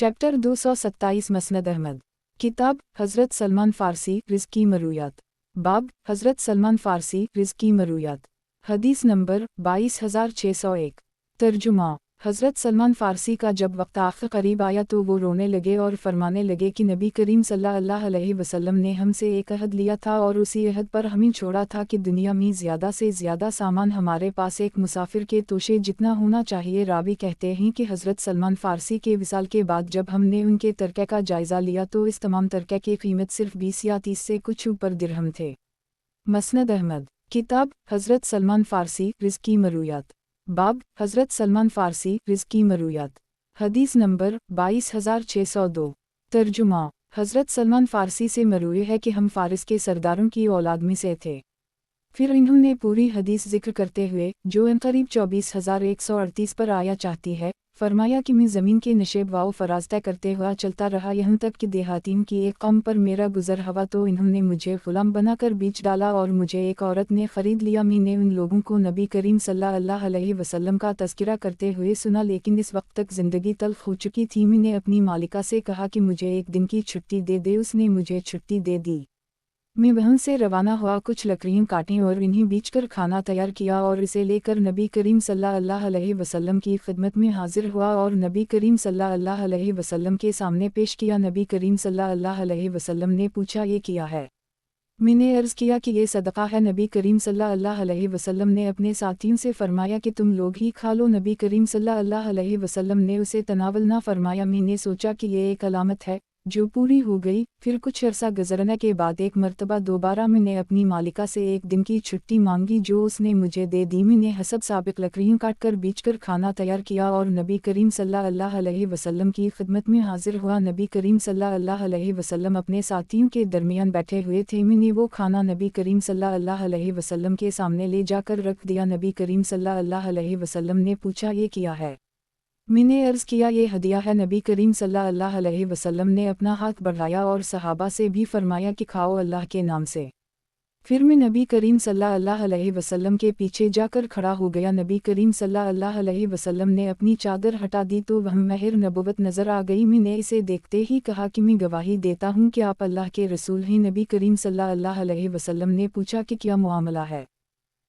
Chapter 227 मसनद Ahmad. किताब हज़रत सलमान फ़ारसी रिज़्की मरूयात। बाब हज़रत सलमान फ़ारसी रिज़्की मरूयात। हदीस नंबर 22601। तर्जुमा। हज़रत सलमान फ़ारसी का जब वक्त आखिर करीब आया तो वो रोने लगे और फरमाने लगे कि नबी करीम सल्लल्लाहु अलैहि वसल्लम ने हमसे एक अहद लिया था और उसी अहद पर हमें छोड़ा था कि दुनिया में ज़्यादा से ज़्यादा सामान हमारे पास एक मुसाफिर के तोशे जितना होना चाहिए। रावी कहते हैं कि हज़रत सलमान फ़ारसी के विसाल के बाद जब हमने उनके तरक़े का जायज़ा लिया तो इस तमाम तरक़े की कीमत सिर्फ 20 या 30 से कुछ ऊपर दिरहम थे। मसनद अहमद। किताब हज़रत सलमान फ़ारसी रिज़्की मरूयात। बाब हज़रत सलमान फ़ारसी रिज़्की मरूयात। हदीस नंबर 22602। तर्जुमा। हज़रत सलमान फ़ारसी से मरूई है कि हम फ़ारिस के सरदारों की औलाद में से थे। फिर इन्होंने पूरी हदीस ज़िक्र करते हुए, जो इनकरीब 24,138 पर आया चाहती है, फरमाया कि मैं ज़मीन के नशेब व फराज तय करते हुआ चलता रहा यहाँ तक कि देहातीम की एक कौम पर मेरा गुज़र हुआ तो इन्होंने मुझे ग़ुलाम बनाकर बेच डाला और मुझे एक औरत ने ख़रीद लिया। मैंने उन लोगों को नबी करीम सल्लल्लाहु अलैहि वसल्लम का तज़किरा करते हुए सुना, लेकिन इस वक्त तक ज़िंदगी तल्ख़ हो चुकी थी। मैंने अपनी मालिका से कहा कि मुझे एक दिन की छुट्टी दे दे। उसने मुझे छुट्टी दे दी। मैं वहाँ से रवाना हुआ, कुछ लकड़ियाँ काटीं और इन्हें बीचकर खाना तैयार किया और इसे लेकर नबी करीम सल्लल्लाहु अलैहि वसल्लम की खिदमत में हाजिर हुआ और नबी करीम सल्लल्लाहु अलैहि वसल्लम के सामने पेश किया। नबी करीम सल्लल्लाहु अलैहि वसल्लम ने पूछा, ये क्या है? मैंने अर्ज़ किया कि ये सदका है। नबी करीम सल्लल्लाहु अलैहि वसल्लम ने अपने साथियों से फरमाया कि तुम लोग ही खा लो। नबी करीम सल्लल्लाहु अलैहि वसल्लम ने उसे तनावल ना फरमाया। मैंने सोचा कि ये एक अलामत है जो पूरी हो गई। फिर कुछ अरसा गुज़रने के बाद एक मरतबा दोबारा मैंने अपनी मालिका से एक दिन की छुट्टी मांगी जो उसने मुझे दे दी। मैंने हसब साबिक लकड़ियाँ काटकर बीचकर खाना तैयार किया और नबी करीम सल्लल्लाहु अलैहि वसल्लम की खिदमत में हाजिर हुआ। नबी करीम सल्लल्लाहु अलैहि वसल्लम अपने साथियों के दरमियान बैठे हुए थे। मैंने वो खाना नबी करीम सल्लल्लाहु अलैहि वसल्लम के सामने ले जाकर रख दिया। नबी करीम सल्लल्लाहु अलैहि वसल्लम ने पूछा, ये क्या है? मैंने अर्ज़ किया, ये हदिया है। नबी करीम सल्लल्लाहु अलैहि वसल्लम ने अपना हाथ बढ़ाया और सहाबा से भी फरमाया कि खाओ अल्लाह के नाम से। फिर मैं नबी करीम सल्लल्लाहु अलैहि वसल्लम के पीछे जाकर खड़ा हो गया। नबी करीम सल्लल्लाहु अलैहि वसल्लम ने अपनी चादर हटा दी तो वह महर नबुवत नज़र आ गई। मैंने इसे देखते ही कहा कि मैं गवाही देता हूँ कि आप अल्लाह के रसूल हैं। नबी करीम सल्लल्लाहु अलैहि वसल्लम ने पूछा कि क्या मामला है?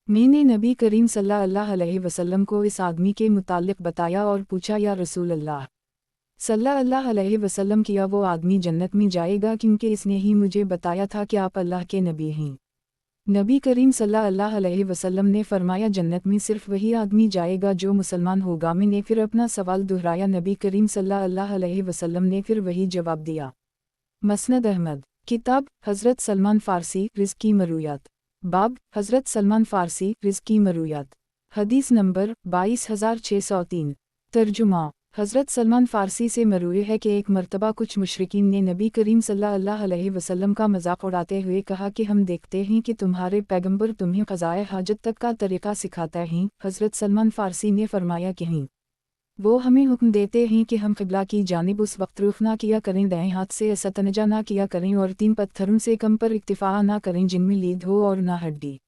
मैंने नबी करीम सल्लल्लाहु अलैहि वसल्लम को इस आदमी के मुतालिक बताया और पूछा, या रसूल अल्लाह सल्लल्लाहु अलैहि वसल्लम, किया वो आदमी जन्नत में जाएगा? क्योंकि इसने ही मुझे बताया था कि आप अल्लाह के नबी हैं। नबी करीम सल्लल्लाहु अलैहि वसल्लम ने फरमाया, जन्नत में सिर्फ वही आदमी जाएगा जो मुसलमान होगा। मैंने फिर अपना सवाल दोहराया। नबी करीम सल्लल्लाहु अलैहि वसल्लम ने फिर वही जवाब दिया। मसनद अहमद। किताब हज़रत सलमान फ़ारसी रिज़्की मरूयात। बाब हज़रत सलमान फ़ारसी रिज़्की मरूयात। हदीस नंबर 22603। तर्जुमा। हज़रत सलमान फ़ारसी से मरूई है कि एक मरतबा कुछ मुशरिकीन ने नबी करीम सल्लल्लाहु अलैहि वसल्लम का मजाक उड़ाते हुए कहा कि हम देखते हैं कि तुम्हारे पैगंबर तुम्हें क़ज़ाए हाजत तक का तरीक़ा सिखाते हैं। हज़रत सलमान फ़ारसी ने फरमाया कि हैं, वो हमें हुक्म देते हैं कि हम क़िबला की जानिब उस वक्त रुख ना किया करें, दाएं हाथ से इस्तंजा ना किया करें और 3 पत्थरों से कम पर इक्तिफ़ा ना करें जिनमें लीद हो और ना हड्डी।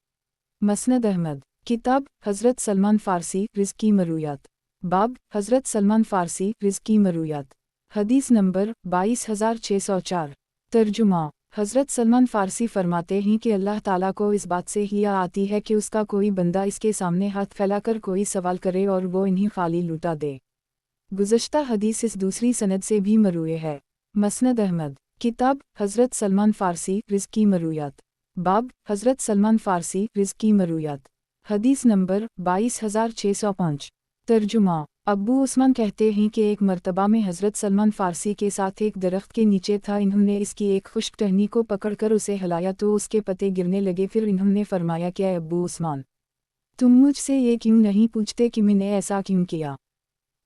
मसनद अहमद। किताब हज़रत सलमान फ़ारसी रिज़्की मरूयात। बाब हज़रत सलमान फ़ारसी रिज़्की मरूयात। हदीस नंबर 22604। तर्जुमा। हज़रत सलमान फ़ारसी फरमाते हैं कि अल्लाह ताला को इस बात से हिया आती है कि उसका कोई बंदा इसके सामने हाथ फैलाकर कोई सवाल करे और वो इन्हें खाली लुटा दे। गुज़श्ता हदीस इस दूसरी सनद से भी मरूए है। मसनद अहमद। किताब हज़रत सलमान फ़ारसी रिज़्की मरूयात। बाब हज़रत सलमान फ़ारसी रिज़्की मरूयात। हदीस नंबर 22605। तर्जुमा। अब्बू उस्मान कहते हैं कि एक मरतबा में हज़रत सलमान फ़ारसी के साथ एक दरख्त के नीचे था। इन्होंने इसकी एक खुश्क टहनी को पकड़कर उसे हिलाया तो उसके पत्ते गिरने लगे। फिर इन्होंने फरमाया, क्या अब्बू उस्मान, तुम मुझसे ये क्यों नहीं पूछते कि मैंने ऐसा क्यों किया?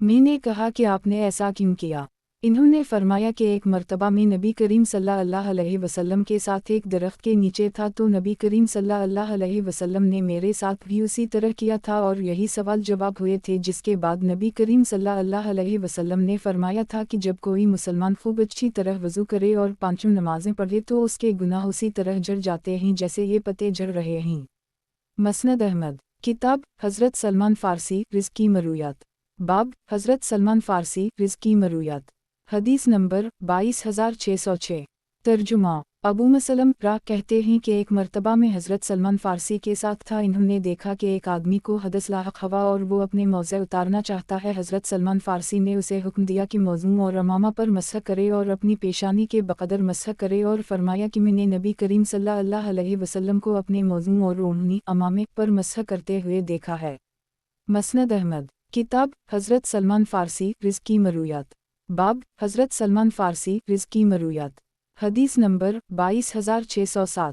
मैंने कहा कि आपने ऐसा क्यों किया? इन्होंने फरमाया कि एक मरतबा में नबी करीम सल्लल्लाहु अलैहि वसल्लम के साथ एक दरख्त के नीचे था तो नबी करीम सल्लल्लाहु अलैहि वसल्लम ने मेरे साथ भी उसी तरह किया था और यही सवाल जवाब हुए थे। जिसके बाद नबी करीम सल्लल्लाहु अलैहि वसल्लम ने फरमाया था कि जब कोई मुसलमान खूब अच्छी तरह वज़ू करे और 5 नमाज़ें पढ़े तो उसके गुनाह उसी तरह झड़ जाते हैं जैसे ये पत्ते झड़ रहे हैं। मसनद अहमद। किताब हज़रत सलमान फ़ारसी रिज़्की मरूयात। बाब हज़रत सलमान फ़ारसी रिज़्की मरूयात। حدیث نمبر 22,606۔ ترجمہ ابو مسلم را کہتے ہیں کہ ایک مرتبہ میں حضرت سلمان فارسی کے ساتھ تھا، انہوں نے دیکھا کہ ایک آدمی کو حدث لاحق ہوا اور وہ اپنے موضع اتارنا چاہتا ہے۔ حضرت سلمان فارسی نے اسے حکم دیا کہ موضوع اور امامہ پر مسح کرے اور اپنی پیشانی کے بقدر مسح کرے، اور فرمایا کہ میں نے نبی کریم صلی اللہ علیہ وسلم کو اپنے موضوع اور روحانی امامے پر مسح کرتے ہوئے دیکھا ہے۔ مسند احمد۔ کتاب حضرت سلمان فارسی رزق کی مرویات۔ باب حضرت سلمان فارسی رزق کی مرویات۔ حدیث نمبر 22,607۔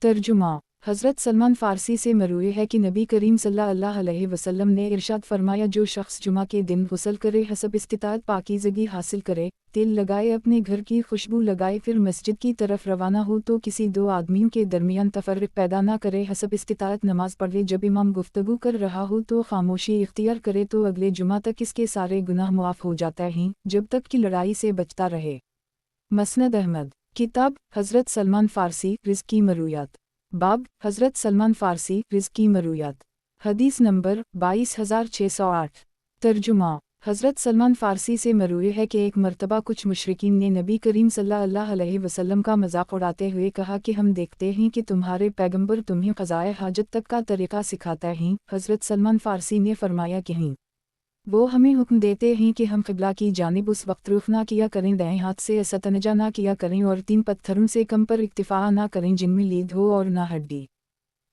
ترجمہ حضرت سلمان فارسی سے مروی ہے کہ نبی کریم صلی اللہ علیہ وسلم نے ارشاد فرمایا، جو شخص جمعہ کے دن غسل کرے، حسب استطاعت پاکیزگی حاصل کرے، تیل لگائے، اپنے گھر کی خوشبو لگائے، پھر مسجد کی طرف روانہ ہو تو کسی دو آدمیوں کے درمیان تفرق پیدا نہ کرے، حسب استطاعت نماز پڑھ لے، جب امام گفتگو کر رہا ہو تو خاموشی اختیار کرے تو اگلے جمعہ تک اس کے سارے گناہ معاف ہو جاتے ہیں، جب تک کہ لڑائی سے بچتا رہے۔ مسند احمد۔ کتاب حضرت سلمان فارسی رزق کی مرویات۔ باب حضرت سلمان فارسی رزق کی مرویات۔ حدیث نمبر 22,608۔ ترجمہ حضرت سلمان فارسی سے مروی ہے کہ ایک مرتبہ کچھ مشرکین نے نبی کریم صلی اللہ علیہ وسلم کا مذاق اڑاتے ہوئے کہا کہ ہم دیکھتے ہیں کہ تمہارے پیغمبر تمہیں قضائے حاجت تک کا طریقہ سکھاتے ہیں۔ حضرت سلمان فارسی نے فرمایا کہ وہ ہمیں حکم دیتے ہیں کہ ہم قبلہ کی جانب اس وقت رخ نہ کیا کریں، دائیں ہاتھ سے استنجا نہ کیا کریں، اور 3 پتھروں سے کم پر اکتفا نہ کریں جن میں لید ہو اور نہ ہڈی۔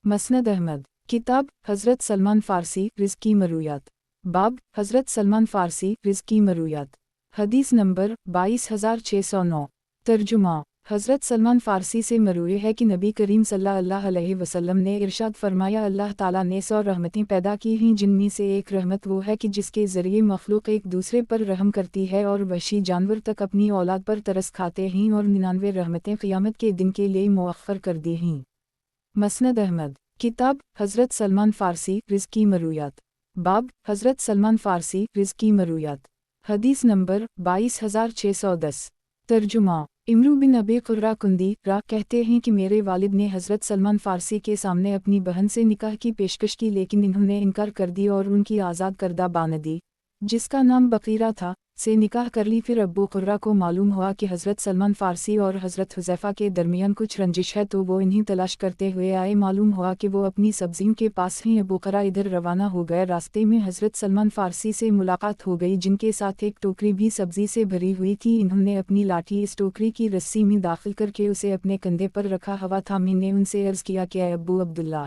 مسند احمد۔ کتاب حضرت سلمان فارسی رزق کی مرویات۔ باب حضرت سلمان فارسی رزق کی مرویات۔ حدیث نمبر 22,609۔ ترجمہ حضرت سلمان فارسی سے مروی ہے کہ نبی کریم صلی اللہ علیہ وسلم نے ارشاد فرمایا، اللہ تعالیٰ نے 100 رحمتیں پیدا کی ہیں، جن میں سے ایک رحمت وہ ہے کہ جس کے ذریعے مخلوق ایک دوسرے پر رحم کرتی ہے اور وحشی جانور تک اپنی اولاد پر ترس کھاتے ہیں، اور 99 رحمتیں قیامت کے دن کے لیے مؤخر کر دی ہیں۔ مسند احمد۔ کتاب حضرت سلمان فارسی رزق کی مرویات۔ باب حضرت سلمان فارسی رزق کی مرویات۔ حدیث نمبر 22,610۔ ترجمہ امرو بن ابی قرہ کندی را کہتے ہیں کہ میرے والد نے حضرت سلمان فارسی کے سامنے اپنی بہن سے نکاح کی پیشکش کی، لیکن انہوں نے انکار کر دی اور ان کی آزاد کردہ باندی، جس کا نام بقیرہ تھا، سے نکاح کر لی۔ پھر ابو قرہ کو معلوم ہوا کہ حضرت سلمان فارسی اور حضرت حذیفہ کے درمیان کچھ رنجش ہے، تو وہ انہیں تلاش کرتے ہوئے آئے۔ معلوم ہوا کہ وہ اپنی سبزیوں کے پاس ہیں۔ ابو قرہ ادھر روانہ ہو گئے، راستے میں حضرت سلمان فارسی سے ملاقات ہو گئی، جن کے ساتھ ایک ٹوکری بھی سبزی سے بھری ہوئی تھی۔ انہوں نے اپنی لاٹھی اس ٹوکری کی رسی میں داخل کر کے اسے اپنے کندھے پر رکھا ہوا تھا۔ میں نے ان سے عرض کیا کہ اے ابو عبداللہ،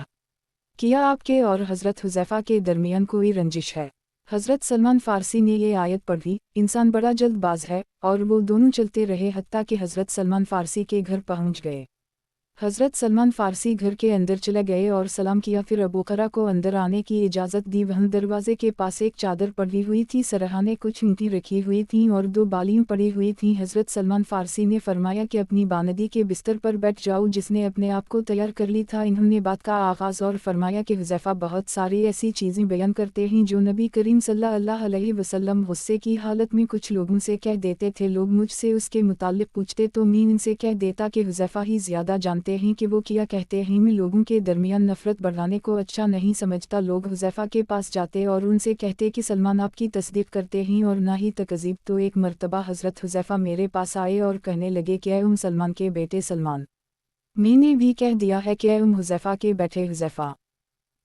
کیا آپ کے اور حضرت حذیفہ کے درمیان کوئی رنجش ہے؟ حضرت سلمان فارسی نے یہ آیت پڑھی، انسان بڑا جلد باز ہے، اور وہ دونوں چلتے رہے حتیٰ کہ حضرت سلمان فارسی کے گھر پہنچ گئے۔ حضرت سلمان فارسی گھر کے اندر چلے گئے اور سلام کیا، پھر ابو قرہ کو اندر آنے کی اجازت دی۔ وہاں دروازے کے پاس ایک چادر پڑی ہوئی تھی، سرہانے کچھ اینٹیں رکھی ہوئی تھیں اور 2 بالیاں پڑی ہوئی تھیں۔ حضرت سلمان فارسی نے فرمایا کہ اپنی باندی کے بستر پر بیٹھ جاؤ، جس نے اپنے آپ کو تیار کر لی تھا۔ انہوں نے بات کا آغاز اور فرمایا کہ حذیفہ بہت ساری ایسی چیزیں بیان کرتے ہیں جو نبی کریم صلی اللہ علیہ وسلم غصے کی حالت میں کچھ لوگوں سے کہہ دیتے تھے۔ لوگ مجھ سے اس کے متعلق پوچھتے تو میں ان سے کہہ دیتا کہ حذیفہ ہی زیادہ جانتے ہیں کہ وہ کیا کہتے ہیں۔ میں لوگوں کے درمیان نفرت بڑھانے کو اچھا نہیں سمجھتا۔ لوگ حذیفہ کے پاس جاتے اور ان سے کہتے کہ سلمان آپ کی تصدیق کرتے ہیں اور نہ ہی تکذیب۔ تو ایک مرتبہ حضرت حذیفہ میرے پاس آئے اور کہنے لگے کہ اے سلمان کے بیٹے سلمان، میں نے بھی کہہ دیا ہے کہ اے حذیفہ کے بیٹے حذیفہ،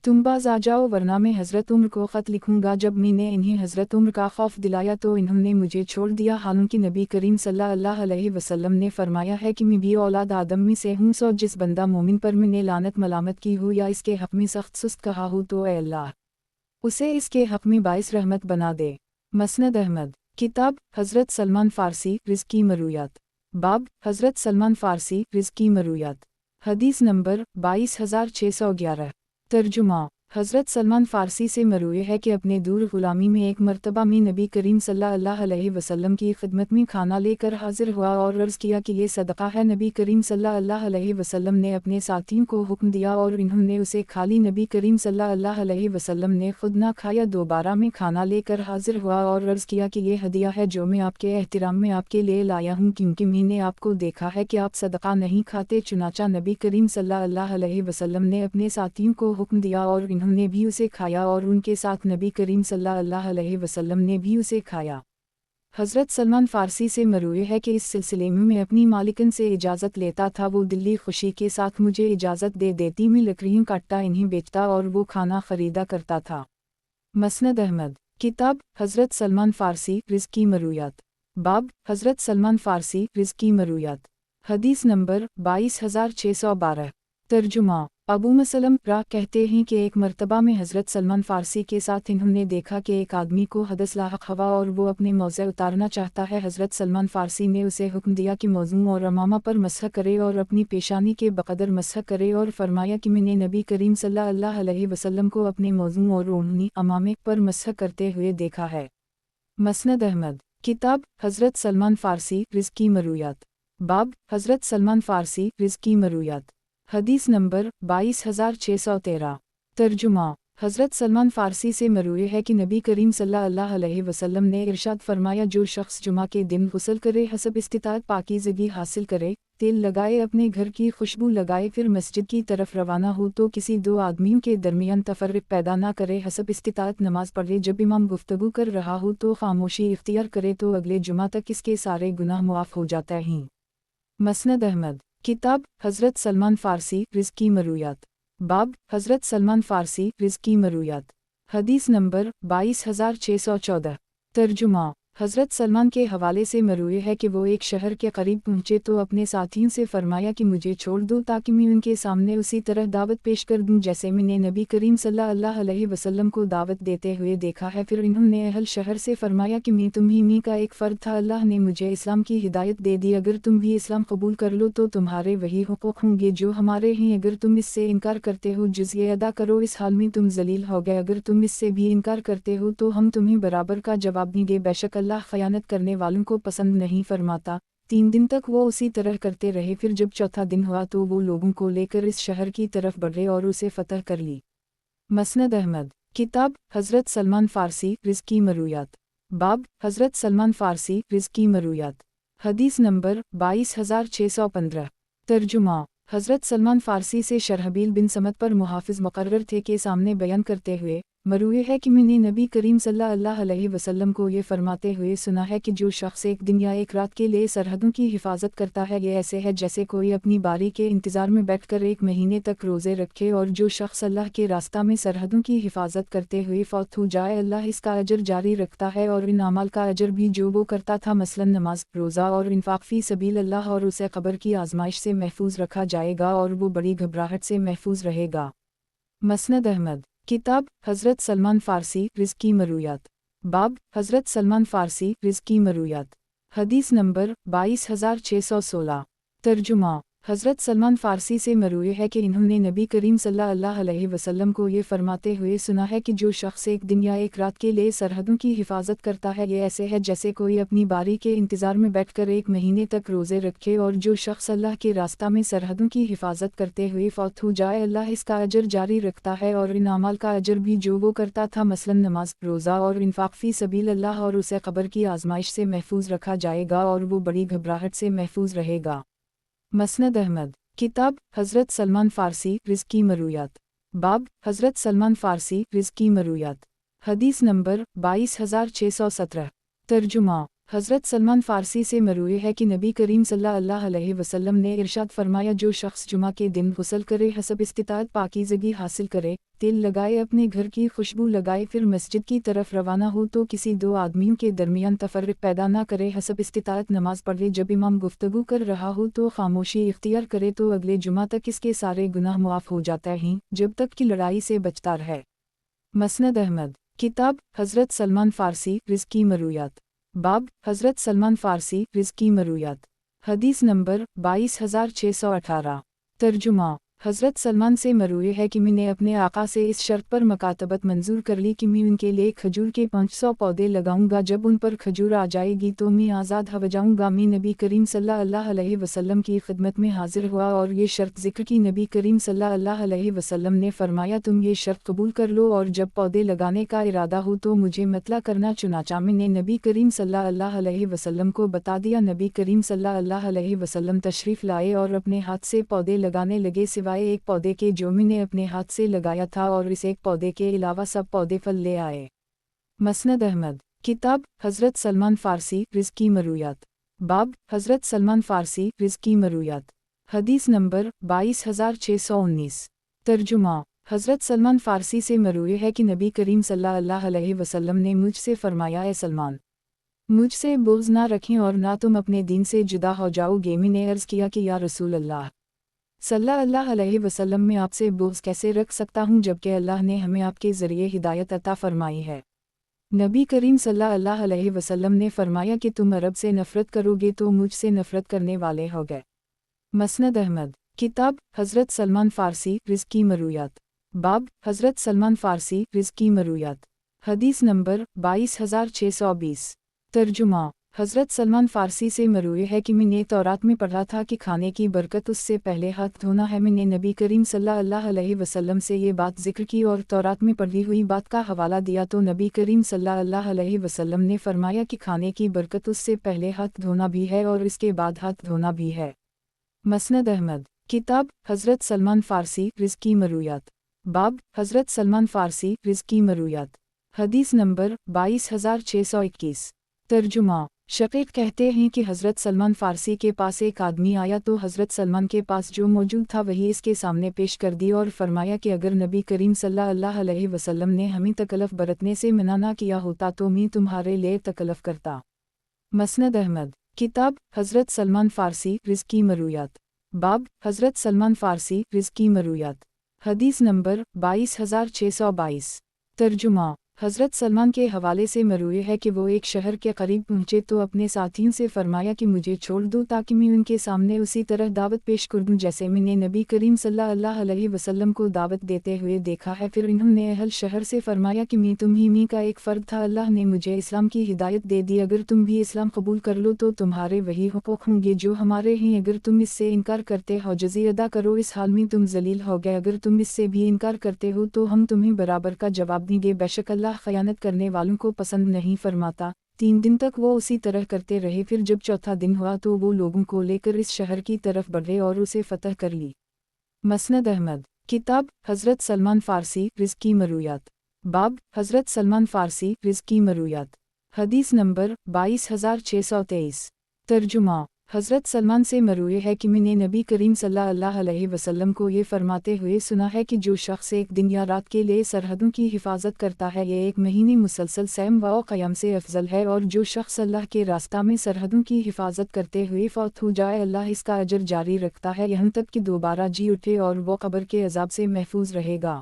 تم باز آ جاؤ ورنہ میں حضرت عمر کو خط لکھوں گا۔ جب میں نے انہیں حضرت عمر کا خوف دلایا تو انہوں نے مجھے چھوڑ دیا، حالانکہ نبی کریم صلی اللہ علیہ وسلم نے فرمایا ہے کہ میں بھی اولاد آدم میں سے ہوں، سو جس بندہ مومن پر میں نے لعنت ملامت کی ہو یا اس کے حق میں سخت سست کہا ہو تو اے اللہ اسے اس کے حق میں باعث رحمت بنا دے۔ مسند احمد۔ کتاب حضرت سلمان فارسی رزق کی مرویات۔ باب حضرت سلمان فارسی رزق کی مرویات۔ حدیث نمبر 22,611۔ ترجمہ حضرت سلمان فارسی سے مروی ہے کہ اپنے دور غلامی میں ایک مرتبہ میں نبی کریم صلی اللہ علیہ وسلم کی خدمت میں کھانا لے کر حاضر ہوا اور عرض کیا کہ یہ صدقہ ہے۔ نبی کریم صلی اللہ علیہ وسلم نے اپنے ساتھیوں کو حکم دیا اور انہوں نے اسے کھا لی۔ نبی کریم صلی اللہ علیہ وسلم نے خود نہ کھایا، دوبارہ میں کھانا لے کر حاضر ہوا اور عرض کیا کہ یہ ہدیہ ہے جو میں آپ کے احترام میں آپ کے لیے لایا ہوں، کیونکہ میں نے آپ کو دیکھا ہے کہ آپ صدقہ نہیں کھاتے۔ چنانچہ نبی کریم صلی اللہ علیہ وسلم نے اپنے ساتھیوں کو حکم دیا اور انہوں نے بھی اسے کھایا اور ان کے ساتھ نبی کریم صلی اللہ علیہ وسلم نے بھی اسے کھایا۔ حضرت سلمان فارسی سے مروی ہے کہ اس سلسلے میں اپنی مالکن سے اجازت لیتا تھا، وہ دلی خوشی کے ساتھ مجھے اجازت دے دیتی، میں لکڑیوں کاٹتا انہیں بیچتا اور وہ کھانا خریدا کرتا تھا۔ مسند احمد۔ کتاب حضرت سلمان فارسی رزقی مرویات۔ باب حضرت سلمان فارسی رزقی مرویات۔ حدیث نمبر 22612۔ ترجمہ۔ ابو مسلم را کہتے ہیں کہ ایک مرتبہ میں حضرت سلمان فارسی کے ساتھ انہوں نے دیکھا کہ ایک آدمی کو حدث لاحق ہوا اور وہ اپنے موضع اتارنا چاہتا ہے۔ حضرت سلمان فارسی نے اسے حکم دیا کہ موضوع اور امامہ پر مسح کرے اور اپنی پیشانی کے بقدر مسح کرے، اور فرمایا کہ میں نے نبی کریم صلی اللہ علیہ وسلم کو اپنے موضوع اور اونی امامے پر مسح کرتے ہوئے دیکھا ہے۔ مسند احمد۔ کتاب حضرت سلمان فارسی رزقی مرویات۔ باب حضرت سلمان فارسی رزقی مرویات۔ حدیث نمبر 22613۔ ترجمہ۔ حضرت سلمان فارسی سے مروی ہے کہ نبی کریم صلی اللہ علیہ وسلم نے ارشاد فرمایا، جو شخص جمعہ کے دن غسل کرے، حسب استطاعت پاکیزگی حاصل کرے، تیل لگائے، اپنے گھر کی خوشبو لگائے، پھر مسجد کی طرف روانہ ہو تو کسی دو آدمیوں کے درمیان تفرق پیدا نہ کرے، حسب استطاعت نماز پڑھے، جب امام گفتگو کر رہا ہو تو خاموشی اختیار کرے تو اگلے جمعہ تک اس کے سارے گناہ معاف ہو جاتے ہیں۔ مسند احمد۔ کتاب حضرت سلمان فارسی رزقی مرویات۔ باب حضرت سلمان فارسی رزقی مرویات۔ حدیث نمبر 22614۔ ترجمہ۔ حضرت سلمان کے حوالے سے مروی ہے کہ وہ ایک شہر کے قریب پہنچے تو اپنے ساتھیوں سے فرمایا کہ مجھے چھوڑ دو تاکہ میں ان کے سامنے اسی طرح دعوت پیش کر دوں جیسے میں نے نبی کریم صلی اللہ علیہ وسلم کو دعوت دیتے ہوئے دیکھا ہے۔ پھر انہوں نے اہل شہر سے فرمایا کہ میں تمہیں کا ایک فرد تھا، اللہ نے مجھے اسلام کی ہدایت دے دی، اگر تم بھی اسلام قبول کر لو تو تمہارے وہی حقوق ہوں گے جو ہمارے ہیں، اگر تم اس سے انکار کرتے ہو جزیہ ادا کرو، اس حال میں تم ذلیل ہو گئے، اگر تم اس سے بھی انکار کرتے ہو تو ہم تمہیں برابر کا جواب دیں گے، بے شک اللہ خیانت کرنے والوں کو پسند نہیں فرماتا۔ 3 دن تک وہ اسی طرح کرتے رہے، پھر جب چوتھا دن ہوا تو وہ لوگوں کو لے کر اس شہر کی طرف بڑھے اور اسے فتح کر لی۔ مسند احمد۔ کتاب حضرت سلمان فارسی رزقی مرویات۔ باب حضرت سلمان فارسی رزقی مرویات۔ حدیث نمبر 22615۔ ترجمہ۔ حضرت سلمان فارسی سے شرحبیل بن سمت پر محافظ مقرر تھے کے سامنے بیان کرتے ہوئے مروی ہے کہ میں نے نبی کریم صلی اللہ علیہ وسلم کو یہ فرماتے ہوئے سنا ہے کہ جو شخص ایک دن یا ایک رات کے لیے سرحدوں کی حفاظت کرتا ہے یہ ایسے ہے جیسے کوئی اپنی باری کے انتظار میں بیٹھ کر 1 مہینے تک روزے رکھے، اور جو شخص اللہ کے راستہ میں سرحدوں کی حفاظت کرتے ہوئے فوت ہو جائے اللہ اس کا اجر جاری رکھتا ہے، اور ان اعمال کا اجر بھی جو وہ کرتا تھا، مثلا نماز، روزہ اور انفاق فی سبیل اللہ، اور اسے قبر کی آزمائش سے محفوظ رکھا جائے گا اور وہ بڑی گھبراہٹ سے محفوظ رہے گا۔ مسند احمد۔ کتاب حضرت سلمان فارسی رزقی مرویات۔ باب حضرت سلمان فارسی رزقی مرویات۔ حدیث نمبر 22616۔ ترجمہ۔ حضرت سلمان فارسی سے مروی ہے کہ انہوں نے نبی کریم صلی اللہ علیہ وسلم کو یہ فرماتے ہوئے سنا ہے کہ جو شخص ایک دن یا ایک رات کے لیے سرحدوں کی حفاظت کرتا ہے یہ ایسے ہے جیسے کوئی اپنی باری کے انتظار میں بیٹھ کر 1 مہینے تک روزے رکھے، اور جو شخص اللہ کے راستہ میں سرحدوں کی حفاظت کرتے ہوئے فوت ہو جائے اللہ اس کا اجر جاری رکھتا ہے، اور ان اعمال کا اجر بھی جو وہ کرتا تھا، مثلا نماز، روزہ اور انفاق فی سبیل اللہ، اور اسے قبر کی آزمائش سے محفوظ رکھا جائے گا اور وہ بڑی گھبراہٹ سے محفوظ رہے گا۔ مسند احمد۔ کتاب حضرت سلمان فارسی رزقی مرویات۔ باب حضرت سلمان فارسی رزقی مرویات۔ حدیث نمبر 22617۔ ترجمہ۔ حضرت سلمان فارسی سے مروی ہے کہ نبی کریم صلی اللہ علیہ وسلم نے ارشاد فرمایا، جو شخص جمعہ کے دن غسل کرے، حسب استطاعت پاکیزگی حاصل کرے، تیل لگائے، اپنے گھر کی خوشبو لگائے، پھر مسجد کی طرف روانہ ہو تو کسی 2 آدمیوں کے درمیان تفرق پیدا نہ کرے، حسب استطاعت نماز پڑھے، جب امام گفتگو کر رہا ہو تو خاموشی اختیار کرے تو اگلے جمعہ تک اس کے سارے گناہ معاف ہو جاتے ہیں، جب تک کہ لڑائی سے بچتا رہے۔ مسند احمد۔ کتاب حضرت سلمان فارسی رزقی مرویات۔ باب حضرت سلمان فارسی رزقی مرویات۔ حدیث نمبر 22618۔ ترجمہ۔ حضرت سلمان سے مروی ہے کہ میں نے اپنے آقا سے اس شرط پر مکاتبت منظور کر لی کہ میں ان کے لیے کھجور کے 500 پودے لگاؤں گا، جب ان پر کھجور آ جائے گی تو میں آزاد ہو جاؤں گا۔ میں نبی کریم صلی اللہ علیہ وسلم کی خدمت میں حاضر ہوا اور یہ شرط ذکر کی، نبی کریم صلی اللہ علیہ وسلم نے فرمایا تم یہ شرط قبول کر لو، اور جب پودے لگانے کا ارادہ ہو تو مجھے مطلع کرنا، چنانچہ میں نے نبی کریم صلی اللہ علیہ وسلم کو بتا دیا۔ نبی کریم صلی اللہ علیہ وسلم تشریف لائے اور اپنے ہاتھ سے پودے لگانے لگے سوائے ایک پودے کے جو میں نے اپنے ہاتھ سے لگایا تھا، اور اس ایک پودے کے علاوہ سب پودے پھل لے آئے۔ مسند احمد۔ किताब हज़रत सलमान फ़ारसी रिज़्क़ी मरूयात। बाब हज़रत सलमान फ़ारसी रिज़्क़ी मरूयात। हदीस नंबर 22619। तर्जुमा हज़रत सलमान फ़ारसी से मरूए है कि नबी करीम सल्लल्लाहु अलैहि वसल्लम ने मुझसे फरमाया, ए सलमान, मुझसे बुग़्ज़ ना रखें और ना तुम अपने दीन से जुदा हो जाओगे। मैंने अर्ज़ किया कि या रसूल अल्लाह सल्लल्लाहु अलैहि वसल्लम, मैं आपसे बुग़्ज़ कैसे रख सकता हूँ जबकि अल्लाह ने हमें आपके ज़रिए हिदायत अता फ़रमाई है। नबी करीम सल्लल्लाहु अलैहि वसल्लम ने फरमाया कि तुम अरब से नफ़रत करोगे तो मुझसे नफ़रत करने वाले हो गए। मसनद अहमद। किताब हज़रत सलमान फ़ारसी रिज़्क़ी मरूयात। बाब हज़रत सलमान फ़ारसी रिज़्क़ी मरूयात। हदीस नंबर 22620। तर्जुमा हज़रत सलमान फ़ारसी से मरूए है कि मैंने तौरात में पढ़ा था कि खाने की बरकत उससे पहले हाथ धोना है। मैंने नबी करीम सल्लल्लाहु अलैहि वसल्लम से ये बात ज़िक्र की और तौरात में पढ़ी हुई बात का हवाला दिया तो नबी करीम सल्लल्लाहु अलैहि वसल्लम ने फरमाया कि खाने की बरकत उससे पहले हाथ धोना भी है और इसके बाद हाथ धोना भी है। मसनद अहमद। किताब हज़रत सलमान फ़ारसी रिज़्क़ी मरूयात। बाब हज़रत सलमान फ़ारसी रिज़्क़ी मरूयात। हदीस नंबर 22621। तर्जुमा शकीक कहते हैं कि हज़रत सलमान फ़ारसी के पास एक आदमी आया तो हज़रत सलमान के पास जो मौजूद था वही इसके सामने पेश कर दी और फरमाया कि अगर नबी करीम सल्लल्लाहु अलैहि वसल्लम ने हमें तकल्लुफ़ बरतने से मना ना किया होता तो मैं तुम्हारे लिए तकल्लुफ़ करता। मसनद अहमद। किताब हज़रत सलमान फ़ारसी रिज़्क़ी मरूयात। बाब हज़रत सलमान फ़ारसी रिज़्क़ी मरूयात। हदीस नंबर 22622। तर्जुमा हज़रत सलमान के हवाले से मरूए है कि वो एक शहर के करीब पहुँचे तो अपने साथियों से फरमाया कि मुझे छोड़ दो ताकि मैं उनके सामने उसी तरह दावत पेश कर दूँ जैसे मैंने नबी करीम सल्लल्लाहु अलैहि वसल्लम को दावत देते हुए देखा है। फिर इन्होंने अहल शहर से फरमाया कि मैं तुम ही में का एक फ़र्द था, अल्लाह ने मुझे इस्लाम की हिदायत दे दी, अगर तुम भी इस्लाम कबूल कर लो तो तुम्हारे वही हुकूक होंगे जो हमारे हैं, अगर तुम इससे इनकार करते हो जज़िया अदा करो, इस हाल में तुम जलील हो गए, अगर तुम इससे भी इनकार करते हो तो हम तुम्हें बराबर का जवाब देंगे, बेशक अल्लाह खयानत करने वालों को पसंद नहीं फरमाता। 3 दिन तक वो उसी तरह करते रहे। फिर जब चौथा दिन हुआ तो वो लोगों को लेकर इस शहर की तरफ बढ़े और उसे फतह कर ली। मसनद अहमद। किताब हज़रत सलमान फ़ारसी रिज़्क़ी मरूयात। बाब हज़रत सलमान फ़ारसी रिज़्क़ी मरूयात। हदीस नंबर 22623। तर्जुमा हज़रत सलमान से मरूए है कि मैंने नबी करीम सल्लल्लाहु अलैहि वसल्लम को ये फरमाते हुए सुना है कि जो शख्स एक दिन या रात के लिए सरहदों की हिफाजत करता है ये एक महीने मुसलसल सैम व क़याम से अफजल है, और जो शख्स अल्लाह के रास्ता में सरहदों की हिफाजत करते हुए फौत हो जाए अल्लाह इसका अजर जारी रखता है यहाँ तक कि दोबारा जी उठे और वो कब्र के अजाब से महफूज रहेगा।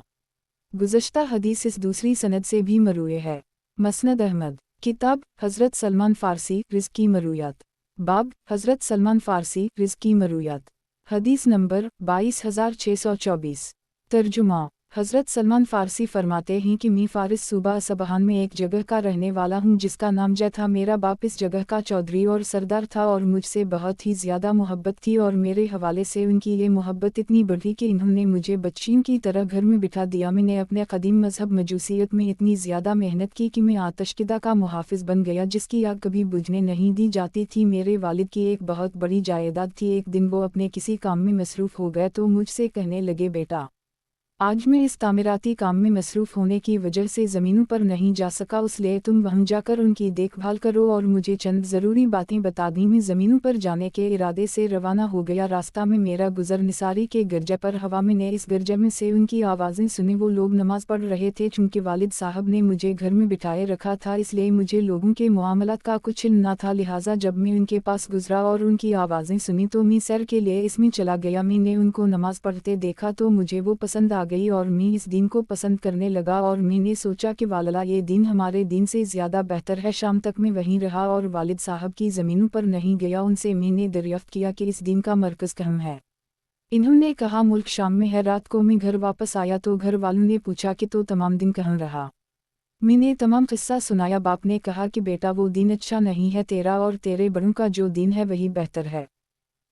गुज़श्ता हदीस इस दूसरी सनद से भी मरूए है। मसनद अहमद। किताब हज़रत सलमान फ़ारसी रिज़्क़ी मरूयात। बाब हज़रत सलमान फ़ारसी रिज़्क़ी मरूयात। हदीस नंबर 22624। तर्जुमा हज़रत सलमान फ़ारसी फरमाते हैं कि मैं फ़ारिस सूबा असबहान में एक जगह का रहने वाला हूँ जिसका नाम जय था। मेरा बाप इस जगह का चौधरी और सरदार था और मुझसे बहुत ही ज़्यादा मोहब्बत थी और मेरे हवाले से उनकी ये मोहब्बत इतनी बढ़ी कि इन्होंने मुझे बच्चियों की तरह घर में बिठा दिया। मैंने अपने कदीम मज़हब मजूसियत में इतनी ज़्यादा मेहनत की कि मैं आतशकदा का मुहाफ़िज़ बन गया जिसकी आग कभी बुझने नहीं दी जाती थी। मेरे वालिद की एक बहुत बड़ी जायदाद थी। एक दिन वो अपने किसी काम में मसरूफ़ हो गए तो मुझसे कहने लगे, बेटा आज मैं इस तामीराती काम में मसरूफ़ होने की वजह से ज़मीनों पर नहीं जा सका, इसलिए तुम वहाँ जाकर उनकी देखभाल करो और मुझे चंद ज़रूरी बातें बता दी। मैं ज़मीनों पर जाने के इरादे से रवाना हो गया। रास्ता में मेरा गुज़र निसारी के गिरजे पर हवा मैंने इस गिरजे में से उनकी आवाज़ें सुनी। वो लोग नमाज़ पढ़ रहे थे। चूँकि वालिद साहब ने मुझे घर में बिठाए रखा था इसलिए मुझे लोगों के मामलात का कुछ इल्म न था, लिहाजा जब मैं उनके पास गुज़रा और उनकी आवाज़ें सुनी तो मैं सैर के लिए इसमें चला गया। मैंने उनको नमाज़ पढ़ते देखा तो मुझे वो पसंद आ गई और मैं इस दीन को पसंद करने लगा और मैंने सोचा कि वाला ये दीन हमारे दीन से ज़्यादा बेहतर है। शाम तक मैं वहीं रहा और वालिद साहब की ज़मीनों पर नहीं गया। उनसे मैंने दरियाफ्त किया कि इस दीन का मरकज़ कहाँ है। इन्होंने कहा मुल्क शाम में है। रात को मैं घर वापस आया तो घर वालों ने पूछा कि तो तमाम दिन कहाँ रहा। मैंने तमाम किस्सा सुनाया। बाप ने कहा कि बेटा वो दीन अच्छा नहीं है, तेरा और तेरे बड़ों का जो दीन है वही बेहतर है।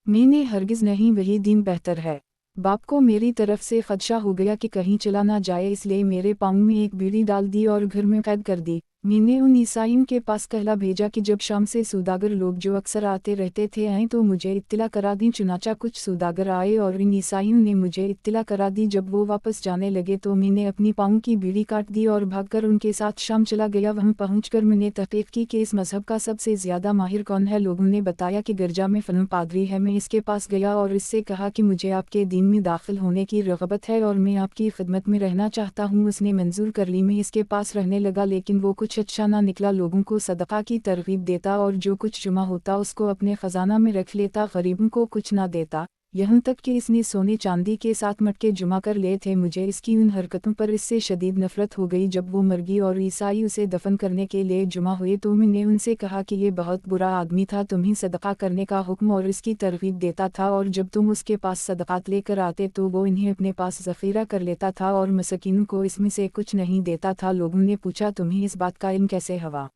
मैंने हरगिज़ नहीं, वही दीन बेहतर है। बाप को मेरी तरफ से खदशा हो गया कि कहीं चला ना जाए, इसलिए मेरे पाँव में एक बीड़ी डाल दी और घर में कैद कर दी। मैंने उन ईसाइयों के पास कहला भेजा कि जब शाम से सौदागर लोग जो अक्सर आते रहते थे आए तो मुझे इत्तिला करा दी। चुनाचा कुछ सौदागर आए और इन ईसाइयों ने मुझे इत्तिला करा दी। जब वो वापस जाने लगे तो मैंने अपनी पाँव की बीड़ी काट दी और भागकर उनके साथ शाम चला गया। वहाँ पहुंचकर मैंने तहकीक की कि इस मजहब का सबसे ज़्यादा माहिर कौन है। लोगों ने बताया कि गिरजा में फलन पादरी है। मैं इसके पास गया और इससे कहा कि मुझे आपके दीन में दाखिल होने की रग़बत है और मैं आपकी खिदमत में रहना चाहता हूँ। उसने मंजूर कर ली। मैं इसके पास रहने लगा लेकिन वो कुछ अच्छा ना निकला। लोगों को सदका की तरगीब देता और जो कुछ जमा होता उसको अपने ख़जाना में रख लेता, गरीबों को कुछ ना देता। यहाँ तक कि इसने सोने चांदी के साथ मटके जमा कर लिए थे। मुझे इसकी उन हरकतों पर इससे शदीद नफरत हो गई। जब वो मर गई और ईसाई उसे दफन करने के लिए जमा हुए तो मैंने उनसे कहा कि ये बहुत बुरा आदमी था, तुम्हें सदका करने का हुक्म और इसकी तरगीब देता था और जब तुम उसके पास सदक़ात लेकर आते तो वो इन्हें अपने पास ज़ख़ीरा कर लेता था और मसकीनों को इसमें से कुछ नहीं देता था। लोगों ने पूछा, तुम्हें इस बात का इल्म कैसे हुआ?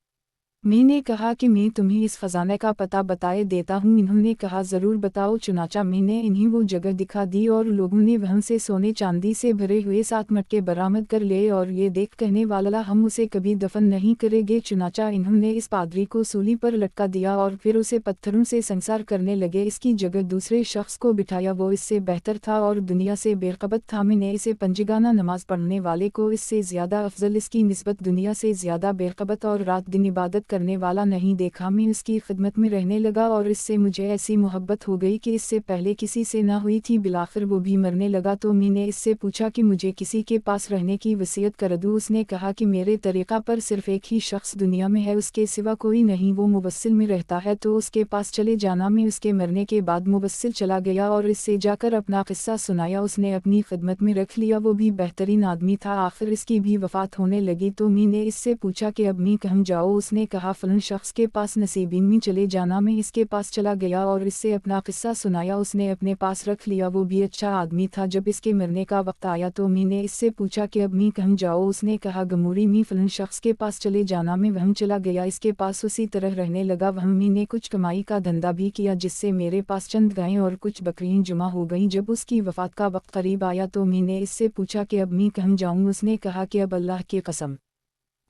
मैंने कहा कि मैं तुम्हें इस ख़जाने का पता बताए देता हूँ। इन्होंने कहा, ज़रूर बताओ। चुनाचा मैंने इन्हें वो जगह दिखा दी और लोगों ने वहाँ से सोने चांदी से भरे हुए 7 मटके बरामद कर लिए और ये देख कहने वाला, हम उसे कभी दफन नहीं करेंगे। चुनाचा इन्होंने इस पादरी को सूली पर लटका दिया और फिर उसे पत्थरों से संसार करने लगे। इसकी जगह दूसरे शख्स को बिठाया, वो इससे बेहतर था और दुनिया से बेखबर था। मैंने इसे पंजगाना नमाज पढ़ने वाले को इससे ज़्यादा अफजल, इसकी निस्बत दुनिया से ज़्यादा बेखबर और रात दिन इबादत करने वाला नहीं देखा। मैं उसकी खिदमत में रहने लगा और इससे मुझे ऐसी मोहब्बत हो गई कि इससे पहले किसी से ना हुई थी। बिलाखिर वो भी मरने लगा तो मैंने इससे पूछा कि मुझे किसी के पास रहने की वसीयत कर दूँ। उसने कहा कि मेरे तरीक़ा पर सिर्फ एक ही शख्स दुनिया में है, उसके सिवा कोई नहीं, वो मुवस्सिल में रहता है, तो उसके पास चले जाना। मैं उसके मरने के बाद मुवस्सिल चला गया और इससे जाकर अपना किस्सा सुनाया। उसने अपनी खिदमत में रख लिया, वो भी बेहतरीन आदमी था। आखिर इसकी भी वफ़ात होने लगी तो मैंने इससे पूछा कि अब मैं कहाँ जाऊँ? उसने कहा, फलन शख्स के पास नसीबीन में चले जाना। मैं इसके पास चला गया और इससे अपना किस्सा सुनाया। उसने अपने पास रख लिया, वो भी अच्छा आदमी था। जब इसके मरने का वक्त आया तो मैंने इससे पूछा कि अब मैं कहाँ जाऊँ? उसने कहा, गमूरी में फलन शख्स के पास चले जाना। मैं वहाँ चला गया, इसके पास उसी तरह रहने लगा। वहाँ मैंने कुछ कमाई का धंधा भी किया जिससे मेरे पास चंद गायें और कुछ बकरियाँ जमा हो गईं। जब उसकी वफ़ात का वक्त करीब आया तो मैंने इससे पूछा कि अब मैं कहाँ जाऊँ? उसने कहा कि अब अल्लाह की कसम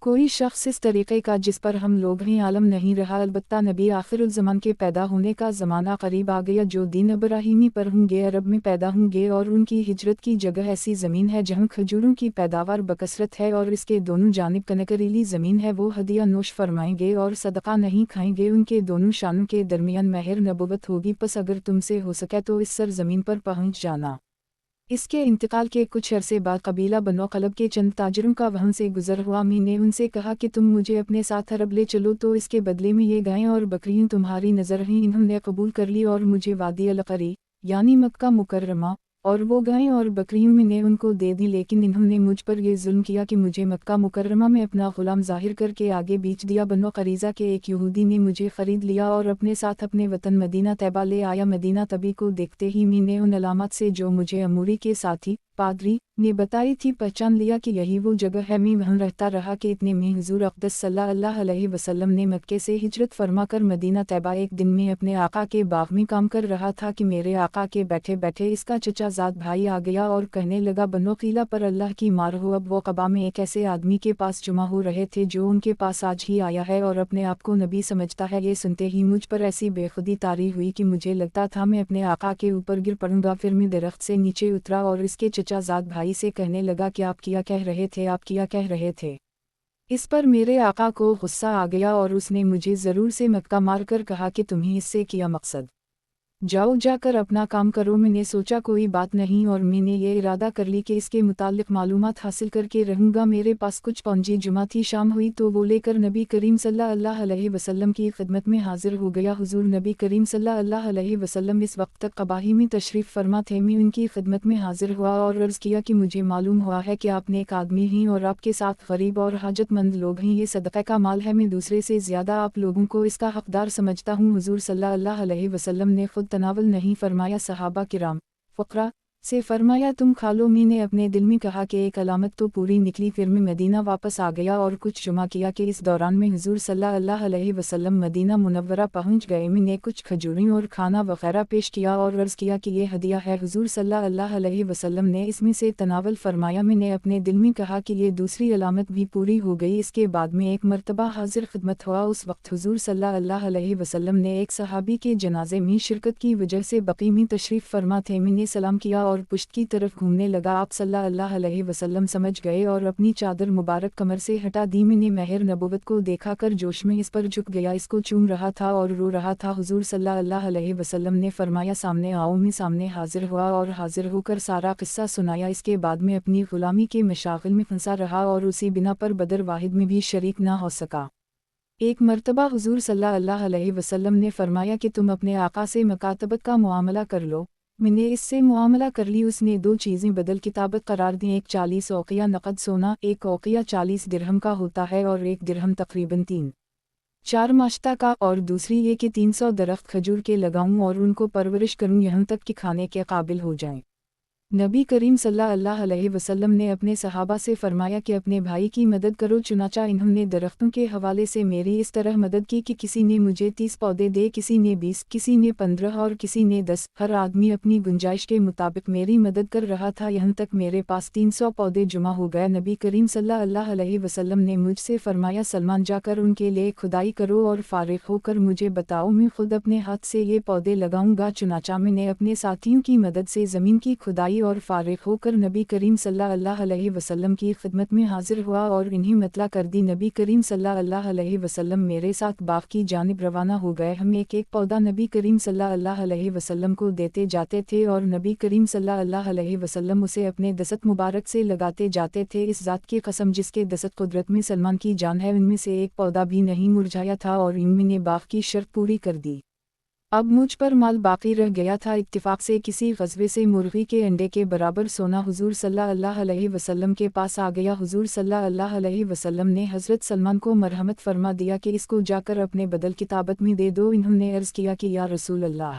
कोई शख्स इस तरीक़े का जिस पर हम लोग हैं आलम नहीं रहा। अलबत्ता नबी आखिरुल ज़मान के पैदा होने का ज़माना करीब आ गया, जो दीन इब्राहीमी पर होंगे, अरब में पैदा होंगे और उनकी हिजरत की जगह ऐसी ज़मीन है जहाँ खजूरों की पैदावार बकसरत है और इसके दोनों जानिब कनकरीली ज़मीन है। वो हदिया नोश फरमाएंगे और सदका नहीं खाएंगे। उनके दोनों शानों के दरमियान महर नबुवत होगी। बस अगर तुमसे हो सके तो इस सरज़मीन पर पहुँच जाना। इसके इंतकाल के कुछ अरसे बाद कबीला बनो क़लब के चंद ताजरों का वहाँ से गुजर हुआ। मैंने उनसे कहा कि तुम मुझे अपने साथ अरब ले चलो तो इसके बदले में ये गायें और बकरियाँ तुम्हारी नज़र हैं। इन्होंने कबूल कर ली और मुझे वादी अल-क़री यानी मक्का मुकर्रमा और वो गायें और बकरियों मैंने उनको दे दी, लेकिन इन्होंने मुझ पर यह जुल्म किया कि मुझे मक्का मुकर्रमा में अपना ग़ुलाम ज़ाहिर करके आगे बेच दिया। बनो क़रीज़ा के एक यहूदी ने मुझे ख़रीद लिया और अपने साथ अपने वतन मदीना तैबा ले आया। मदीना तबी को देखते ही मैंने उन अलामत से जो मुझे अमूरी के साथी पादरी ने बताई थी पहचान लिया कि यही वो जगह है। मैं वहाँ रहता रहा कि इतने में हुज़ूर अक़दस सल्लल्लाहु अलैहि वसल्लम ने मक्के से हिजरत फरमाकर मदीना तैबा एक दिन में अपने आका के बाग में काम कर रहा था कि मेरे आका के बैठे बैठे इसका चचा ज़ाद भाई आ गया और कहने लगा, बनो क़ीला पर अल्लाह की मार हो। अब वो क़बा में एक ऐसे आदमी के पास जुमा हो रहे थे जो उनके पास आज ही आया है और अपने आप को नबी समझता है। ये सुनते ही मुझ पर ऐसी बेखुदी तारी हुई कि मुझे लगता था मैं अपने आका के ऊपर गिर पड़ूंगा। फिर मैं दरख्त से नीचे उतरा और इसके चचा ज़ाद भाई से कहने लगा कि आप क्या कह रहे थे, आप क्या कह रहे थे? इस पर मेरे आका को गुस्सा आ गया और उसने मुझे ज़रूर से मक्का मारकर कहा कि तुम्हें इससे क्या मकसद, जाओ जाकर अपना काम करो। मैंने सोचा कोई बात नहीं और मैंने ये इरादा कर ली कि इसके मुतालिक मालूमात हासिल करके रहूँगा। मेरे पास कुछ पौंजी जुमा थी, शाम हुई तो वो लेकर नबी करीम सल्लल्लाहु अलैहि वसल्लम की खिदमत में हाजिर हो गया। हुजूर नबी करीम सल्लल्लाहु अलैहि वसल्लम इस वक्त तक क़बाही में तशरीफ़ फरमा थे। मैं उनकी खिदमत में हाजिर हुआ और अर्ज़ किया कि मुझे मालूम हुआ है कि आप नेक आदमी हैं और आपके साथ गरीब और हाजतमंद लोग हैं। ये सदक़े का माल है, मैं दूसरे से ज़्यादा आप लोगों को इसका हक़दार समझता हूँ। हुजूर सल्लल्लाहु अलैहि वसल्लम ने खुद तनावल नहीं फरमाया। सहाबा किराम, फ़ुक़रा, से फरमाया तुम खा लो। मैंने अपने दिल में कहा कि एक अलामत तो पूरी निकली। फिर मैं मदीना वापस आ गया और कुछ जुमा किया कि इस दौरान में हुजूर सल्लल्लाहु अलैहि वसल्लम मदीना मुनव्वरा पहुंच गए। मैंने कुछ खजूरें और खाना वगैरह पेश किया और अर्ज़ किया कि ये हदिया है। हुजूर सल्लल्लाहु अलैहि वसल्लम ने इसमें से तनावल फरमाया। मैंने अपने दिल में कहा कि ये दूसरी अलामत भी पूरी हो गई। इसके बाद में एक मरतबा हाजिर खिदमत हुआ। उस वक्त हुजूर सल्लल्लाहु अलैहि वसल्लम ने एक सहाबी के जनाजे में शिरकत की वजह से बकी में तशरीफ़ फरमा थे। मैंने सलाम किया और पुश्त की तरफ घूमने लगा। आप सल्लल्लाहु अलैहि वसल्लम समझ गए और अपनी चादर मुबारक कमर से हटा दी। मैंने महर नबुवत को देखा कर जोश में इस पर झुक गया, इसको चूम रहा था और रो रहा था। हुजूर सल्लल्लाहु अलैहि वसल्लम ने फरमाया सामने आओ। मैं सामने हाजिर हुआ और हाजिर होकर सारा किस्सा सुनाया। इसके बाद में अपनी गुलामी के मशागिल में फंसा रहा और उसी बिना पर बदर वाहिद में भी शरीक ना हो सका। एक मरतबा हुजूर सल्लल्लाहु अलैहि वसल्लम ने फरमाया कि तुम अपने आका से मकातबत का मुआमला कर लो। मैंने इससे मुआमला कर ली। उसने दो चीज़ें बदल किताबत करार दी, एक 40 औक़िया नकद सोना, एक औक़िया 40 दिरहम का होता है और एक दिरहम तकरीबन 3-4 माश्ता का, और दूसरी ये कि 300 दरख्त खजूर के लगाऊं और उनको परवरिश करूं यहाँ तक कि खाने के काबिल हो जाएं। नबी करीम सल्लल्लाहु अलैहि वसल्लम ने अपने सहाबा से फरमाया कि अपने भाई की मदद करो। चुनाचा इन्होंने दरख्तों के हवाले से मेरी इस तरह मदद की कि किसी ने मुझे 30 पौधे दे, किसी ने 20, किसी ने 15 और किसी ने 10। हर आदमी अपनी गुंजाइश के मुताबिक मेरी मदद कर रहा था, यहाँ तक मेरे पास 300 पौधे जुमा हो गए। नबी करीम सल्लल्लाहु अलैहि वसल्लम ने मुझसे फरमाया सलमान जाकर उनके लिए खुदाई करो और फारिग होकर मुझे बताओ, मैं खुद अपने हाथ से ये पौधे लगाऊंगा। चुनाचा मैंने अपने साथियों की मदद से ज़मीन की खुदाई और फारिग होकर नबी करीम सल्लल्लाहु अलैहि वसल्लम की खिदमत में हाजिर हुआ और इन्हीं मतला कर दी। नबी करीम सल्लल्लाहु अलैहि वसल्लम मेरे साथ बाग की जानिब रवाना हो गए। हम एक एक पौधा नबी करीम सल्लल्लाहु अलैहि वसल्लम को देते जाते थे और नबी करीम सल्लल्लाहु अलैहि वसल्लम उसे अपने दस्त मुबारक से लगाते जाते थे। इस ज़ात की कसम जिसके दस्त कुदरत में सलमान की जान है, उनमें से एक पौधा भी नहीं मुरझाया था और इन्होंने बाग की शर्त पूरी कर दी। अब मुझ पर माल बाकी रह गया था। इत्तिफाक से किसी ग़ज़वे से मुर्गी के अंडे के बराबर सोना हुजूर सल्लल्लाहु अलैहि वसल्लम के पास आ गया। हुजूर सल्लल्लाहु अलैहि वसल्लम ने हज़रत सलमान को मरहमत फरमा दिया कि इसको जाकर अपने बदल किताबत में दे दो। इन्होंने अर्ज़ किया कि या रसूल अल्लाह,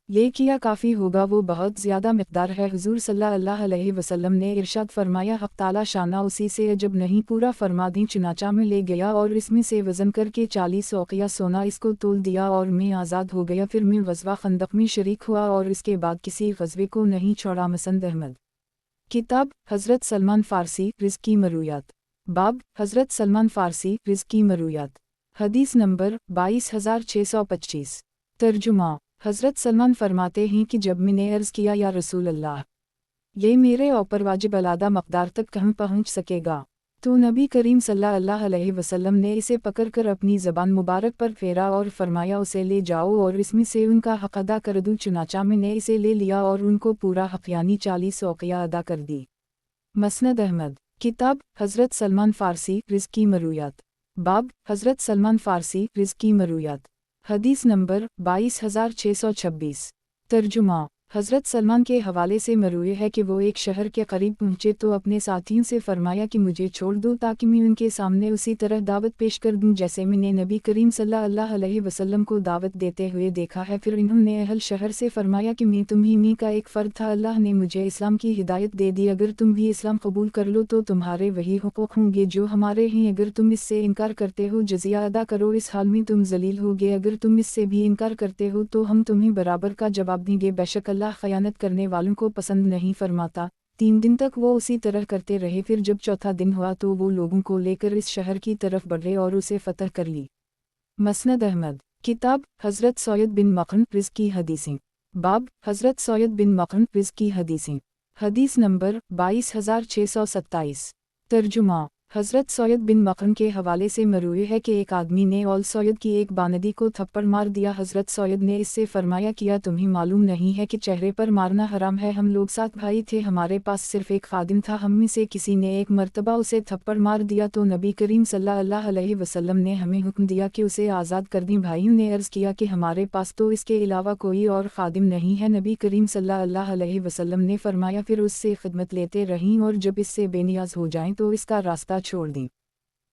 ये किया काफ़ी होगा, वो बहुत ज़्यादा मिक़दार है। हुजूर सल्लल्लाहु अलैहि वसल्लम ने इरशाद फरमाया हक़ ताला शाना उसी से अजब नहीं, पूरा फरमा दी। चुनाचा में ले गया और इसमें से वज़न करके 40 औक़िया सोना इसको तोल दिया और मैं आज़ाद हो गया। फिर मैं ग़ज़वा खंदक में शरीक हुआ और इसके बाद किसी ग़ज़वे को नहीं छोड़ा। मसंद अहमद। किताब हज़रत सलमान फ़ारसी रिज़्क़ की मरूयात। बाब हज़रत सलमान फ़ारसी रिज़्क़ की मरूयात। हदीस नंबर 22625। तर्जुमा हज़रत सलमान फरमाते हैं कि जब मैंने अर्ज़ किया या रसूल अल्लाह, ये मेरे ऊपर वाजिब अलादा मक़दार तक कहाँ पहुँच सकेगा, तो नबी करीम सल्लल्लाहु अलैहि वसल्लम ने इसे पकड़कर अपनी ज़बान मुबारक पर फेरा और फरमाया उसे ले जाओ और इसमें से उनका हक़ अदा कर दूँ। चुनाचा मैंने इसे ले लिया और उनको पूरा हक़ यानी 40 औक़िया अदा कर दी। मसनद अहमद। किताब हज़रत सलमान फ़ारसी रिज़्क़ की मरूयात। बाब हज़रत सलमान फ़ारसी रिज़्क़ की मरूयात। हदीस नंबर 22626। तर्जुमा हज़रत सलमान के हवाले से मरूए है कि वो एक शहर के करीब पहुँचे तो अपने साथियों से फरमाया कि मुझे छोड़ दो ताकि मैं उनके सामने उसी तरह दावत पेश कर दूँ जैसे मैंने नबी करीम सल्लल्लाहु अलैहि वसल्लम को दावत देते हुए देखा है। फिर इन्होंने अहल शहर से फरमाया कि मैं तुम्ही में का एक फ़र्द था, अल्लाह ने मुझे इस्लाम की हिदायत दे दी, अगर तुम भी इस्लाम कबूल कर लो तो तुम्हारे वही हुकूक़ होंगे जो हमारे हैं, अगर तुम इससे इनकार करते हो जज़िया अदा करो, इस हाल में तुम जलील होगे, अगर तुम इससे भी इनकार करते हो तो हम तुम्हें बराबर का जवाब देंगे, बेशक अल्लाह खयानत करने वालों को पसंद नहीं फरमाता। 3 दिन तक वो उसी तरह करते रहे। फिर जब चौथा दिन हुआ तो वो लोगों को लेकर इस शहर की तरफ बढ़े और उसे फ़तह कर ली। मसनद अहमद। किताब हज़रत सौयद बिन मखन रिज़्क़ की हदीसें। बाब हज़रत सौयद बिन मखन रिज़्क़ की हदीसें। हदीस नंबर 22627। तर्जुमा हज़रत सौयद बिन मखन के हवाले से मरूए है कि एक आदमी ने औल सौयद की एक बानदी को थप्पड़ मार दिया। हज़रत सौयद ने इससे फरमाया किया तुम्हें मालूम नहीं है कि चेहरे पर मारना हराम है, हम लोग 7 भाई थे, हमारे पास सिर्फ एक खादिम था, हम में से किसी ने एक मरतबा उसे थप्पड़ मार दिया तो नबी करीम सल्लल्लाहु अलैहि वसल्लम ने हमें हुक्म दिया कि उसे आज़ाद कर दें। भाइयों ने अर्ज़ किया कि हमारे पास तो इसके अलावा कोई और खादिम नहीं है। नबी करीम सल्लल्लाहु अलैहि वसल्लम ने फरमाया फिर उससे खिदमत लेते रहें और जब इससे बेनियाज हो जाएं तो इसका रास्ता छोड़ दें।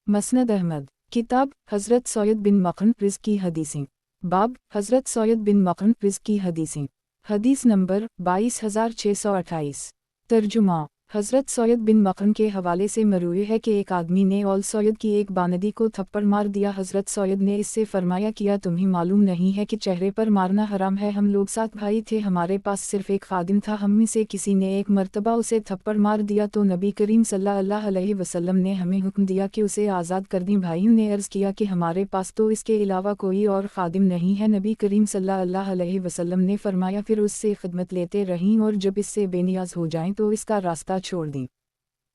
मसनद अहमद। किताब हज़रत सौयद बिन मखन रिज़्क़ की हदीसें। बाब हज़रत सौयद बिन मखन रिज़्क़ की हदीसें। حدیث نمبر 22,628۔ ترجمہ۔ حضرت سعید بن مقرن کے حوالے سے مروی ہے کہ ایک آدمی نے اول سعید کی ایک باندی کو تھپڑ مار دیا۔ حضرت سعید نے اس سے فرمایا، کیا تمہیں معلوم نہیں ہے کہ چہرے پر مارنا حرام ہے؟ ہم لوگ 7 بھائی تھے، ہمارے پاس صرف ایک خادم تھا، ہم میں سے کسی نے ایک مرتبہ اسے تھپڑ مار دیا تو نبی کریم صلی اللہ علیہ وسلم نے ہمیں حکم دیا کہ اسے آزاد کر دیں۔ بھائیوں نے عرض کیا کہ ہمارے پاس تو اس کے علاوہ کوئی اور خادم نہیں ہے۔ نبی کریم صلی اللہ علیہ وسلم نے فرمایا، پھر اس سے خدمت لیتے رہیں اور جب اس سے بے نیاز ہو جائیں تو اس کا راستہ چھوڑ دیں۔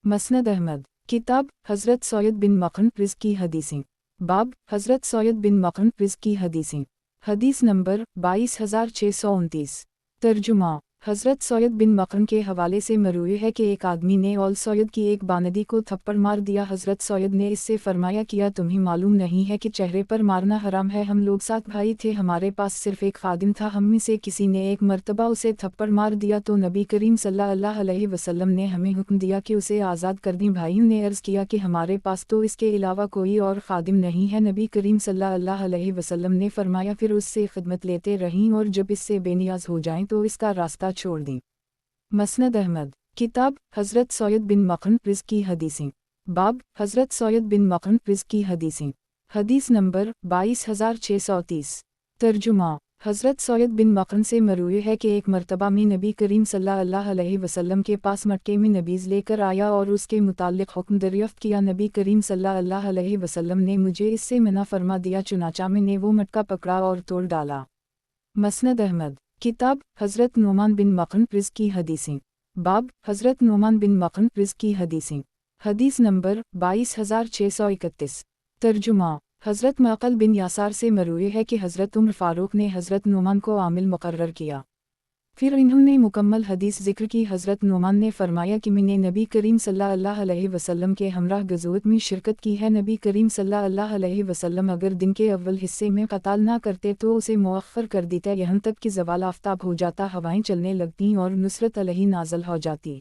مسند احمد۔ کتاب حضرت سعید بن مقرن رزق کی حدیثیں۔ باب حضرت سعید بن مقرن رزق کی حدیثیں۔ حدیث نمبر 22,629۔ ترجمہ۔ حضرت سعید بن مقرن کے حوالے سے مروی ہے کہ ایک آدمی نے اول سعید کی ایک باندی کو تھپڑ مار دیا۔ حضرت سعید نے اس سے فرمایا، کیا تمہیں معلوم نہیں ہے کہ چہرے پر مارنا حرام ہے؟ ہم لوگ 7 بھائی تھے، ہمارے پاس صرف ایک خادم تھا، ہم میں سے کسی نے ایک مرتبہ اسے تھپڑ مار دیا تو نبی کریم صلی اللہ علیہ وسلم نے ہمیں حکم دیا کہ اسے آزاد کر دیں۔ بھائیوں نے عرض کیا کہ ہمارے پاس تو اس کے علاوہ کوئی اور خادم نہیں ہے۔ نبی کریم صلی اللہ علیہ وسلم نے فرمایا، پھر اس سے خدمت لیتے رہیں اور جب اس سے بے نیاز ہو جائیں تو اس کا راستہ چھوڑ دیں۔ مسند احمد۔ کتاب حضرت سعید بن مقرن رزق کی حدیثیں۔ باب حضرت سعید بن مقرن رزق کی حدیثیں۔ حدیث نمبر 22,630۔ ترجمہ۔ حضرت سعید بن مقرن سے مروی ہے کہ ایک مرتبہ میں نبی کریم صلی اللہ علیہ وسلم کے پاس مٹکے میں نبیذ لے کر آیا اور اس کے متعلق حکم دریافت کیا۔ نبی کریم صلی اللہ علیہ وسلم نے مجھے اس سے منع فرما دیا، چنانچہ میں نے وہ مٹکا پکڑا اور توڑ ڈالا۔ مسند احمد۔ کتاب حضرت نعمان بن مقرن رزق کی حدیثیں۔ باب حضرت نعمان بن مقرن رزق کی حدیثیں۔ حدیث نمبر 22,631۔ ترجمہ۔ حضرت معقل بن یاسار سے مروی ہے کہ حضرت عمر فاروق نے حضرت نعمان کو عامل مقرر کیا، پھر انہوں نے مکمل حدیث ذکر کی۔ حضرت نعمان نے فرمایا کہ میں نے نبی کریم صلی اللہ علیہ وسلم کے ہمراہ غزوت میں شرکت کی ہے۔ نبی کریم صلی اللہ علیہ وسلم اگر دن کے اول حصے میں قتال نہ کرتے تو اسے مؤخر کر دیتے، یہاں تک کہ زوال آفتاب ہو جاتا، ہوائیں چلنے لگتیں اور نصرت علیہ نازل ہو جاتی۔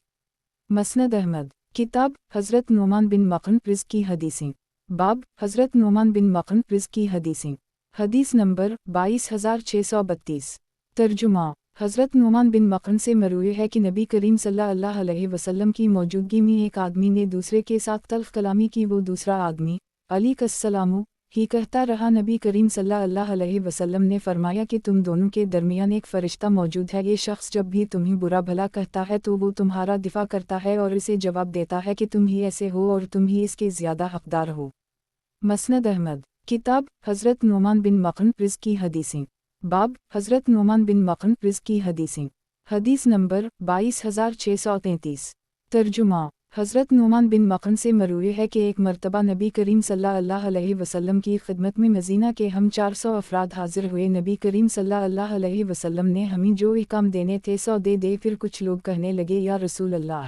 مسند احمد۔ کتاب حضرت نعمان بن مقرن رزق کی حدیثیں۔ باب حضرت نعمان بن مقرن رزق کی حدیثیں۔ حدیث نمبر 22,632۔ ترجمہ۔ حضرت نعمان بن مقرن سے مروی ہے کہ نبی کریم صلی اللہ علیہ وسلم کی موجودگی میں ایک آدمی نے دوسرے کے ساتھ تلخ کلامی کی۔ وہ دوسرا آدمی علی السلام ہی کہتا رہا۔ نبی کریم صلی اللہ علیہ وسلم نے فرمایا کہ تم دونوں کے درمیان ایک فرشتہ موجود ہے، یہ شخص جب بھی تمہیں برا بھلا کہتا ہے تو وہ تمہارا دفاع کرتا ہے اور اسے جواب دیتا ہے کہ تم ہی ایسے ہو اور تم ہی اس کے زیادہ حقدار ہو۔ مسند احمد۔ کتاب حضرت نعمان بن مقرن رزق کی حدیثیں۔ باب حضرت نعمان بن مقرن رزق کی حدیثیں۔ حدیث نمبر 22,633۔ ترجمہ۔ حضرت نعمان بن مقرن سے مروی ہے کہ ایک مرتبہ نبی کریم صلی اللہ علیہ وسلم کی خدمت میں مدینہ کے ہم 400 افراد حاضر ہوئے۔ نبی کریم صلی اللہ علیہ وسلم نے ہمیں جو احکام دینے تھے سو دے دے۔ پھر کچھ لوگ کہنے لگے، یا رسول اللہ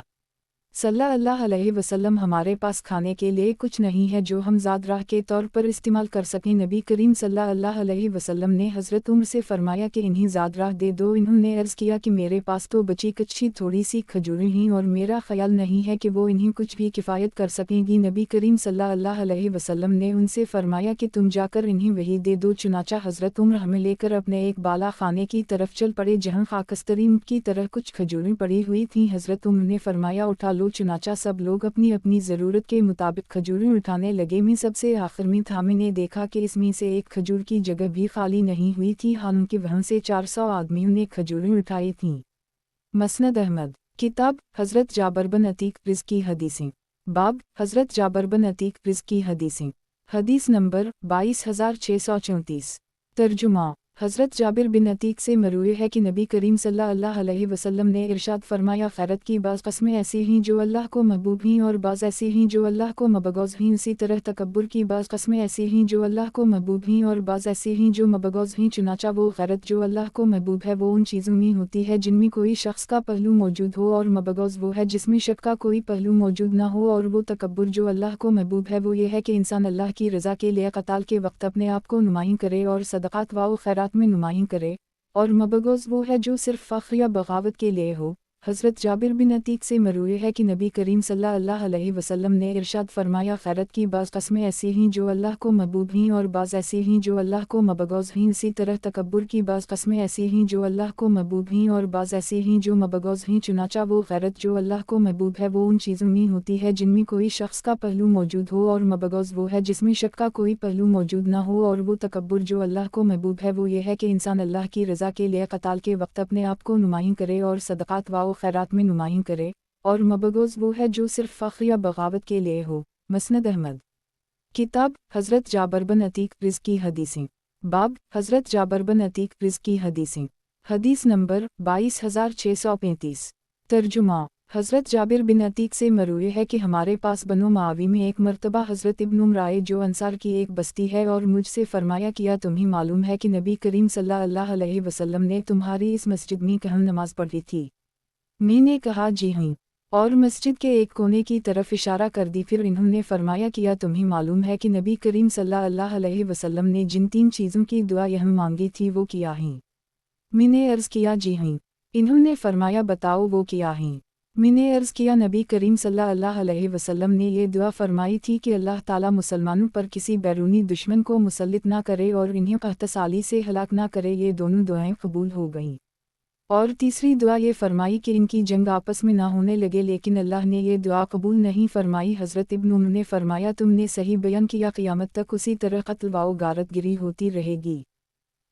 صلی اللہ علیہ وسلم، ہمارے پاس کھانے کے لیے کچھ نہیں ہے جو ہم زاد راہ کے طور پر استعمال کر سکیں۔ نبی کریم صلی اللہ علیہ وسلم نے حضرت عمر سے فرمایا کہ انہیں زاد راہ دے دو۔ انہوں نے عرض کیا کہ میرے پاس تو بچی کچی تھوڑی سی کھجوریں ہیں اور میرا خیال نہیں ہے کہ وہ انہیں کچھ بھی کفایت کر سکیں گی۔ نبی کریم صلی اللہ علیہ وسلم نے ان سے فرمایا کہ تم جا کر انہیں وہی دے دو۔ چنانچہ حضرت عمر ہمیں لے کر اپنے ایک بالا خانے کی طرف چل پڑے جہاں خاکسترین کی طرح کچھ کھجوریں پڑی ہوئی تھیں۔ حضرت عمر نے فرمایا، اٹھا لو۔ چنانچہ سب لوگ اپنی اپنی ضرورت کے مطابق کھجوریں اٹھانے لگے۔ میں سب سے آخر میں تھا۔ میں نے دیکھا کہ اس میں سے ایک کھجور کی جگہ بھی خالی نہیں ہوئی تھی، حالانکہ وہاں سے 400 آدمیوں نے کھجوریں اٹھائی تھیں۔ مسند احمد۔ کتاب حضرت جابر بن عتیق رزق کی حدیثیں۔ باب حضرت جابر بن عتیق رزق کی حدیثیں۔ حدیث نمبر 22,634۔ ترجمہ۔ حضرت جابر بن عتیق سے مروی ہے کہ نبی کریم صلی اللہ علیہ وسلم نے ارشاد فرمایا، خیرت کی بعض قسمیں ایسی ہیں جو اللہ کو محبوب ہیں اور بعض ایسی ہیں جو اللہ کو مبغوض ہیں۔ اسی طرح تکبر کی بعض قسمیں ایسی ہیں جو اللہ کو محبوب ہیں اور بعض ایسی ہیں جو مبغوض ہیں۔ چنانچہ وہ خیرت جو اللہ کو محبوب ہے وہ ان چیزوں میں ہوتی ہے جن میں کوئی شخص کا پہلو موجود ہو، اور مبغوض وہ ہے جس میں شک کا کوئی پہلو موجود نہ ہو۔ اور وہ تکبر جو اللہ کو محبوب ہے وہ یہ ہے کہ انسان اللہ کی رضا کے لیے قتال کے وقت اپنے آپ کو نمایاں کرے اور صدقات و خیرات میں نمایاں کرے، اور مبغوض وہ ہے جو صرف فخر یا بغاوت کے لیے ہو، हज़रत जाबिर बिन अतीक से मरूए है कि नबी करीम सल्लल्लाहु अलैहि वसल्लम ने इरशाद फरमाया, खैरत की बाज़ कस्में ऐसी हैं जो अल्लाह को महबूब हैं और बाज़ ऐसी हैं जो अल्लाह को मबगौज़ हैं। इसी तरह तकब्बुर की बाज़ कस्में ऐसी हैं जो अल्लाह को महबूब हैं और बाज़ ऐसी हैं जो मबगौज़ हैं। चुनाचा वो खैरत जो अल्लाह को महबूब है वो उन चीज़ों में होती है जिनमें कोई शख्स का पहलू मौजूद हो, और मबगौज़ वो है जिसमें शक का कोई पहलू मौजूद ना हो। और वो तकब्बुर जो अल्लाह को महबूब है वो ये है कि इंसान अल्लाह की रज़ा के लिए क़ताल के वक्त अपने आप को नुमाइं करे और सदक़ात व खैरात में नुमाइं करे, और मबगौज़ वो है जो सिर्फ फ़ख्र या बगावत के लिए हो। मसनद अहमद। किताब हज़रत जाबिर बिन अतीक रिज़्क़ की हदीसें। बाब हज़रत जाबिर बिन अतीक रिज़्क़ की हदीसें। हदीस नंबर 22635। तर्जुमा। हज़रत जाबिर बिन अतीक से मरूए है कि हमारे पास बनो मावी में एक मरतबा हज़रत इब्न उम्र आए जो अंसार की एक बस्ती है, और मुझसे फरमाया, किया तुम्हें मालूम है कि नबी करीम सल्लल्लाहु अलैहि वसल्लम ने तुम्हारी इस मस्जिद में कहन नमाज पढ़ी थी? मैंने कहा, जी हाँ, और मस्जिद के एक कोने की तरफ इशारा कर दी। फिर इन्होंने फरमाया, किया तुम्हें मालूम है कि नबी करीम सल्लल्लाहु अलैहि वसल्लम ने जिन 3 चीज़ों की दुआ यहाँ मांगी थी वो क्या हैं? मैंने अर्ज़ किया, जी हाँ। इन्होंने फरमाया, बताओ वो क्या हैं? मैंने अर्ज़ किया, नबी करीम सल्लल्लाहु अलैहि वसल्लम ने ये दुआ फरमाई थी कि अल्लाह ताला मुसलमानों पर किसी बैरूनी दुश्मन को मुसल्लित ना करे और इन्हें क़हतसाली से हलाक ना करे। ये दोनों दुआएं कबूल हो गईं। और तीसरी दुआ ये फरमाई कि इनकी जंग आपस में ना होने लगे, लेकिन अल्लाह ने ये दुआ कबूल नहीं फरमाई। हज़रत इब्न उम्र ने फरमाया, तुमने सही बयान किया, क़यामत तक उसी तरह क़त्ल व गारतगिरी होती रहेगी।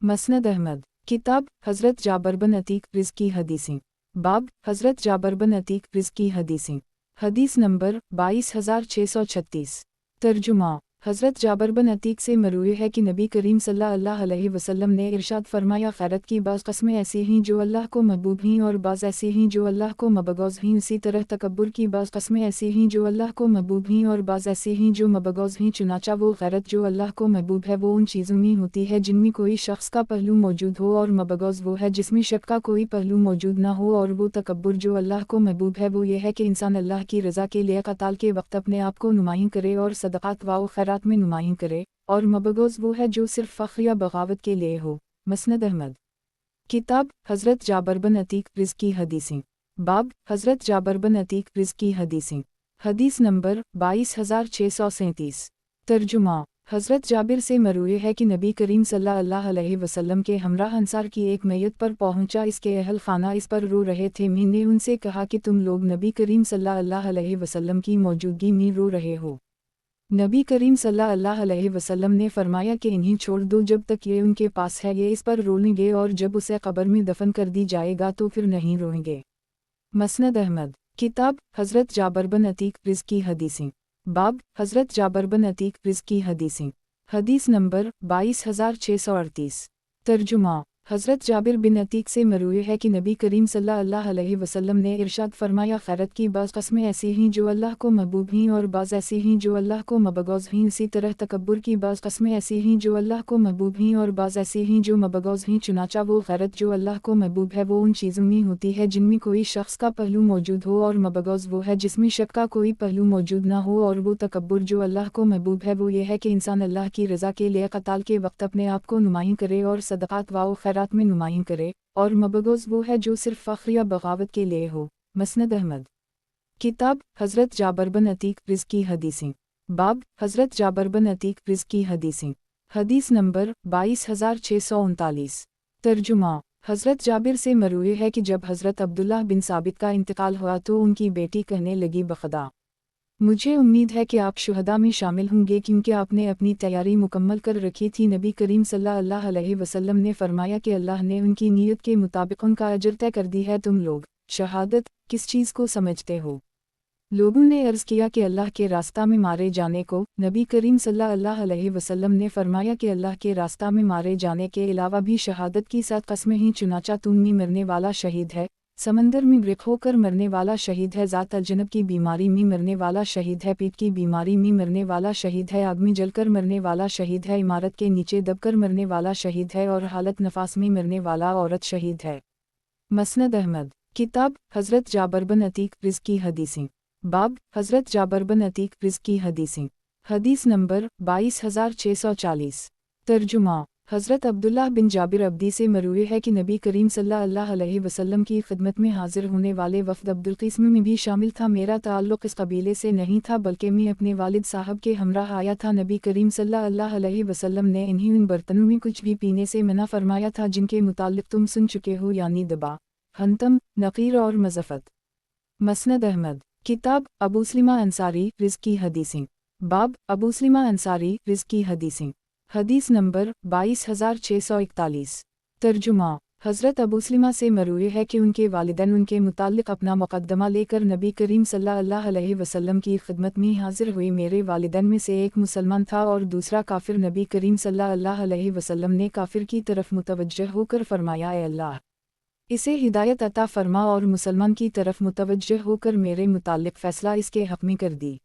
मसनद अहमद। किताब हज़रत जाबिर बिन अतीक रिज़्क़ की हदीसें। बाब हज़रत जाबिर बिन अतीक रिज़्क़ की हदीसें। हदीस नंबर 22636। तर्जुमा। हज़रत जाबिर बिन अतीक से मरूए है कि नबी करीम सल्लल्लाहु अलैहि वसल्लम ने इरशाद फरमाया, खैरत की बाज़ कस्में ऐसी हैं जो अल्लाह को महबूब हैं और बाज़ ऐसी हैं जो अल्लाह को मबगौज़ हैं। इसी तरह तकब्बुर की बाज़ कस्में ऐसी हैं जो अल्लाह को महबूब हैं और बाज़ ऐसी हैं जो मबगौज़ हैं। चुनाचा वो खैरत जो अल्लाह को महबूब है वो उन चीज़ों में होती है जिनमें कोई शख्स का पहलू मौजूद हो, और मबगौज़ वो है जिसमें शक का कोई पहलू मौजूद ना हो। और वो तकब्बुर जो अल्लाह को महबूब है वो ये है कि इंसान अल्लाह की रज़ा के लिए क़ताल के वक्त अपने आप को नुमाइं करे और सदक़ात व खैरात में नुमाइं करे, और मबगौज़ वो है जो सिर्फ फ़ख्र या बगावत के लिए हो। मसनद अहमद। किताब हज़रत जाबिर बिन अतीक रिज़्क़ की हदीसें। बाब हज़रत जाबिर बिन अतीक रिज़्क़ की हदीसें। हदीस नंबर 22637। तर्जुमा। हज़रत जाबिर से मरूए है कि नबी करीम सल्लल्लाहु अलैहि वसल्लम के हमराह अंसार की एक मैयत पर पहुंचा, इसके अहल खाना इस पर रो रहे थे। मैंने उनसे कहा कि तुम लोग नबी करीम सल्लल्लाहु अलैहि वसल्लम की मौजूदगी में रो रहे हो। नबी करीम सल्लल्लाहु अलैहि वसल्लम ने फरमाया कि इन्हें छोड़ दो, जब तक ये उनके पास है ये इस पर रोएंगे, और जब उसे कब्र में दफन कर दी जाएगा तो फिर नहीं रोएंगे। मसनद अहमद। किताब हज़रत जाबिर बिन अतीक रिज़्क़ की हदीसें। बाब हज़रत जाबिर बिन अतीक रिज़्क़ की हदीसें। हदीस नंबर 22638। तर्जुमा। हज़रत जाबिर बिन अतीक से मरूए है कि नबी करीम सल्लल्लाहु अलैहि वसल्लम ने इरशाद फरमाया, खैरत की बाज़ कस्में ऐसी हैं जो अल्लाह को महबूब हैं और बाज़ ऐसी हैं जो अल्लाह को मबगौज़ हैं। इसी तरह तकब्बुर की बाज़ कस्में ऐसी हैं जो अल्लाह को महबूब हैं और बाज़ ऐसी हैं जो मबगौज़ हैं। चुनाचा वो खैरत जो अल्लाह को महबूब है वो उन चीज़ों में होती है जिनमें कोई शख्स का पहलू मौजूद हो, और मबगौज़ वो है जिसमें शक का कोई पहलू मौजूद ना हो। और वो तकब्बुर जो अल्लाह को महबूब है वो ये है कि इंसान अल्लाह की रज़ा के लिए क़ताल के वक्त अपने आप को नुमाइं करे और सदक़ात व खैरात में नुमाइं करे, और मबगौज़ वो है जो सिर्फ फ़ख्र या बगावत के लिए हो। मसनद अहमद। किताब हज़रत जाबिर बिन अतीक रिज़्क़ की हदीसें। बाब हज़रत जाबिर बिन अतीक रिज़्क़ की हदीसें। हदीस नंबर 22639। तर्जुमा। हज़रत जाबिर से मरूए है कि जब हज़रत अब्दुल्लाह बिन साबित का इंतकाल हुआ तो उनकी बेटी कहने लगी, बखदा, मुझे उम्मीद है कि आप शुहदा में शामिल होंगे, क्योंकि आपने अपनी तैयारी मुकम्मल कर रखी थी। नबी करीम सल्लल्लाहु अलैहि वसल्लम ने फरमाया कि अल्लाह ने उनकी नीयत के मुताबिक उनका अजर तय कर दी है। तुम लोग शहादत किस चीज़ को समझते हो? लोगों ने अर्ज़ किया कि अल्लाह के रास्ता में मारे जाने को। नबी करीम सल्लल्लाहु अलैहि वसल्लम ने फरमाया कि अल्लाह के रास्ता में मारे जाने के अलावा भी शहादत की 7 कस्में हैं। चुनाचा खून में मरने वाला शहीद है, समंदर में ग्रिक होकर मरने वाला शहीद है, ज़ात अल-जनब की बीमारी में मरने वाला शहीद है, पेट की बीमारी में मरने वाला शहीद है, आग में जलकर मरने वाला शहीद है, इमारत के नीचे दबकर मरने वाला शहीद है, और हालत नफास में मरने वाला औरत शहीद है। मसनद अहमद। किताब हज़रत जाबिर बिन अतीक रिज़्क़ की हदीसें। बाब हज़रत जाबिर बिन अतीक रिज़्क़ की हदीसें। हदीस नंबर 22640। तर्जुमा। حضرت عبداللہ بن جابر عبدی سے مروی ہے کہ نبی کریم صلی اللہ علیہ وسلم کی خدمت میں حاضر ہونے والے وفد عبدالقیسم میں بھی شامل تھا۔ میرا تعلق اس قبیلے سے نہیں تھا بلکہ میں اپنے والد صاحب کے ہمراہ آیا تھا۔ نبی کریم صلی اللہ علیہ وسلم نے انہیں ان برتنوں میں کچھ بھی پینے سے منع فرمایا تھا جن کے متعلق تم سن چکے ہو، یعنی دبا، حنتم، نقیر اور مزفت۔ مسند احمد۔ کتاب ابو سلمہ انصاری رزق کی حدیثیں۔ باب ابو سلمہ انصاری رزق کی حدیثیں۔ حدیث نمبر 22641۔ ترجمہ۔ حضرت ابو سلمہ سے مروی ہے کہ ان کے والدین ان کے متعلق اپنا مقدمہ لے کر نبی کریم صلی اللہ علیہ وسلم کی خدمت میں حاضر ہوئے۔ میرے والدین میں سے ایک مسلمان تھا اور دوسرا کافر۔ نبی کریم صلی اللہ علیہ وسلم نے کافر کی طرف متوجہ ہو کر فرمایا، اے اللہ، اسے ہدایت عطا فرما، اور مسلمان کی طرف متوجہ ہو کر میرے متعلق فیصلہ اس کے حق میں کر دی۔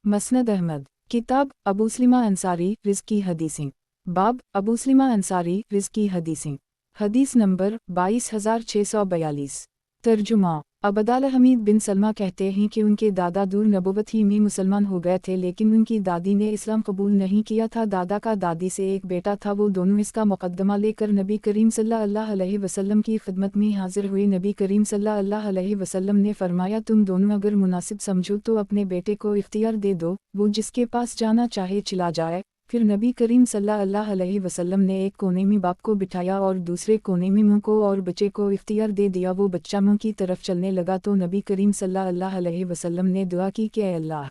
مسند احمد۔ کتاب ابو سلمہ انصاری رزق کی حدیثیں۔ باب ابو سلمہ انصاری رزق کی حدیثیں۔ حدیث نمبر 22642۔ ترجمہ۔ عبدالحمید بن سلمہ کہتے ہیں کہ ان کے دادا دور نبوت ہی میں مسلمان ہو گئے تھے، لیکن ان کی دادی نے اسلام قبول نہیں کیا تھا۔ دادا کا دادی سے ایک بیٹا تھا، وہ دونوں اس کا مقدمہ لے کر نبی کریم صلی اللہ علیہ وسلم کی خدمت میں حاضر ہوئے۔ نبی کریم صلی اللہ علیہ وسلم نے فرمایا، تم دونوں اگر مناسب سمجھو تو اپنے بیٹے کو اختیار دے دو، وہ جس کے پاس جانا چاہے چلا جائے۔ پھر نبی کریم صلی اللہ علیہ وسلم نے ایک کونے میں باپ کو بٹھایا اور دوسرے کونے میں منہ کو اور بچے کو اختیار دے دیا۔ وہ بچہ منہ کی طرف چلنے لگا تو نبی کریم صلی اللہ علیہ وسلم نے دعا کی کہ اے اللہ،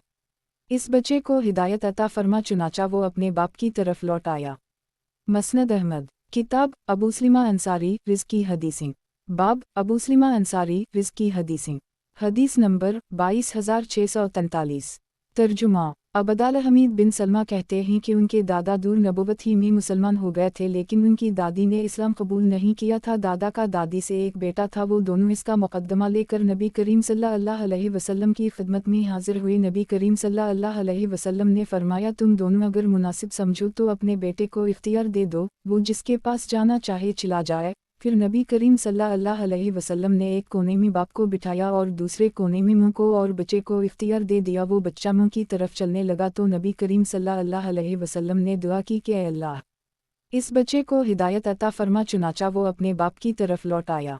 اس بچے کو ہدایت عطا فرما، چنانچہ وہ اپنے باپ کی طرف لوٹ آیا۔ مسند احمد۔ کتاب ابو سلمہ انصاری رزق کی حدیثیں۔ باب ابو سلمہ انصاری رزق کی حدیثیں۔ حدیث نمبر 22643۔ ترجمہ۔ عبدالحمید بن سلمہ کہتے ہیں کہ ان کے دادا دور نبوت ہی میں مسلمان ہو گئے تھے، لیکن ان کی دادی نے اسلام قبول نہیں کیا تھا۔ دادا کا دادی سے ایک بیٹا تھا، وہ دونوں اس کا مقدمہ لے کر نبی کریم صلی اللہ علیہ وسلم کی خدمت میں حاضر ہوئے۔ نبی کریم صلی اللہ علیہ وسلم نے فرمایا، تم دونوں اگر مناسب سمجھو تو اپنے بیٹے کو اختیار دے دو، وہ جس کے پاس جانا چاہے چلا جائے۔ پھر نبی کریم صلی اللہ علیہ وسلم نے ایک کونے میں باپ کو بٹھایا اور دوسرے کونے میں منہ کو اور بچے کو اختیار دے دیا۔ وہ بچہ منہ کی طرف چلنے لگا تو نبی کریم صلی اللہ علیہ وسلم نے دعا کی کہ اے اللہ، اس بچے کو ہدایت عطا فرما، چنانچہ وہ اپنے باپ کی طرف لوٹ آیا۔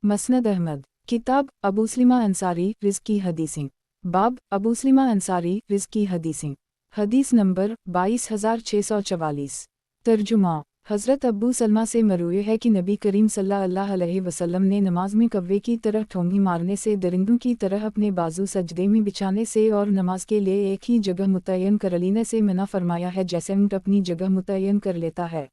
مسند احمد۔ کتاب ابو سلمہ انصاری رزق کی حدیثیں۔ باب ابو سلمہ انصاری رزق کی حدیثیں۔ حدیث نمبر 22644۔ ترجمہ۔ حضرت ابو سلمہ سے مروی ہے کہ نبی کریم صلی اللہ علیہ وسلم نے نماز میں کوے کی طرح ٹھونگی مارنے سے، درندوں کی طرح اپنے بازو سجدے میں بچھانے سے اور نماز کے لیے ایک ہی جگہ متعین کر لینے سے منع فرمایا ہے، جیسے اونٹ اپنی جگہ متعین کر لیتا ہے۔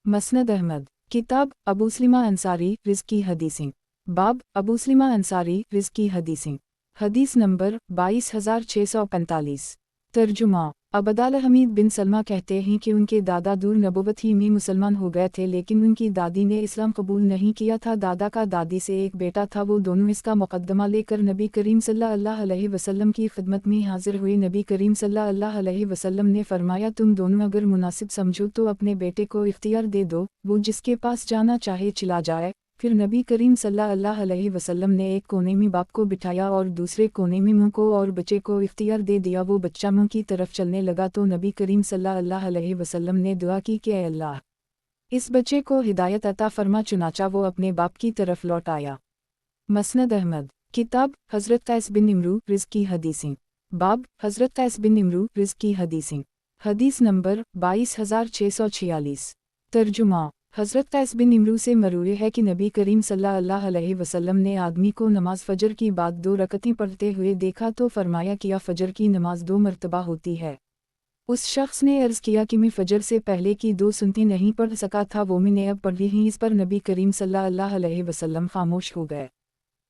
مسند احمد۔ کتاب ابو سلمہ انصاری رزق کی حدیثیں۔ باب ابو سلمہ انصاری رزق کی حدیثیں۔ حدیث نمبر 22645۔ ترجمہ۔ عبدالحمید بن سلمہ کہتے ہیں کہ ان کے دادا دور نبوت ہی میں مسلمان ہو گئے تھے، لیکن ان کی دادی نے اسلام قبول نہیں کیا تھا۔ دادا کا دادی سے ایک بیٹا تھا، وہ دونوں اس کا مقدمہ لے کر نبی کریم صلی اللہ علیہ وسلم کی خدمت میں حاضر ہوئے۔ نبی کریم صلی اللہ علیہ وسلم نے فرمایا، تم دونوں اگر مناسب سمجھو تو اپنے بیٹے کو اختیار دے دو، وہ جس کے پاس جانا چاہے چلا جائے۔ پھر نبی کریم صلی اللہ علیہ وسلم نے ایک کونے میں باپ کو بٹھایا اور دوسرے کونے میں منہ کو اور بچے کو اختیار دے دیا۔ وہ بچہ منہ کی طرف چلنے لگا تو نبی کریم صلی اللہ علیہ وسلم نے دعا کی کہ اے اللہ، اس بچے کو ہدایت عطا فرما، چنانچہ وہ اپنے باپ کی طرف لوٹ آیا۔ مسند احمد۔ کتاب حضرت قیس بن نمرو رزق کی حدیثیں۔ باب حضرت قیس بن نمرو رزق کی حدیثیں۔ حدیث نمبر 22646۔ ترجمہ۔ حضرت قیس بن نمرو سے مروی ہے کہ نبی کریم صلی اللہ علیہ وسلم نے آدمی کو نماز فجر کی بعد 2 رکعتیں پڑھتے ہوئے دیکھا تو فرمایا، کیا فجر کی نماز 2 مرتبہ ہوتی ہے؟ اس شخص نے عرض کیا کہ میں فجر سے پہلے کی 2 سنتیں نہیں پڑھ سکا تھا، وہ میں نے اب پڑھ لی ہیں۔ اس پر نبی کریم صلی اللہ علیہ وسلم خاموش ہو گئے۔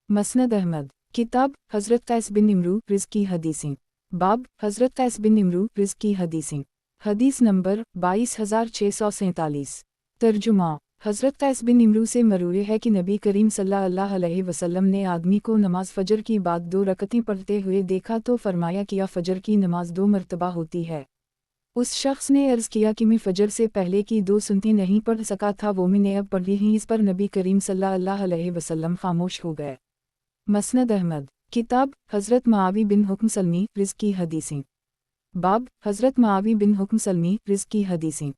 مسند احمد۔ کتاب حضرت قیس بن نمرو رزق کی حدیثیں۔ باب حضرت قیس بن نمرو رزق کی حدیثیں۔ حدیث نمبر 22647۔ ترجمہ۔ حضرت قیس بن نمرو سے مروی ہے کہ نبی کریم صلی اللہ علیہ وسلم نے آدمی کو نماز فجر کی بعد 2 رکعتیں پڑھتے ہوئے دیکھا تو فرمایا، کیا فجر کی نماز 2 مرتبہ ہوتی ہے؟ اس شخص نے عرض کیا کہ میں فجر سے پہلے کی 2 سنتیں نہیں پڑھ سکا تھا، وہ میں نے اب پڑھ لی ہیں۔ اس پر نبی کریم صلی اللہ علیہ وسلم خاموش ہو گئے۔ مسند احمد۔ کتاب حضرت معاوی بن حکم سلمی رزق کی حدیثیں۔ باب حضرت معاوی بن حکم سلمی رزق کی حدیثیں۔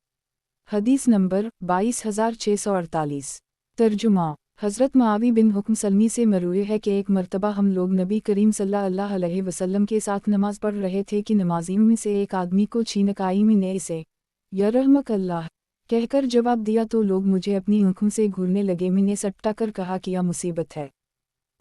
حدیث نمبر 22,648۔ ترجمہ۔ حضرت معاوی بن حکم سلمی سے مروی ہے کہ ایک مرتبہ ہم لوگ نبی کریم صلی اللہ علیہ وسلم کے ساتھ نماز پڑھ رہے تھے کہ نمازیوں میں سے ایک آدمی کو چھینکائی میں نے اسے یرحمک اللہ کہہ کر جواب دیا تو لوگ مجھے اپنی آنکھوں سے گھورنے لگے۔ میں نے سٹا کر کہا کیا مصیبت ہے،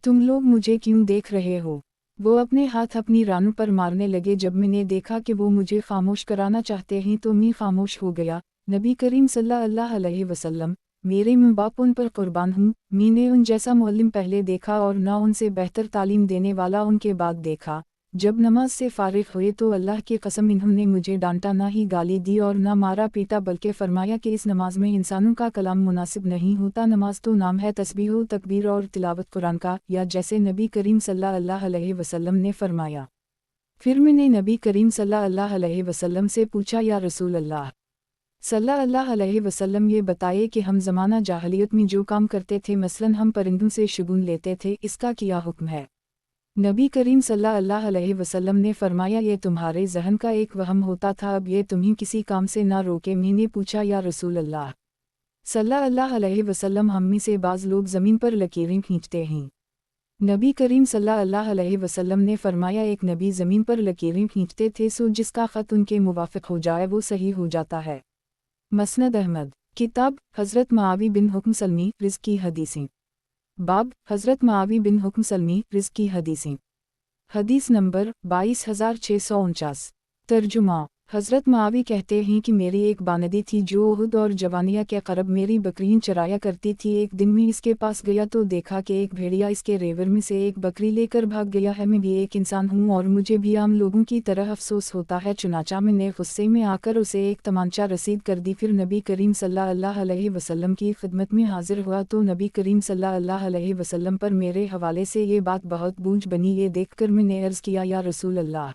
تم لوگ مجھے کیوں دیکھ رہے ہو؟ وہ اپنے ہاتھ اپنی رانوں پر مارنے لگے۔ جب میں نے دیکھا کہ وہ مجھے خاموش کرانا چاہتے ہیں تو میں خاموش ہو گیا۔ نبی کریم صلی اللہ علیہ وسلم، میرے ماں باپ ان پر قربان ہوں، میں نے ان جیسا معلم پہلے دیکھا اور نہ ان سے بہتر تعلیم دینے والا ان کے بعد دیکھا۔ جب نماز سے فارغ ہوئے تو اللہ کی قسم انہوں نے مجھے ڈانٹا، نہ ہی گالی دی اور نہ مارا پیٹا، بلکہ فرمایا کہ اس نماز میں انسانوں کا کلام مناسب نہیں ہوتا، نماز تو نام ہے تسبیح و تکبیر اور تلاوت قرآن کا، یا جیسے نبی کریم صلی اللہ علیہ وسلم نے فرمایا۔ پھر میں نے نبی کریم صلی اللہ علیہ وسلم سے پوچھا، یا رسول اللہ صلی اللہ علیہ وسلم، یہ بتائے کہ ہم زمانہ جاہلیت میں جو کام کرتے تھے، مثلاً ہم پرندوں سے شگون لیتے تھے، اس کا کیا حکم ہے؟ نبی کریم صلی اللہ علیہ وسلم نے فرمایا، یہ تمہارے ذہن کا ایک وہم ہوتا تھا، اب یہ تمہیں کسی کام سے نہ روکے۔ میں نے پوچھا، یا رسول اللہ صلی اللہ علیہ وسلم، ہم میں سے بعض لوگ زمین پر لکیریں کھینچتے ہیں۔ نبی کریم صلی اللہ علیہ وسلم نے فرمایا، ایک نبی زمین پر لکیریں کھینچتے تھے، سو جس کا خط ان کے موافق ہو جائے وہ صحیح ہو جاتا ہے۔ مسند احمد۔ کتاب حضرت معاوی بن حکم سلمی رزق کی حدیثیں۔ باب حضرت معاوی بن حکم سلمی رزق کی حدیثیں۔ حدیث نمبر 22,649۔ ترجمہ۔ حضرت معاوی کہتے ہیں کہ میری ایک باندی تھی جو احد اور جوانیہ کے قرب میری بکریاں چرایا کرتی تھی۔ ایک دن میں اس کے پاس گیا تو دیکھا کہ ایک بھیڑیا اس کے ریور میں سے ایک بکری لے کر بھاگ گیا ہے۔ میں بھی ایک انسان ہوں اور مجھے بھی عام لوگوں کی طرح افسوس ہوتا ہے، چنانچہ میں نے غصے میں آ کر اسے ایک تمانچہ رسید کر دی۔ پھر نبی کریم صلی اللہ علیہ وسلم کی خدمت میں حاضر ہوا تو نبی کریم صلی اللہ علیہ وسلم پر میرے حوالے سے یہ بات بہت بوجھ بنی۔ یہ دیکھ کر میں نے عرض کیا، یا رسول اللہ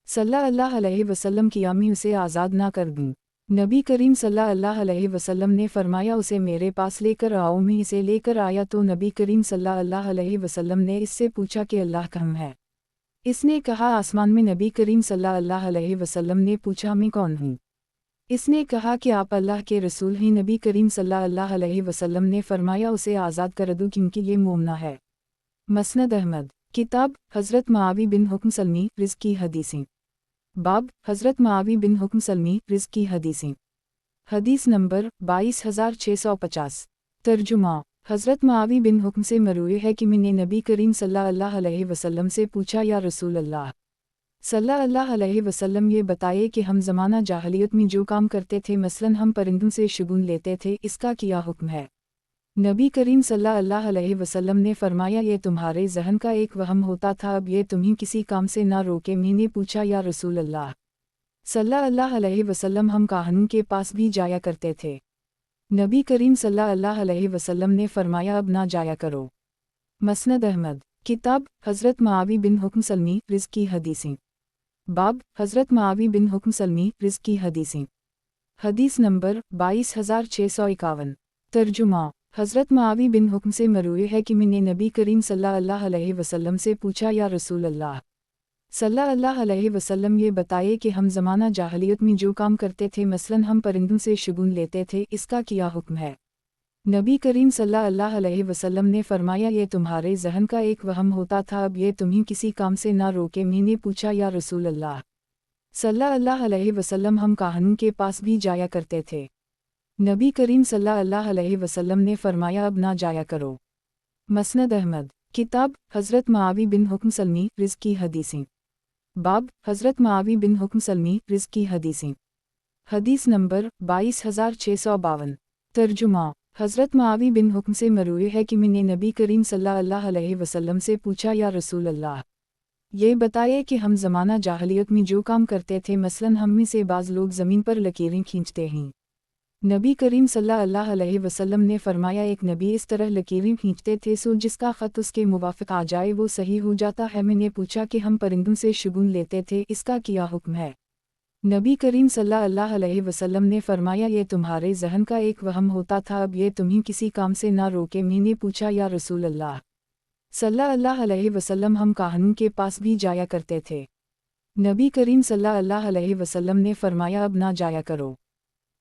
صلی اللہ علیہ وسلم، کیا میں اسے آزاد نہ کر دوں؟ نبی کریم صلی اللہ علیہ وسلم نے فرمایا، اسے میرے پاس لے کر آؤ۔ میں اسے لے کر آیا تو نبی کریم صلی اللہ علیہ وسلم نے اس سے پوچھا کہ اللہ کہاں ہے؟ اس نے کہا آسمان میں۔ نبی کریم صلی اللہ علیہ وسلم نے پوچھا میں کون ہوں؟ اس نے کہا کہ آپ اللہ کے رسول ہیں۔ نبی کریم صلی اللہ علیہ وسلم نے فرمایا، اسے آزاد کر دو کیونکہ یہ مومنہ ہے۔ مسند احمد۔ کتاب حضرت معاوی بن حکم سلمی رزق کی حدیثیں۔ باب حضرت معاوی بن حکم سلمی رزق کی حدیثیں۔ حدیث نمبر 22,650۔ ترجمہ۔ حضرت معاوی بن حکم سے مروی ہے کہ میں نے نبی کریم صلی اللہ علیہ وسلم سے پوچھا، یا رسول اللہ صلی اللہ علیہ وسلم، یہ بتائے کہ ہم زمانہ جاہلیت میں جو کام کرتے تھے، مثلاً ہم پرندوں سے شگون لیتے تھے، اس کا کیا حکم ہے؟ نبی کریم صلی اللہ علیہ وسلم نے فرمایا، یہ تمہارے ذہن کا ایک وہم ہوتا تھا، اب یہ تمہیں کسی کام سے نہ روکے۔ میں نے پوچھا، یا رسول اللہ صلی اللہ علیہ وسلم، ہم کاہنوں کے پاس بھی جایا کرتے تھے۔ نبی کریم صلی اللہ علیہ وسلم نے فرمایا، اب نہ جایا کرو۔ مسند احمد۔ کتاب حضرت معاوی بن حکم سلمی رزق کی حدیثیں۔ باب حضرت معاوی بن حکم سلمی رزق کی حدیثیں۔ حدیث نمبر 22,651۔ ترجمہ۔ حضرت معاوی بن حکم سے مروی ہے کہ میں نے نبی کریم صلی اللہ علیہ وسلم سے پوچھا، یا رسول اللہ صلی اللہ علیہ وسلم، یہ بتائے کہ ہم زمانہ جاہلیت میں جو کام کرتے تھے، مثلاً ہم پرندوں سے شگون لیتے تھے، اس کا کیا حکم ہے؟ نبی کریم صلی اللہ علیہ وسلم نے فرمایا، یہ تمہارے ذہن کا ایک وہم ہوتا تھا، اب یہ تمہیں کسی کام سے نہ روکے۔ میں نے پوچھا، یا رسول اللہ صلی اللہ علیہ وسلم، ہم کاہنوں کے پاس بھی جایا کرتے تھے۔ نبی کریم صلی اللہ علیہ وسلم نے فرمایا، اب نہ جایا کرو۔ مسند احمد۔ کتاب حضرت معاوی بن حکم سلمی رزق کی حدیثیں۔ باب حضرت معاوی بن حکم سلمی رزق کی حدیثیں۔ حدیث نمبر 22,652۔ ترجمہ۔ حضرت معاوی بن حکم سے مروی ہے کہ میں نے نبی کریم صلی اللہ علیہ وسلم سے پوچھا، یا رسول اللہ یہ بتائے کہ ہم زمانہ جاہلیت میں جو کام کرتے تھے، مثلاً ہم میں سے بعض لوگ زمین پر لکیریں کھینچتے ہیں۔ نبی کریم صلی اللہ علیہ وسلم نے فرمایا، ایک نبی اس طرح لکیریں کھینچتے تھے، سو جس کا خط اس کے موافق آ جائے وہ صحیح ہو جاتا ہے۔ میں نے پوچھا کہ ہم پرندوں سے شگون لیتے تھے، اس کا کیا حکم ہے؟ نبی کریم صلی اللہ علیہ وسلم نے فرمایا، یہ تمہارے ذہن کا ایک وہم ہوتا تھا، اب یہ تمہیں کسی کام سے نہ روکے۔ میں نے پوچھا، یا رسول اللہ صلی اللہ علیہ وسلم، ہم کاہنوں کے پاس بھی جایا کرتے تھے۔ نبی کریم صلی اللہ علیہ وسلم نے فرمایا، اب نہ جایا کرو۔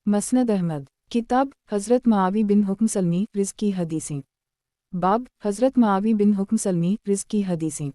مسند احمد، کتاب حضرت معاوی بن حکم سلمی رزق کی حدیثیں، باب حضرت معاوی بن حکم سلمی رزق کی حدیثیں۔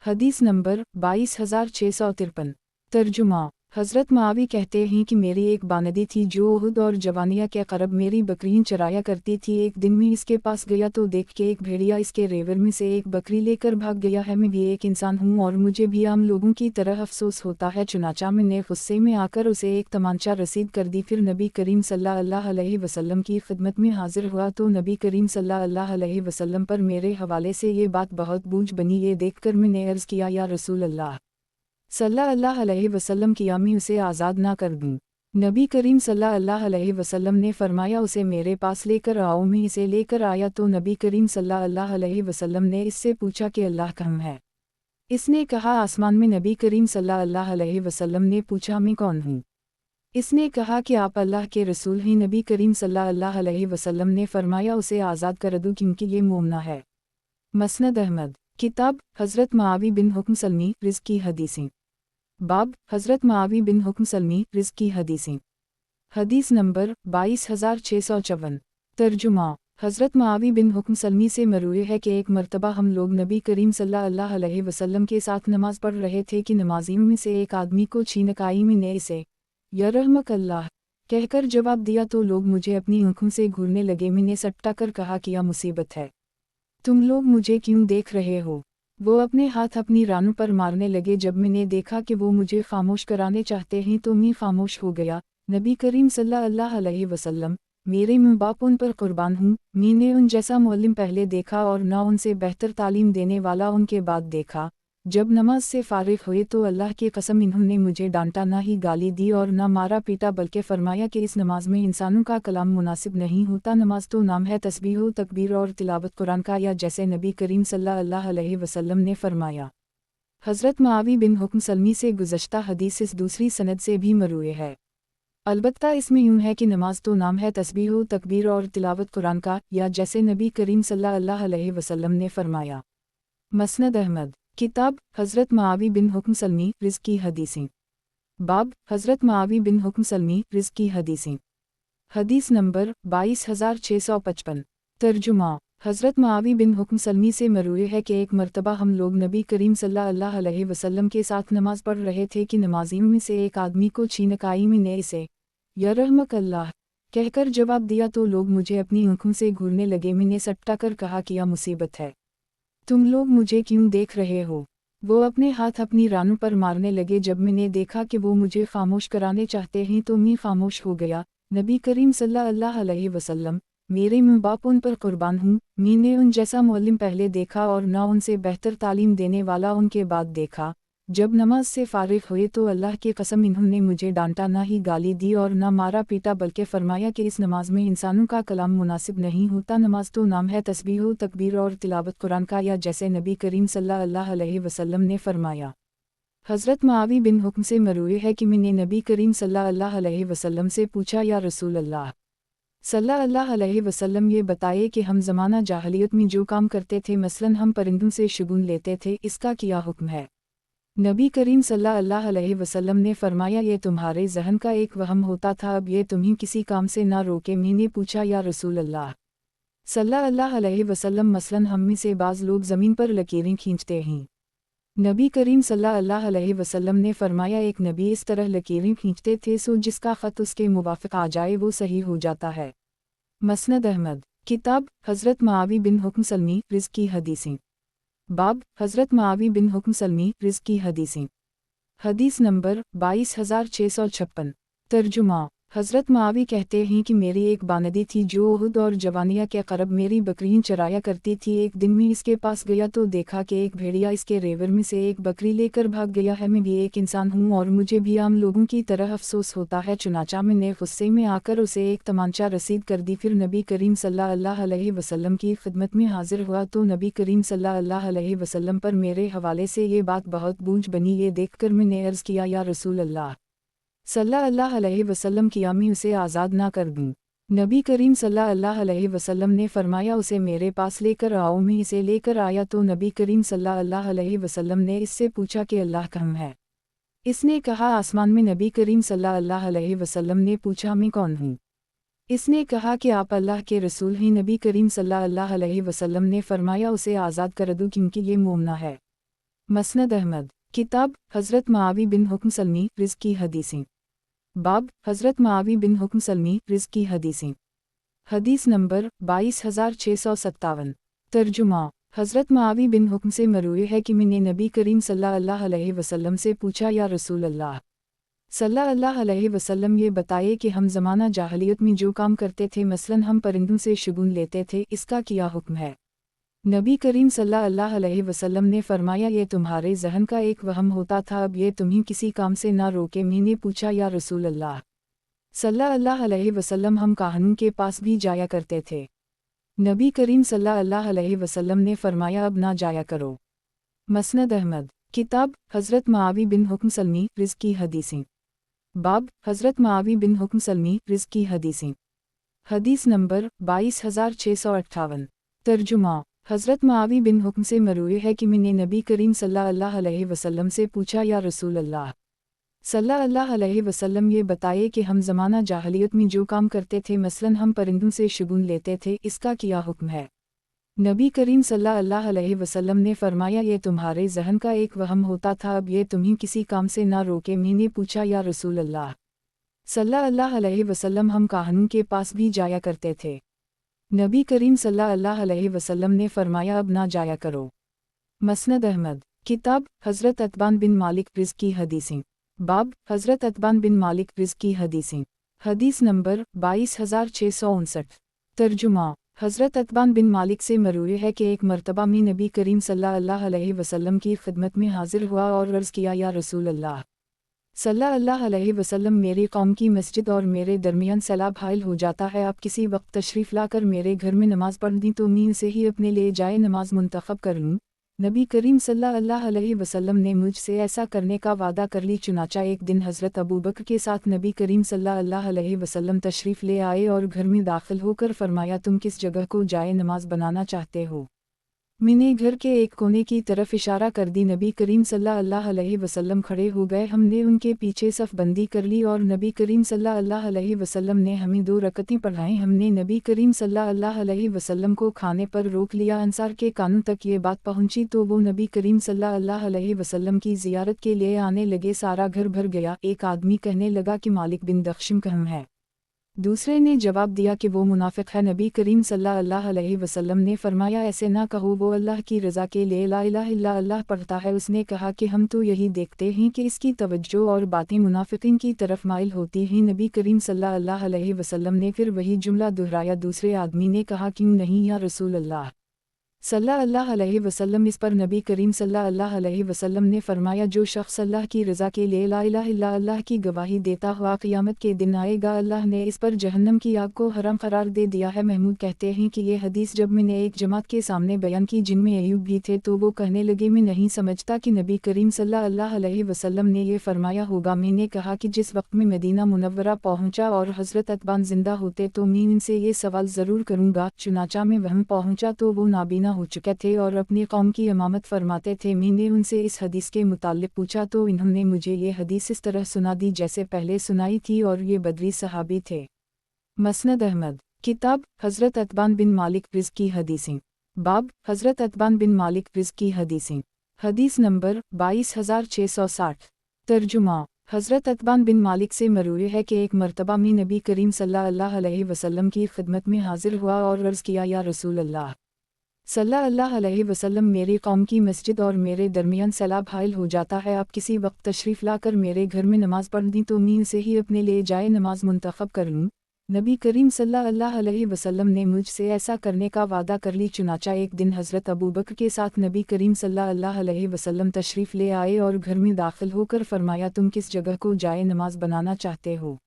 حدیث نمبر 22653۔ ترجمہ، حضرت معاوی کہتے ہیں کہ میری ایک باندی تھی جو احد اور جوانیہ کے قرب میری بکریاں چرایا کرتی تھی۔ ایک دن میں اس کے پاس گیا تو دیکھ کے ایک بھیڑیا اس کے ریور میں سے ایک بکری لے کر بھاگ گیا ہے۔ میں بھی ایک انسان ہوں اور مجھے بھی عام لوگوں کی طرح افسوس ہوتا ہے، چنانچہ میں نے غصے میں آ کر اسے ایک تمانچہ رسید کر دی۔ پھر نبی کریم صلی اللہ علیہ وسلم کی خدمت میں حاضر ہوا تو نبی کریم صلی اللہ علیہ وسلم پر میرے حوالے سے یہ بات بہت بوجھ بنی۔ یہ دیکھ کر میں نے عرض کیا، یا رسول اللہ صلی اللہ علیہ وسلم، کیا میں اسے آزاد نہ کر دوں؟ نبی کریم صلی اللہ علیہ وسلم نے فرمایا، اسے میرے پاس لے کر آؤ۔ میں اسے لے کر آیا تو نبی کریم صلی اللہ علیہ وسلم نے اس سے پوچھا کہ اللہ کہاں ہے؟ اس نے کہا، آسمان میں۔ نبی کریم صلی اللہ علیہ وسلم نے پوچھا، میں کون ہوں؟ اس نے کہا کہ آپ اللہ کے رسول ہیں۔ نبی کریم صلی اللہ علیہ وسلم نے فرمایا، اسے آزاد کر دو کیونکہ یہ مومنہ ہے۔ مسند احمد، کتاب حضرت معاوی بن حکم سلمی رزق کی حدیثیں، باب حضرت معاوی بن حکم سلمی رزق کی حدیثیں۔ حدیث نمبر 22654۔ ترجمہ، حضرت معاوی بن حکم سلمی سے مروی ہے کہ ایک مرتبہ ہم لوگ نبی کریم صلی اللہ علیہ وسلم کے ساتھ نماز پڑھ رہے تھے کہ نمازیوں میں سے ایک آدمی کو چھینک آئی۔ میں نے اسے یرحمک اللہ کہہ کر جواب دیا تو لوگ مجھے اپنی آنکھوں سے گھورنے لگے۔ میں نے سٹا کر کہا، کیا مصیبت ہے؟ تم لوگ مجھے کیوں دیکھ رہے ہو؟ وہ اپنے ہاتھ اپنی رانوں پر مارنے لگے۔ جب میں نے دیکھا کہ وہ مجھے خاموش کرانے چاہتے ہیں تو میں خاموش ہو گیا۔ نبی کریم صلی اللہ علیہ وسلم، میرے ماں باپ ان پر قربان ہوں، میں نے ان جیسا معلم پہلے دیکھا اور نہ ان سے بہتر تعلیم دینے والا ان کے بعد دیکھا۔ جب نماز سے فارغ ہوئے تو اللہ کی قسم انہوں نے مجھے ڈانٹا، نہ ہی گالی دی اور نہ مارا پیٹا، بلکہ فرمایا کہ اس نماز میں انسانوں کا کلام مناسب نہیں ہوتا۔ نماز تو نام ہے تسبیح و تکبیر اور تلاوت قرآن کا، یا جیسے نبی کریم صلی اللہ علیہ وسلم نے فرمایا۔ حضرت معاوی بن حکم سلمی سے گزشتہ حدیث اس دوسری سند سے بھی مروی ہے، البتہ اس میں یوں ہے کہ نماز تو نام ہے تسبیح و تکبیر اور تلاوت قرآن کا، یا جیسے نبی کریم صلی اللہ علیہ وسلم نے فرمایا۔ مسند احمد، کتاب حضرت معاوی بن حکم سلمی رزق کی حدیثیں، باب حضرت معاوی بن حکم سلمی رزق کی حدیثیں۔ حدیث نمبر 22655۔ ترجمہ، حضرت معاوی بن حکم سلمی سے مروی ہے کہ ایک مرتبہ ہم لوگ نبی کریم صلی اللہ علیہ وسلم کے ساتھ نماز پڑھ رہے تھے کہ نمازیوں میں سے ایک آدمی کو چھینک آئی۔ میں نے اسے یرحمک اللہ کہہ کر جواب دیا تو لوگ مجھے اپنی آنکھوں سے گھورنے لگے۔ میں نے سٹا کر کہا، کیا مصیبت ہے؟ تم لوگ مجھے کیوں دیکھ رہے ہو؟ وہ اپنے ہاتھ اپنی رانوں پر مارنے لگے۔ جب میں نے دیکھا کہ وہ مجھے خاموش کرانے چاہتے ہیں تو میں خاموش ہو گیا۔ نبی کریم صلی اللہ علیہ وسلم، میرے ماں باپ ان پر قربان ہوں، میں نے ان جیسا معلم پہلے دیکھا اور نہ ان سے بہتر تعلیم دینے والا ان کے بعد دیکھا۔ جب نماز سے فارغ ہوئے تو اللہ کی قسم انہوں نے مجھے ڈانٹا، نہ ہی گالی دی اور نہ مارا پیٹا، بلکہ فرمایا کہ اس نماز میں انسانوں کا کلام مناسب نہیں ہوتا۔ نماز تو نام ہے تسبیح و تکبیر اور تلاوت قرآن کا، یا جیسے نبی کریم صلی اللہ علیہ وسلم نے فرمایا۔ حضرت معاوی بن حکم سے مروی ہے کہ میں نے نبی کریم صلی اللہ علیہ وسلم سے پوچھا، یا رسول اللہ صلی اللہ علیہ وسلم، یہ بتائے کہ ہم زمانہ جاہلیت میں جو کام کرتے تھے، مثلاً ہم پرندوں سے شگون لیتے تھے، اس کا کیا حکم ہے؟ نبی کریم صلی اللہ علیہ وسلم نے فرمایا، یہ تمہارے ذہن کا ایک وہم ہوتا تھا، اب یہ تمہیں کسی کام سے نہ روکے۔ میں نے پوچھا، یا رسول اللہ صلی اللہ علیہ وسلم، مثلاً ہم میں سے بعض لوگ زمین پر لکیریں کھینچتے ہیں۔ نبی کریم صلی اللہ علیہ وسلم نے فرمایا، ایک نبی اس طرح لکیریں کھینچتے تھے سو جس کا خط اس کے موافق آ جائے وہ صحیح ہو جاتا ہے۔ مسند احمد، کتاب حضرت معاوی بن حکم سلمی رزق کی حدیثیں، باب حضرت معاوی بن حکم سلمی رزق کی حدیثیں۔ حدیث نمبر 22656۔ ترجمہ، حضرت معاوی کہتے ہیں کہ میری ایک باندی تھی جو احد اور جوانیہ کے قرب میری بکریاں چرایا کرتی تھی۔ ایک دن میں اس کے پاس گیا تو دیکھا کہ ایک بھیڑیا اس کے ریور میں سے ایک بکری لے کر بھاگ گیا ہے۔ میں بھی ایک انسان ہوں اور مجھے بھی عام لوگوں کی طرح افسوس ہوتا ہے، چنانچہ میں نے غصے میں آ کر اسے ایک تمانچہ رسید کر دی۔ پھر نبی کریم صلی اللہ علیہ وسلم کی خدمت میں حاضر ہوا تو نبی کریم صلی اللہ علیہ وسلم پر میرے حوالے سے یہ بات بہت بوجھ بنی۔ یہ دیکھ کر میں نے عرض کیا، یا رسول اللہ صلی اللہ علیہ وسلم، کیا میں اسے آزاد نہ کر دوں؟ نبی کریم صلی اللہ علیہ وسلم نے فرمایا، اسے میرے پاس لے کر آؤ۔ میں اسے لے کر آیا تو نبی کریم صلی اللہ علیہ وسلم نے اس سے پوچھا کہ اللہ کہاں ہے؟ इसने कहा, आसमान में। नबी करीम सल्लल्लाहु अलैहि वसल्लम ने पूछा, मैं कौन हूँ? इसने कहा कि आप अल्लाह के रसूल हैं। नबी करीम सल्लल्लाहु अलैहि वसल्लम ने फरमाया, उसे आज़ाद कर दो क्योंकि ये मोमना है। मसनद अहमद। किताब हज़रत मुआवी बिन हुक्म सलमी रिज़्क़ की हदीसें। बाब हज़रत मुआवी बिन हुक्म सलमी रिज़्क़ की हदीसें। हदीस नंबर 22657। तर्जुमा। हज़रत मुआवी बिन हुक्म से मरूए है कि मैंने नबी करीम सल्लल्लाहु अलैहि वसल्लम से पूछा, या रसूल अल्लाह सल्लल्लाहु अलैहि वसल्लम, ये बताइए कि हम ज़माना जाहलियत में जो काम करते थे, मसलन हम परिंदों से शगुन लेते थे, इसका क्या हुक्म है? नबी करीम सल्लल्लाहु अलैहि वसल्लम ने फरमाया, ये तुम्हारे जहन का एक वहम होता था, अब ये तुम्हें किसी काम से ना रोके। मैंने पूछा, या रसूल अल्लाह सल्लल्लाहु अलैहि वसल्लम, हम काहनों के पास भी जाया करते थे। नबी करीम सल्लल्लाहु अलैहि वसल्लम ने फरमाया, अब ना जाया करो। मसनद अहमद। किताब हज़रत मुआवी बिन हुक्म सलमी रिज़्क़ की हदीसें। बाब हज़रत मुआवी बिन हुक्म सलमी रिज़्क़ की हदीसें। हदीस नंबर 22658। तर्जुमा। हज़रत मुआवी बिन हुक्म से मरूए है कि मैंने नबी करीम सल्लल्लाहु अलैहि वसल्लम से पूछा, या रसूल अल्लाह सल्लल्लाहु अलैहि वसल्लम, ये बताइए कि हम ज़माना जाहलियत में जो काम करते थे, मसलन हम परिंदों से शगुन लेते थे, इसका क्या हुक्म है? नबी करीम सल्लल्लाहु अलैहि वसल्लम ने फरमाया, ये तुम्हारे जहन का एक वहम होता था, अब ये तुम्हें किसी काम से ना रोके। मैंने पूछा, या रसूल अल्लाह सल्लल्लाहु अलैहि वसल्लम, हम काहनों के पास भी जाया करते थे। नबी करीम सल्लल्लाहु अलैहि वसल्लम ने फरमाया, अब ना जाया करो। मसनद अहमद। किताब हज़रत अतबान बिन मालिक रिज़्क़ की हदीसें। बाब हज़रत अतबान बिन मालिक रिज़्क़ की हदीसें। हदीस नंबर 22659। तर्जुमा। हज़रत अतबान बिन मालिक से मरूए है कि एक मरतबा में नबी करीम सल्लल्लाहु अलैहि वसल्लम की खिदमत में हाजिर हुआ और अर्ज़ किया, या रसूल अल्लाह सल्लल्लाहु अलैहि वसल्लम, मेरी कौम की मस्जिद और मेरे दरमियान सैलाब हाइल हो जाता है, आप किसी वक्त तशरीफ़ लाकर मेरे घर में नमाज़ पढ़ दी तो मैं से ही अपने लिए जाए नमाज मुंतखब कर लूँ। नबी करीम सल्लल्लाहु अलैहि वसल्लम ने मुझसे ऐसा करने का वादा कर ली। चुनाचा एक दिन हज़रत अबू बकर के साथ नबी करीम सल्लल्लाहु अलैहि वसल्लम तशरीफ़ ले आए और घर में दाखिल होकर फरमाया, तुम किस जगह को जाए नमाज बनाना चाहते हो? मैंने घर के एक कोने की तरफ इशारा कर दी। नबी करीम सल्लल्लाहु अलैहि वसल्लम खड़े हो गए। हमने उनके पीछे सफ़ बंदी कर ली और नबी करीम सल्लल्लाहु अलैहि वसल्लम ने हमें 2 रकअतें पढ़ाईं। हमने नबी करीम सल्लल्लाहु अलैहि वसल्लम को खाने पर रोक लिया। अंसार के कानों तक ये बात पहुंची तो वो नबी करीम सल्लल्लाहु अलैहि वसल्लम की ज़ियारत के लिए आने लगे। सारा घर भर गया। एक आदमी कहने लगा कि मालिक बिन दख्शिम कहाँ है? दूसरे ने जवाब दिया कि वो मुनाफिक है। नबी करीम सल्लल्लाहु अलैहि वसल्लम ने फरमाया, ऐसे ना कहो, वो अल्लाह की रज़ा के लिए ला इलाहा इल्ला अल्लाह पढ़ता है। उसने कहा कि हम तो यही देखते हैं कि इसकी तवज्जो और बातें मुनाफिकीन की तरफ माइल होती हैं। नबी करीम सल्लल्लाहु अलैहि वसल्लम ने फिर वही जुमला दोहराया। दूसरे आदमी ने कहा, क्यों नहीं या रसूल अल्लाह सल्लल्लाहु अलैहि वसल्लम। इस पर नबी करीम सल्लल्लाहु अलैहि वसल्लम ने फरमाया, जो शख्स अल्लाह की रज़ा के लिए ला इलाहा इल्ला अल्लाह की गवाही देता हुआ क़यामत के दिन आएगा, अल्लाह ने इस पर जहन्नम की आग को हराम करार दे दिया है। महमूद कहते हैं कि ये हदीस जब मैंने एक जमात के सामने बयान की जिनमें अय्यूब भी थे तो वो कहने लगे, मैं नहीं समझता कि नबी करीम सल्लल्लाहु अलैहि वसल्लम ने ये फरमाया होगा। मैंने कहा कि जिस वक्त में मदीना मुनव्वरा पहुंचा और हज़रत अतबान जिंदा होते तो मैं इनसे ये सवाल ज़रूर करूँगा। चुनाचा में वहाँ पहुंचा तो वो नाबीना हो चुके थे और अपनी कौम की इमामत फरमाते थे। मैंने उनसे इस हदीस के मुताल्लिक़ पूछा तो इन्होंने मुझे ये हदीस इस तरह सुना दी जैसे पहले सुनाई थी और ये बदरी सहाबी थे। मसनद अहमद। किताब हज़रत अतबान बिन मालिक रिज़्क़ की हदीसें। बाब हज़रत अतबान बिन मालिक रिज़्क़ की हदीसें। हदीस नंबर 22660। तर्जुमा। हज़रत अतबान बिन मालिक से मरूए है कि एक मरतबा में नबी करीम सल्लल्लाहु अलैहि वसल्लम की खिदमत में हाजिर हुआ और अर्ज़ किया, या रसूल अल्लाह सल्लल्लाहु अलैहि वसल्लम, मेरी कौम की मस्जिद और मेरे दरमियान सैलाब हाइल हो जाता है। आप किसी वक्त तशरीफ़ लाकर मेरे घर में नमाज पढ़ दी तो मैं से ही अपने लिए जाए नमाज मुंतखब कर लूँ। नबी करीम सल्लल्लाहु अलैहि वसल्लम ने मुझसे ऐसा करने का वादा कर ली। चुनाचा एक दिन हज़रत अबू बकर के साथ नबी करीम सल्लल्लाहु अलैहि वसल्लम तशरीफ़ ले आए और घर में दाखिल होकर फरमाया, तुम किस जगह को जाए नमाज बनाना चाहते हो?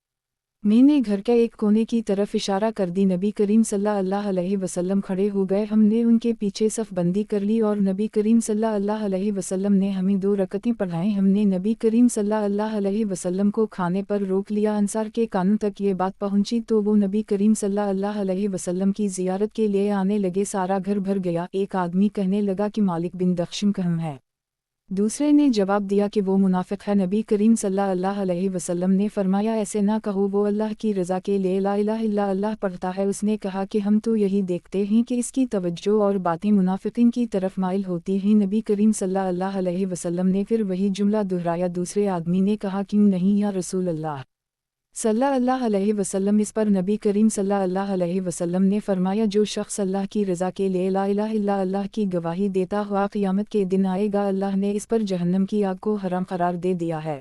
मैंने घर के एक कोने की तरफ इशारा कर दी। नबी करीम सल्लल्लाहु अलैहि वसल्लम खड़े हो गए। हमने उनके पीछे सफ़ बंदी कर ली और नबी करीम सल्लल्लाहु अलैहि वसल्लम ने हमें 2 रकअतें पढ़ाईं। हमने नबी करीम सल्लल्लाहु अलैहि वसल्लम को खाने पर रोक लिया। अंसार के कानों तक ये बात पहुंची तो वो नबी करीम सल्लल्लाहु अलैहि वसल्लम की ज़ियारत के लिए आने लगे। सारा घर भर गया। एक आदमी कहने लगा कि मालिक बिन दख्शिम कहाँ है? دوسرے نے جواب دیا کہ وہ منافق ہے۔ نبی کریم صلی اللہ علیہ وسلم نے فرمایا ایسے نہ کہو، وہ اللہ کی رضا کے لیے لا الہ الا اللہ پڑھتا ہے۔ اس نے کہا کہ ہم تو یہی دیکھتے ہیں کہ اس کی توجہ اور باتیں منافقین کی طرف مائل ہوتی ہیں۔ نبی کریم صلی اللہ علیہ وسلم نے پھر وہی جملہ دہرایا۔ دوسرے آدمی نے کہا کیوں نہیں یا رسول اللہ صلی اللہ علیہ وسلم۔ اس پر نبی کریم صلی اللہ علیہ وسلم نے فرمایا جو شخص اللہ کی رضا کے لیے لا الہ الا اللہ کی گواہی دیتا ہوا قیامت کے دن آئے گا، اللہ نے اس پر جہنم کی آگ کو حرام قرار دے دیا ہے۔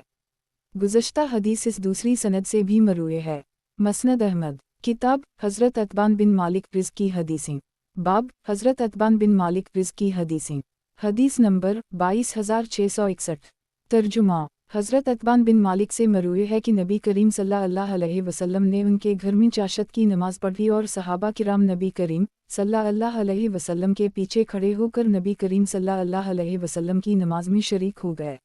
گزشتہ حدیث اس دوسری سند سے بھی مروی ہے۔ مسند احمد، کتاب حضرت عتبان بن مالک رزق کی حدیثیں، باب حضرت عتبان بن مالک رزق کی حدیثیں، حدیث نمبر 22661۔ ترجمہ، حضرت عتبان بن مالک سے مروی ہے کہ نبی کریم صلی اللہ علیہ وسلم نے ان کے گھر میں چاشت کی نماز پڑھی اور صحابہ کرام نبی کریم صلی اللہ علیہ وسلم کے پیچھے کھڑے ہو کر نبی کریم صلی اللہ علیہ وسلم کی نماز میں شریک ہو گئے۔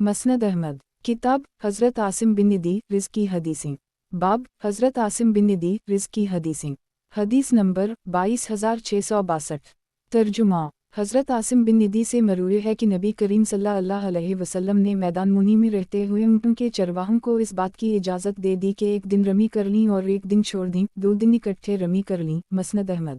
مسند احمد، کتاب حضرت عاصم بن ندی رزق کی حدیثیں، باب حضرت عاصم بن ندی رزق کی حدیثیں، حدیث نمبر 22662۔ ترجمہ، حضرت عاصم بن ندی سے مروی ہے کہ نبی کریم صلی اللہ علیہ وسلم نے میدان منی میں رہتے ہوئے اونٹوں کے چرواہوں کو اس بات کی اجازت دے دی کہ ایک دن رمی کر لیں اور ایک دن چھوڑ دیں، 2 دن اکٹھے رمی کر لیں۔ مسند احمد،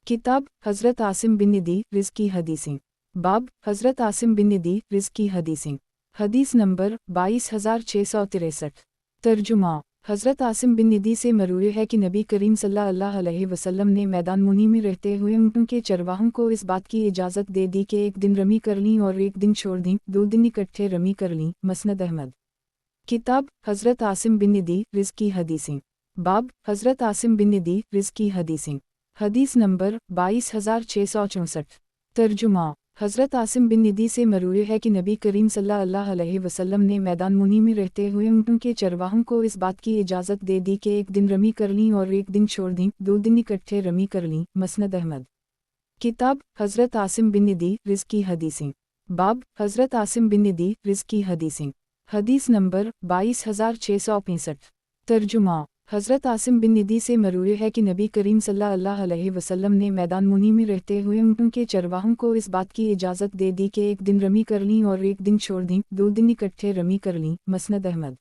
کتاب حضرت عاصم بن ندی رزق کی حدیثیں، باب حضرت عاصم بن ندی رزق کی حدیثیں، حدیث نمبر 22663۔ ترجمہ، حضرت عاصم بن ندی سے مروی ہے کہ نبی کریم صلی اللہ علیہ وسلم نے میدان منی میں رہتے ہوئے اونٹوں کے چرواہوں کو اس بات کی اجازت دے دی کہ ایک دن رمی کر لیں اور ایک دن چھوڑ دیں، 2 دن اکٹھے رمی کر لیں۔ مسند احمد، کتاب حضرت عاصم بن ندی رزق کی حدیثیں، باب حضرت عاصم بن ندی رزق کی حدیثیں، حدیث نمبر 22664۔ ترجمہ، حضرت عاصم بن ندی سے مروی ہے کہ نبی کریم صلی اللہ علیہ وسلم نے میدان منی میں رہتے ہوئے اونٹوں کے چرواہوں کو اس بات کی اجازت دے دی کہ ایک دن رمی کر لیں اور ایک دن چھوڑ دیں، 2 دن اکٹھے رمی کر لیں۔ مسند احمد، کتاب حضرت عاصم بن ندی رزق کی حدیثیں، باب حضرت عاصم بن ندی رزق کی حدیثیں، حدیث نمبر 22665۔ ترجمہ، حضرت عاصم بن ندی سے مروی ہے کہ نبی کریم صلی اللہ علیہ وسلم نے میدان منی میں رہتے ہوئے اونٹوں کے چرواہوں کو اس بات کی اجازت دے دی کہ ایک دن رمی کر لیں اور ایک دن چھوڑ دیں، 2 دن اکٹھے رمی کر لیں۔ مسند احمد،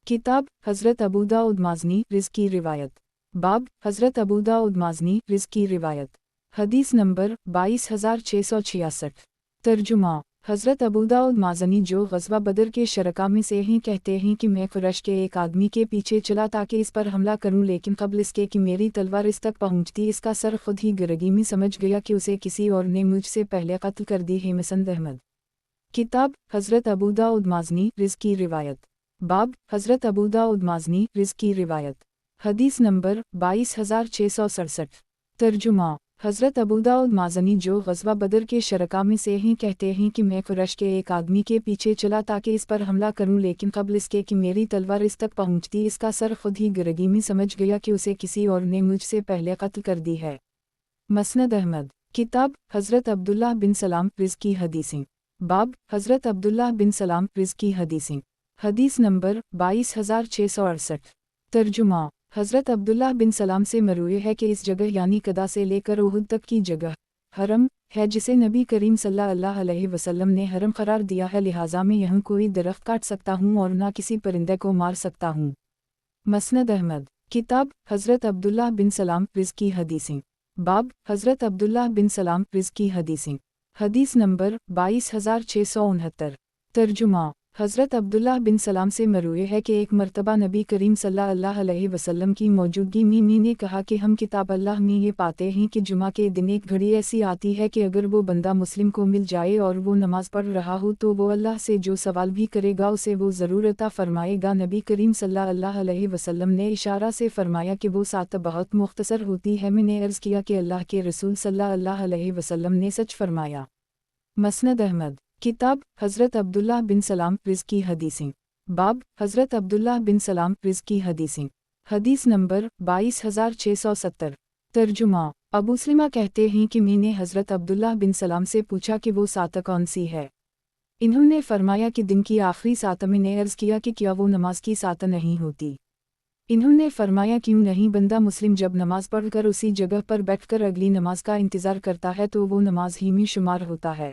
کتاب حضرت ابو داؤد مازنی رزق کی روایت، باب حضرت ابو داؤد مازنی رزق کی روایت، حدیث نمبر 22666۔ ترجمہ، حضرت ابو داؤد مازنی جو غزوہ بدر کے شرکا میں سے ہیں کہتے ہیں کہ میں قریش کے ایک آدمی کے پیچھے چلا تاکہ اس پر حملہ کروں، لیکن قبل اس کے کہ میری تلوار اس تک پہنچتی اس کا سر خود ہی گرگی میں سمجھ گیا کہ اسے کسی اور نے مجھ سے پہلے قتل کر دی ہے۔ مسند احمد، کتاب حضرت ابو داؤد مازنی رزق کی روایت، باب حضرت ابو داؤد مازنی رزق کی روایت، حدیث نمبر 22667۔ ترجمہ، حضرت ابو داؤد مازنی جو غزوہ بدر کے شرکا میں سے ہیں کہتے ہیں کہ میں قریش کے ایک آدمی کے پیچھے چلا تاکہ اس پر حملہ کروں، لیکن قبل اس کے کہ میری تلوار اس تک پہنچتی اس کا سر خود ہی گرگی میں سمجھ گیا کہ اسے کسی اور نے مجھ سے پہلے قتل کر دی ہے۔ مسند احمد، کتاب حضرت عبداللہ بن سلام رزق کی حدیثیں، باب حضرت عبداللہ بن سلام رزق کی حدیثیں، حدیث نمبر 22668۔ ترجمہ، حضرت عبداللہ بن سلام سے مروی ہے کہ اس جگہ یعنی قدا سے لے کر احد تک کی جگہ حرم ہے جسے نبی کریم صلی اللہ علیہ وسلم نے حرم قرار دیا ہے، لہٰذا میں یہاں کوئی درخت کاٹ سکتا ہوں اور نہ کسی پرندے کو مار سکتا ہوں۔ مسند احمد، کتاب حضرت عبداللہ بن سلام رزق کی حدیثیں، باب حضرت عبداللہ بن سلام رزق کی حدیثیں، حدیث نمبر 22669۔ ترجمہ، حضرت عبداللہ بن سلام سے مروی ہے کہ ایک مرتبہ نبی کریم صلی اللہ علیہ وسلم کی موجودگی میں نے کہا کہ ہم کتاب اللہ میں یہ پاتے ہیں کہ جمعہ کے دن ایک گھڑی ایسی آتی ہے کہ اگر وہ بندہ مسلم کو مل جائے اور وہ نماز پڑھ رہا ہو تو وہ اللہ سے جو سوال بھی کرے گا اسے وہ ضرور عطا فرمائے گا۔ نبی کریم صلی اللہ علیہ وسلم نے اشارہ سے فرمایا کہ وہ ساتھ بہت مختصر ہوتی ہے۔ میں نے عرض کیا کہ اللہ کے رسول صلی اللہ علیہ وسلم نے سچ فرمایا۔ مسند احمد، کتاب حضرت عبداللہ بن سلام رزق کی حدیثیں، باب حضرت عبداللہ بن سلام رزق کی حدیثیں، حدیث نمبر 22670۔ ترجمہ، ابو سلمہ کہتے ہیں کہ میں نے حضرت عبداللہ بن سلام سے پوچھا کہ وہ ساعت کون سی ہے؟ انہوں نے فرمایا کہ دن کی آخری ساعت۔ میں نے عرض کیا کہ کیا وہ نماز کی ساعت نہیں ہوتی؟ انہوں نے فرمایا کیوں نہیں، بندہ مسلم جب نماز پڑھ کر اسی جگہ پر بیٹھ کر اگلی نماز کا انتظار کرتا ہے تو وہ نماز ہی میں شمار ہوتا ہے۔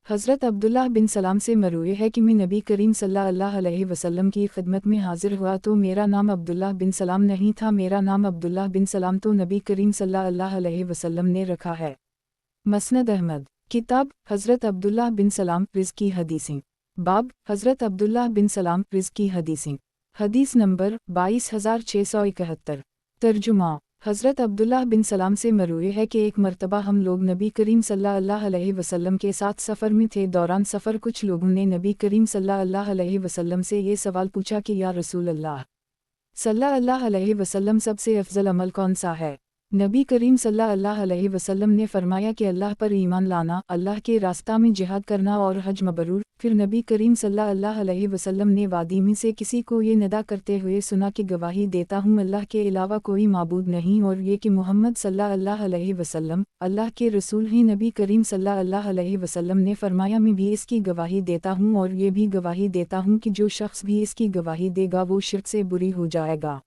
حضرت عبداللہ بن سلام سے مروی ہے کہ میں نبی کریم صلی اللہ علیہ وسلم کی خدمت میں حاضر ہوا تو میرا نام عبداللہ بن سلام نہیں تھا، میرا نام عبداللہ بن سلام تو نبی کریم صلی اللہ علیہ وسلم نے رکھا ہے۔ مسند احمد۔ کتاب حضرت عبداللہ بن سلام رزقی حدیثیں۔ باب حضرت عبداللہ بن سلام رزقی حدیثیں۔ حدیث نمبر 22671۔ ترجمہ۔ حضرت عبداللہ بن سلام سے مروی ہے کہ ایک مرتبہ ہم لوگ نبی کریم صلی اللہ علیہ وسلم کے ساتھ سفر میں تھے، دوران سفر کچھ لوگوں نے نبی کریم صلی اللہ علیہ وسلم سے یہ سوال پوچھا کہ یا رسول اللہ صلی اللہ علیہ وسلم سب سے افضل عمل کون سا ہے؟ نبی کریم صلی اللہ علیہ وسلم نے فرمایا کہ اللہ پر ایمان لانا، اللہ کے راستہ میں جہاد کرنا اور حج مبرور۔ پھر نبی کریم صلی اللہ علیہ وسلم نے وادی میں سے کسی کو یہ ندا کرتے ہوئے سنا کہ گواہی دیتا ہوں اللہ کے علاوہ کوئی معبود نہیں اور یہ کہ محمد صلی اللہ علیہ وسلم اللہ کے رسول ہیں۔ نبی کریم صلی اللہ علیہ وسلم نے فرمایا میں بھی اس کی گواہی دیتا ہوں اور یہ بھی گواہی دیتا ہوں کہ جو شخص بھی اس کی گواہی دے گا وہ شرک سے بری ہو جائے گا۔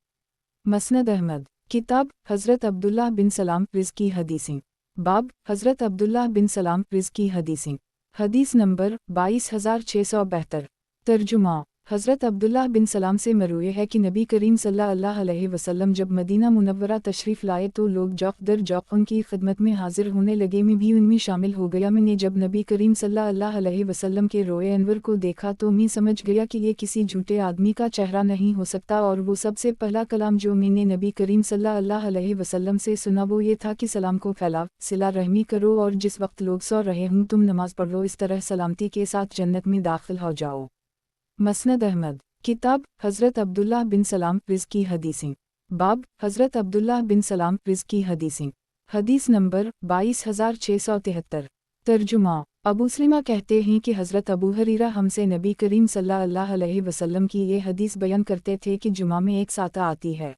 مسند احمد۔ کتاب حضرت عبداللہ بن سلام رزقی حدیثیں۔ باب حضرت عبداللہ بن سلام رزقی حدیثیں۔ حدیث نمبر 22672۔ ترجمہ۔ حضرت عبداللہ بن سلام سے مروی ہے کہ نبی کریم صلی اللہ علیہ وسلم جب مدینہ منورہ تشریف لائے تو لوگ جوق در جوق ان کی خدمت میں حاضر ہونے لگے، میں بھی ان میں شامل ہو گیا۔ میں نے جب نبی کریم صلی اللہ علیہ وسلم کے روئے انور کو دیکھا تو میں سمجھ گیا کہ یہ کسی جھوٹے آدمی کا چہرہ نہیں ہو سکتا، اور وہ سب سے پہلا کلام جو میں نے نبی کریم صلی اللہ علیہ وسلم سے سنا وہ یہ تھا کہ سلام کو پھیلاؤ، صلہ رحمی کرو، اور جس وقت لوگ سو رہے ہوں تم نماز پڑھ لو، اس طرح سلامتی کے ساتھ جنت میں داخل ہو جاؤ۔ مسند احمد۔ کتاب حضرت عبداللہ بن سلام رزقی حدیثیں۔ باب حضرت عبداللہ بن سلام رزقی حدیثیں۔ حدیث نمبر 22673۔ ترجمہ۔ ابو سلمہ کہتے ہیں کہ حضرت ابو ہریرہ ہم سے نبی کریم صلی اللہ علیہ وسلم کی یہ حدیث بیان کرتے تھے کہ جمعہ میں ایک ساتھ آتی ہے۔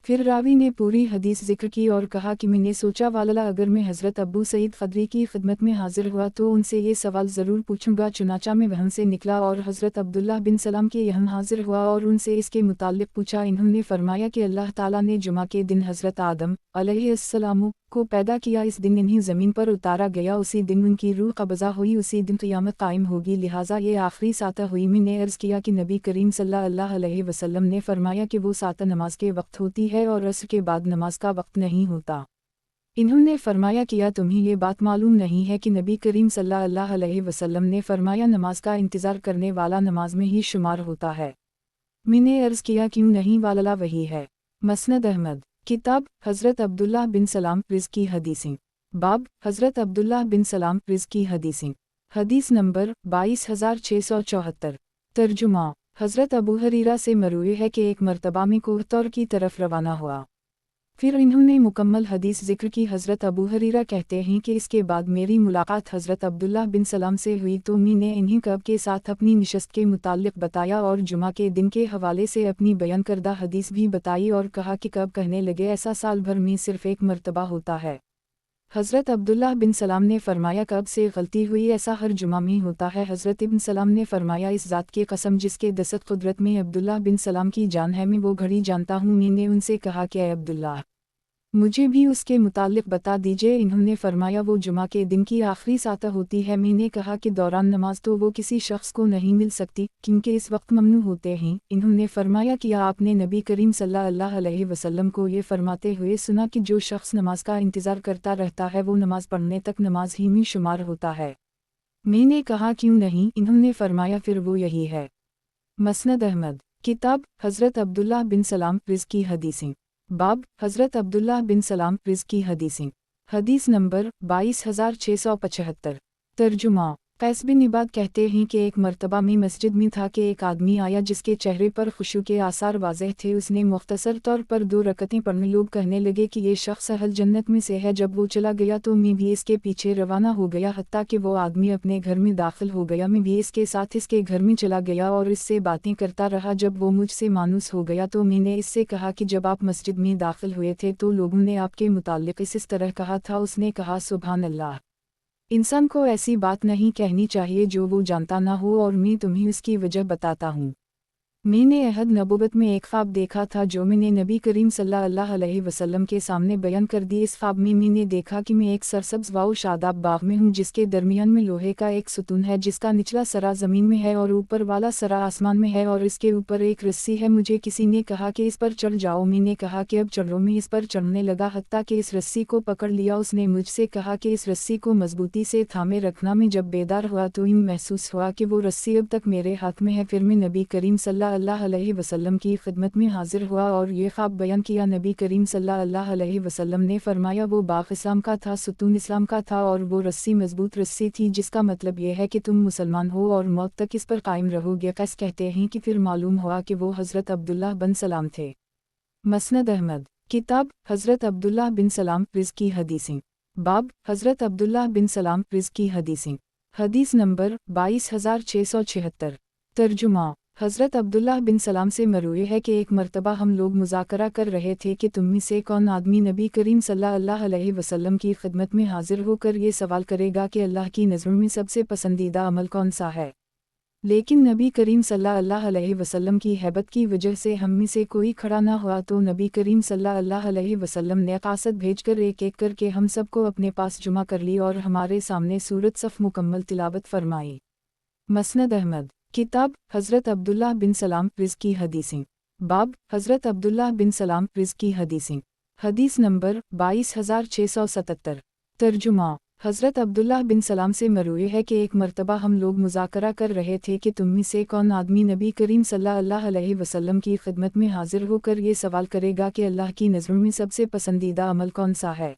پھر راوی نے پوری حدیث ذکر کی اور کہا کہ میں نے سوچا واللہ اگر میں حضرت ابو سعید خدری کی خدمت میں حاضر ہوا تو ان سے یہ سوال ضرور پوچھوں گا، چنانچہ میں وہاں سے نکلا اور حضرت عبداللہ بن سلام کے یہاں حاضر ہوا اور ان سے اس کے متعلق پوچھا۔ انہوں نے فرمایا کہ اللہ تعالیٰ نے جمعہ کے دن حضرت آدم علیہ السلام کو پیدا کیا، اس دن انہیں زمین پر اتارا گیا، اسی دن ان کی روح قبضہ ہوئی، اسی دن قیامت قائم ہوگی، لہٰذا یہ آخری ساتہ ہوئی۔ میں نے عرض کیا کہ نبی کریم صلی اللہ علیہ وسلم نے فرمایا کہ وہ ساتہ نماز کے وقت ہوتی ہے اور عصر کے بعد نماز کا وقت نہیں ہوتا۔ انہوں نے فرمایا کیا تمہیں یہ بات معلوم نہیں ہے کہ نبی کریم صلی اللہ علیہ وسلم نے فرمایا نماز کا انتظار کرنے والا نماز میں ہی شمار ہوتا ہے؟ میں نے عرض کیا کیوں نہیں واللہ وہی ہے۔ مسند احمد۔ کتاب حضرت عبداللہ بن سلام رزقی حدیثیں۔ باب حضرت عبداللہ بن سلام رزقی حدیثیں۔ حدیث نمبر 22674۔ ترجمہ۔ حضرت ابو ہریرہ سے مروی ہے کہ ایک مرتبہ میں کوہ طور کی طرف روانہ ہوا۔ پھر انہوں نے مکمل حدیث ذکر کی۔ حضرت ابو ہریرہ کہتے ہیں کہ اس کے بعد میری ملاقات حضرت عبداللہ بن سلام سے ہوئی تو میں نے انہیں کعب کے ساتھ اپنی نشست کے متعلق بتایا اور جمعہ کے دن کے حوالے سے اپنی بیان کردہ حدیث بھی بتائی اور کہا کہ کعب کہنے لگے ایسا سال بھر میں صرف ایک مرتبہ ہوتا ہے۔ حضرت عبداللہ بن سلام نے فرمایا کعب سے غلطی ہوئی، ایسا ہر جمعہ میں ہوتا ہے۔ حضرت ابن سلام نے فرمایا اس ذات کی قسم جس کے دست قدرت میں عبداللہ بن سلام کی جان ہے، میں وہ گھڑی جانتا ہوں۔ میں نے ان سے کہا کہ اے عبداللہ مجھے بھی اس کے متعلق بتا دیجئے۔ انہوں نے فرمایا وہ جمعہ کے دن کی آخری ساتہ ہوتی ہے۔ میں نے کہا کہ دوران نماز تو وہ کسی شخص کو نہیں مل سکتی کیونکہ اس وقت ممنوع ہوتے ہیں۔ انہوں نے فرمایا کیا آپ نے نبی کریم صلی اللہ علیہ وسلم کو یہ فرماتے ہوئے سنا کہ جو شخص نماز کا انتظار کرتا رہتا ہے وہ نماز پڑھنے تک نماز ہی میں شمار ہوتا ہے؟ میں نے کہا کیوں نہیں؟ انہوں نے فرمایا پھر وہ یہی ہے۔ مسند احمد۔ کتاب حضرت عبداللہ بن سلام رزقی حدیثیں۔ باب حضرت عبداللہ بن سلام رزقی حدیثیں۔ حدیث نمبر 22675۔ ترجمہ۔ قیس بن عباد کہتے ہیں کہ ایک مرتبہ میں مسجد میں تھا کہ ایک آدمی آیا جس کے چہرے پر خشوع کے آثار واضح تھے۔ اس نے مختصر طور پر 2 رکعتیں پڑھنے، لوگ کہنے لگے کہ یہ شخص اہل جنت میں سے ہے۔ جب وہ چلا گیا تو میں بھی اس کے پیچھے روانہ ہو گیا، حتیٰ کہ وہ آدمی اپنے گھر میں داخل ہو گیا، میں بھی اس کے ساتھ اس کے گھر میں چلا گیا اور اس سے باتیں کرتا رہا۔ جب وہ مجھ سے مانوس ہو گیا تو میں نے اس سے کہا کہ جب آپ مسجد میں داخل ہوئے تھے تو لوگوں نے آپ کے متعلق اس طرح کہا تھا؟ اس نے کہا سبحان اللہ، انسان کو ایسی بات نہیں کہنی چاہیے جو وہ جانتا نہ ہو، اور میں تمہیں اس کی وجہ بتاتا ہوں۔ मैंने अहद नबूवत में एक ख्वाब देखा था जो मैंने नबी करीम सल्लल्लाहु अलैहि वसल्लम के सामने बयान कर दी। इस ख्वाब में मैंने देखा कि मैं एक सरसब्ज़ व शादाब बाग में हूँ जिसके दरमियान में लोहे का एक सुतून है जिसका निचला सरा ज़मीन में है और ऊपर वाला सरा आसमान में है और इसके ऊपर एक रस्सी है। मुझे किसी ने कहा कि इस पर चढ़ जाओ। मैंने कहा कि अब चढ़ो। मैं इस पर चढ़ने लगा हत्ता कि इस रस्सी को पकड़ लिया। उसने मुझसे कहा कि इस रस्सी को मजबूती से थामे रखना। मैं जब बेदार हुआ तो यूँ महसूस हुआ कि वो रस्सी अब तक मेरे हाथ में है। फिर मैं नबी करीम सल्लल्लाहु अलैहि वसल्लम की खिदमत में हाजिर हुआ और ये ख्वाब बयान किया। नबी करीम सल्लल्लाहु अलैहि वसल्लम ने फरमाया वो बाग इस्लाम का था, सुतून इस्लाम का था और वो रस्सी मजबूत रस्सी थी जिसका मतलब ये है कि तुम मुसलमान हो और मौत तक इस पर कायम रहोगे। कैस कहते हैं कि फिर मालूम हुआ कि वो हज़रत अब्दुल्लाह बिन सलाम थे। मसनद अहमद किताब हज़रत अब्दुल्लाह बिन सलाम रिज़्क़ की हदीसें। बाब हज़रत अब्दुल्लाह बिन सलाम रिज़्क़ की हदीसें। हदीस नंबर 22676। तर्जुमा हज़रत अब्दुल्लाह बिन सलाम से मरवी है कि एक मरतबा हम लोग मुज़ाकरा कर रहे थे कि तुम में से कौन आदमी नबी करीम सल्लल्लाहु अलैहि वसल्लम की खिदमत में हाजिर होकर ये सवाल करेगा कि अल्लाह की नज़र में सबसे पसंदीदा अमल कौन सा है। लेकिन नबी करीम सल्लल्लाहु अलैहि वसल्लम की हैबत की वजह से हम में से कोई खड़ा न हुआ तो नबी करीम सल्लल्लाहु अलैहि वसल्लम ने कासद भेजकर एक एक करके हम सबको अपने पास जुमा कर ली और हमारे सामने सूरत सफ़ मुकम्मल तिलावत फरमाई। मसनद अहमद किताब हज़रत अब्दुल्लाह बिन सलाम रिज़्क़ की हदीसें। बाब हज़रत अब्दुल्लाह बिन सलाम रिज़्क़ की हदीसें। हदीस नंबर 22677। तर्जुमा हज़रत अब्दुल्लाह बिन सलाम से मरवी है कि एक मरतबा हम लोग मुज़ाकरा कर रहे थे कि तुम में से कौन आदमी नबी करीम सल्लल्लाहु अलैहि वसल्लम की खिदमत में हाजिर होकर ये सवाल करेगा कि अल्लाह की नज़र में सबसे पसंदीदा अमल कौन सा है।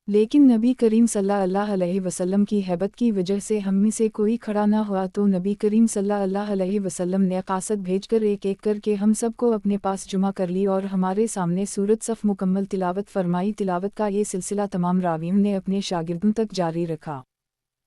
लेकिन नबी करीम सल्लल्लाहु अलैहि वसल्लम की हैबत की वजह से हम में से कोई खड़ा न हुआ तो नबी करीम सल्लल्लाहु अलैहि वसल्लम ने कासद भेजकर एक एक करके हम सबको अपने पास जुमा कर ली और हमारे सामने सूरत सफ़ मुकम्मल तिलावत फरमाई। तिलावत का ये सिलसिला तमाम रावियों ने अपने शागिर्दों तक जारी रखा।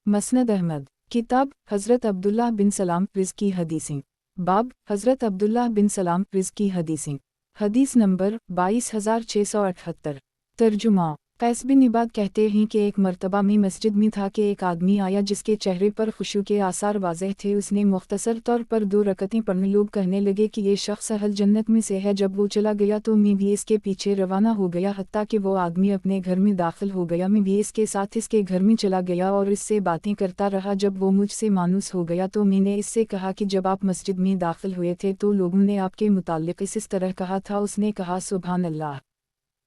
मसनद अहमद किताब हज़रत अब्दुल्लाह बिन सलाम रिज़्क़ की हदीसें। बाब हज़रत अब्दुल्लाह बिन सलाम रिज़्क़ की हदीसें। हदीस नंबर 22678। तर्जुमा कैस बिन इबाद कहते हैं कि एक मरतबा में मस्जिद में था कि एक आदमी आया जिसके चेहरे पर खुशू के आसार वाज़ेह थे। उसने मुख्तसर तौर पर 2 रकतें पढ़ने। लोग कहने लगे कि ये शख्स अहल जन्नत में से है। जब वो चला गया तो मैं भी इसके पीछे रवाना हो गया हत्ता कि वो आदमी अपने घर में दाखिल हो गया। मैं भी इसके साथ इसके घर में चला गया और इससे बातें करता रहा। जब वो मुझसे मानूस हो गया तो मैंने इससे कहा कि जब आप मस्जिद में दाखिल हुए थे तो लोगों ने आपके मुताल्लिक़ इस तरह कहा था। उसने कहा सुभान अल्लाह,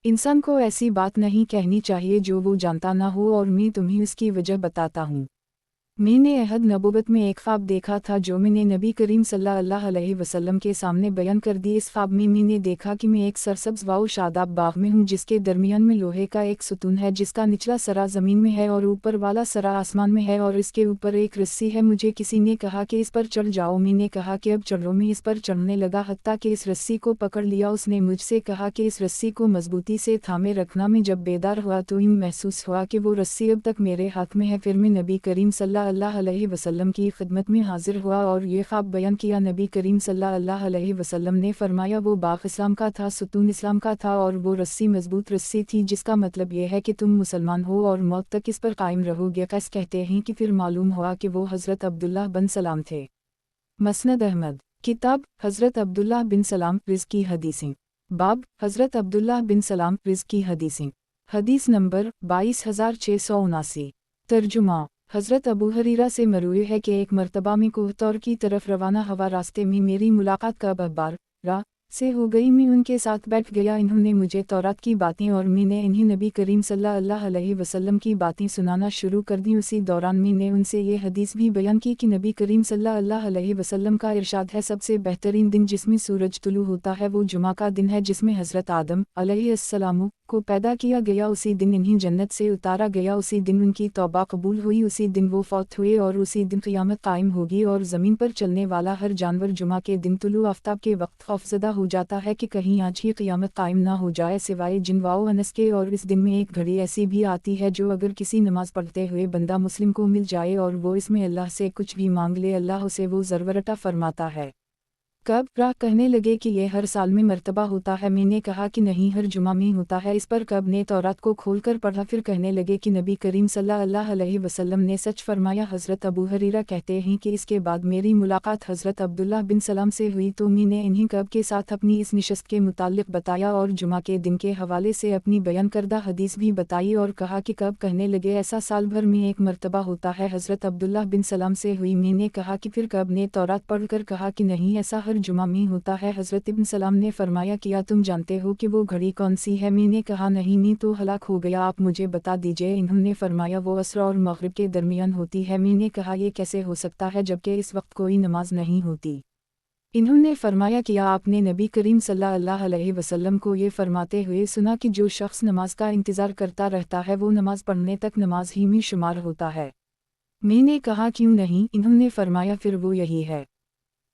इंसान को ऐसी बात नहीं कहनी चाहिए जो वो जानता ना हो और मैं तुम्हें उसकी वजह बताता हूँ। मैंने अहद नबूवत में एक ख्वाब देखा था जो मैंने नबी करीम सल्लल्लाहु अलैहि वसल्लम के सामने बयान कर दी। इस ख्वाब में मैंने देखा कि मैं एक सरसब्ज़ व शादाब बाग में हूँ जिसके दरमियान में लोहे का एक सुतून है जिसका निचला सरा ज़मीन में है और ऊपर वाला सरा आसमान में है और इसके ऊपर एक रस्सी है। मुझे किसी ने कहा कि इस पर चढ़ जाओ। मैंने कहा कि अब चढ़ो। मैं इस पर चढ़ने लगा हत्ता कि इस रस्सी को पकड़ लिया। उसने मुझसे कहा कि इस रस्सी को मजबूती से थामे रखना। मैं जब बेदार हुआ तो यूँ महसूस हुआ कि वो रस्सी अब तक मेरे हाथ में है। फिर मैं नबी करीम सल्लल्लाहु अलैहि वसल्लम की खिदमत में हाजिर हुआ और ये ख्वाब बयान किया। नबी करीम सल्लल्लाहु अलैहि वसल्लम ने फरमाया वो बाग इस्लाम का था, सुतून इस्लाम का था और वो रस्सी मजबूत रस्सी थी जिसका मतलब ये है कि तुम मुसलमान हो और मौत तक इस पर कायम रहोगे। कैस कहते हैं कि फिर मालूम हुआ कि वो हज़रत अब्दुल्लाह बिन सलाम थे। मसनद अहमद किताब हज़रत अब्दुल्लाह बिन सलाम रिज़्क़ की हदीसें। बाब हज़रत अब्दुल्लाह बिन सलाम रिज़्क़ की हदीसें। हदीस नंबर 22679। तर्जुमा हज़रत अबू हरीरा से मरवी है कि एक मरतबा में कोहतौर की तरफ रवाना हवा रास्ते में मेरी मुलाकात का अखबार से हो गई। मैं उनके साथ बैठ गया। इन्होंने मुझे तौरात की बातें और मैंने इन्हें नबी करीम सल्लल्लाहु अलैहि वसल्लम की बातें सुनाना शुरू कर दी। उसी दौरान मैंने उनसे ये हदीस भी बयान की कि नबी करीम सल्लल्लाहु अलैहि वसल्लम का इरशाद है सबसे बेहतरीन दिन जिसमें सूरज तुलू होता है वो जुमा का दिन है जिसमें हज़रत आदम अलैहिस्सलाम को पैदा किया गया। उसी दिन इन्हें जन्नत से उतारा गया। उसी दिन उनकी तौबा कबूल हुई। उसी दिन वो फौत हुए और उसी दिन क़यामत कायम होगी और ज़मीन पर चलने वाला हर जानवर जुमा के दिन तुलू आफ्ताब के वक्त खौफज़दा हो जाता है कि कहीं आज ही क़यामत कायम ना हो जाए सिवाय जिन वाओ अनस के। और इस दिन में एक घड़ी ऐसी भी आती है जो अगर किसी नमाज पढ़ते हुए बंदा मुस्लिम को मिल जाए और वो इसमें अल्लाह से कुछ भी मांग ले अल्लाह उसे वो ज़रूरत अता फरमाता है। कब राह कहने लगे कि यह हर साल में मर्तबा होता है। मैंने कहा कि नहीं, हर जुमा में होता है। इस पर कब ने तौरात को खोलकर पढ़ा। फिर कहने लगे कि नबी करीम सल्लल्लाहु अलैहि वसल्लम ने सच फरमाया। हज़रत अबू हुरैरा कहते हैं कि इसके बाद मेरी मुलाकात हज़रत अब्दुल्लाह बिन सलाम से हुई तो मैंने इन्हीं कब के साथ अपनी इस निशस्त के मुताल्लिक़ बताया और जुमा के दिन के हवाले से अपनी बयान करदा हदीस भी बताई और कहा कि कब कहने लगे ऐसा साल भर में एक मर्तबा होता है। हज़रत अब्दुल्लाह बिन सलाम से हुई। मैंने कहा कि फिर कब ने तौरात पढ़कर कहा कि नहीं, ऐसा हर जुमा में होता है। हज़रत इब्न सलाम ने फरमाया क्या तुम जानते हो कि वो घड़ी कौन सी है? मैंने कहा नहीं, मैं तो हलाक हो गया, आप मुझे बता दीजिए। इन्होंने फरमाया वो असर और मगरिब के दरमियान होती है। मैंने कहा ये कैसे हो सकता है जबकि इस वक्त कोई नमाज नहीं होती? इन्होंने फरमाया क्या आपने नबी करीम सल्लल्लाहु अलैहि वसल्लम को ये फरमाते हुए सुना कि जो शख्स नमाज का इंतज़ार करता रहता है वो नमाज पढ़ने तक नमाज ही में शुमार होता है? मैंने कहा क्यों नहीं? इन्होंने फरमाया फिर वो यही है।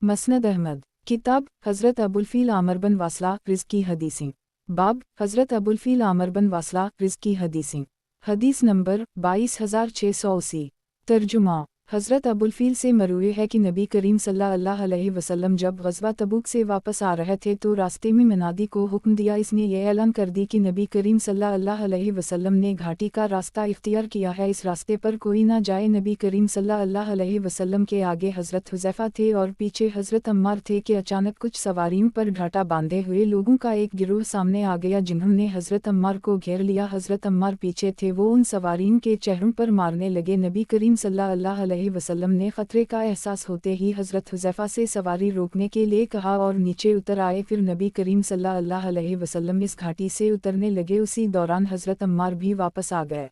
मसनद अहमद किताब हज़रत अबुल आमर बिन वासला रिज़्क़ की हदीसें। बाब हज़रत अबुल आमर बिन वासला रिज़्क़ की हदीसें। हदीस नंबर 22680। तर्जुमा हज़रत अबुल से मरूए है कि नबी करीम सल्लल्लाहु अलैहि वसल्लम जब ग़ज़वा तबूक से वापस आ रहे थे तो रास्ते में मनादी को हुक्म दिया। इसने ये ऐलान कर दी कि नबी करीम सल्लल्लाहु अलैहि वसल्लम ने घाटी का रास्ता इख्तियार किया है, इस रास्ते पर कोई ना जाए। नबी करीम सल्लल्लाहु अलैहि वसल्लम के आगे हज़रत हुज़ैफ़ा थे और पीछे हज़रत अम्मार थे कि अचानक कुछ सवारियों पर घाटा बांधे हुए लोगों का एक गिरोह सामने आ गया जिन्होंने हज़रत अम्मार को घेर लिया। हज़रत अम्मार पीछे थे, वो उन सवारियों के चेहरों पर मारने लगे। नबी करीम सल्लल्लाहु अलैहि वसल्लम ने खतरे का एहसास होते ही हज़रत हुज़ैफ़ा से सवारी रोकने के लिए कहा और नीचे उतर आए। फिर नबी करीम सल्लल्लाहु अलैहि वसल्लम इस घाटी से उतरने लगे। उसी दौरान हज़रत अम्मार भी वापस आ गए।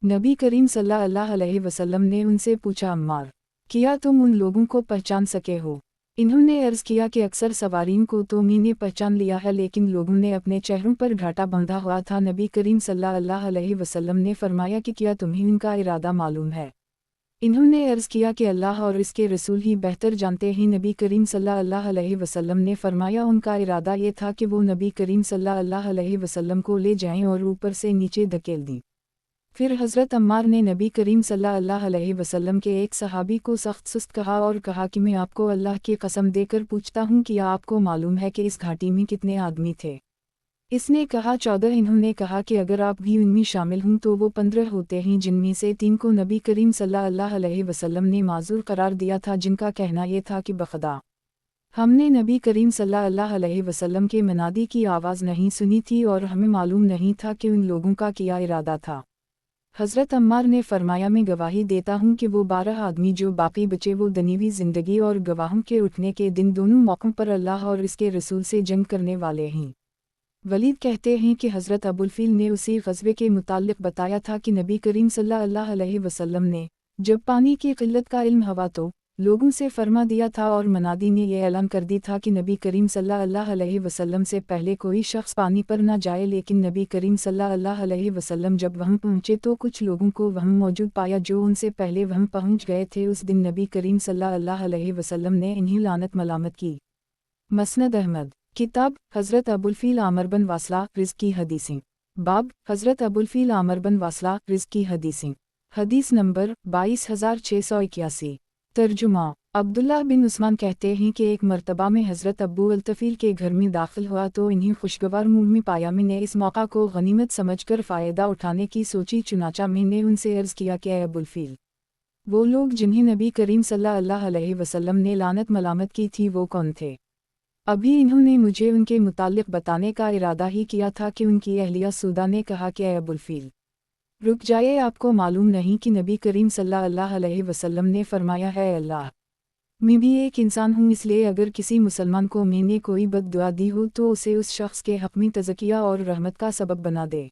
नबी करीम सल्लल्लाहु अलैहि वसल्लम ने उनसे पूछा अम्मार, क्या तुम उन लोगों को पहचान सके हो? इन्होंने अर्ज़ किया कि अक्सर सवारियों को तो मैंने पहचान लिया है लेकिन लोगों ने अपने चेहरों पर घाटा बंधा हुआ था। नबी करीम सल्लल्लाहु अलैहि वसल्लम ने फरमाया कि क्या तुम्हें उनका इरादा मालूम है? इन्होंने अर्ज़ किया कि अल्लाह और इसके रसूल ही बेहतर जानते हैं। नबी करीम सल्लल्लाहु अलैहि वसल्लम ने फरमाया उनका इरादा ये था कि वो नबी करीम सल्लल्लाहु अलैहि वसल्लम को ले जाएं और ऊपर से नीचे धकेल दें। फिर हज़रत अम्मार ने नबी करीम सल्लल्लाहु अलैहि वसल्लम के एक सहाबी को सख्त सुस्त कहा और कहा कि मैं आपको अल्लाह की कसम देकर पूछता हूँ कि आपको मालूम है कि इस घाटी में कितने आदमी थे? इसने कहा 14। इन्होंने कहा कि अगर आप भी उनमें शामिल हों तो वो 15 होते हैं, जिनमें से 3 को नबी करीम सल्लल्लाहु अलैहि वसल्लम ने माजूर करार दिया था, जिनका कहना ये था कि बखदा हमने नबी करीम सल्लल्लाहु अलैहि वसल्लम के मनादी की आवाज़ नहीं सुनी थी और हमें मालूम नहीं था कि उन लोगों का क्या इरादा था। हज़रत अम्मार ने फरमाया मैं गवाही देता हूँ कि वो 12 आदमी जो बाकी बचे वो दुनियावी ज़िंदगी और गवाहों के उठने के दिन दोनों मौक़ों पर अल्लाह और इसके रसूल से जंग करने वाले हैं। वलीद कहते हैं कि हज़रत अबुल ने उसी ग़ज़वे के मुताल्लिक़ बताया था कि नबी करीम सल्लल्लाहु अलैहि वसल्लम ने जब पानी की क़िल्लत का इल्म हुआ तो लोगों से फरमा दिया था और मनादी ने यह ऐलान कर दी था कि नबी करीम सल्लल्लाहु अलैहि वसल्लम से पहले कोई शख्स पानी पर ना जाए। लेकिन नबी करीम सल्लल्लाहु अलैहि वसल्लम जब वहाँ पहुँचे तो कुछ लोगों को वहाँ मौजूद पाया जो उनसे पहले वहाँ पहुँच गए थे। उस दिन नबी करीम सल्लल्लाहु अलैहि वसल्लम ने इन्हीं लानत मलामत की। मसनद अहमद किताब हज़रत अबुल आमर बिन वासला रिज़्क़ की हदीसें। बाब हज़रत अबुल आमर बिन वासला रिज़्क़ की हदीसें। हदीस नंबर 22681। तर्जुमा अब्दुल्लाह बिन उस्मान कहते हैं कि एक मर्तबा में हज़रत अबू अल-तफ़ील के घर में दाखिल हुआ तो इन्हें खुशगवार मुँह में पाया। मैंने इस मौका को गनीमत समझकर फ़ायदा उठाने की सोची, चुनाचा मैंने उनसे अर्ज़ किया कि अबुल वो लोग जिन्हें नबी करीम सल्लल्लाहु अलैहि वसल्लम ने लानत मलामत की थी वो कौन थे? अभी इन्होंने मुझे उनके मुताल्लिक़ बताने का इरादा ही किया था कि उनकी अहलिया सूदा ने कहा कि अबुल रुक जाइए, आपको मालूम नहीं कि नबी करीम सल्लल्लाहु अलैहि वसल्लम ने फरमाया है अल्लाह मैं भी एक इंसान हूँ, इसलिए अगर किसी मुसलमान को मैंने कोई बद्दुआ दी हो तो उसे उस शख्स के हक़ में तज़किया और रहमत का सबब बना दे।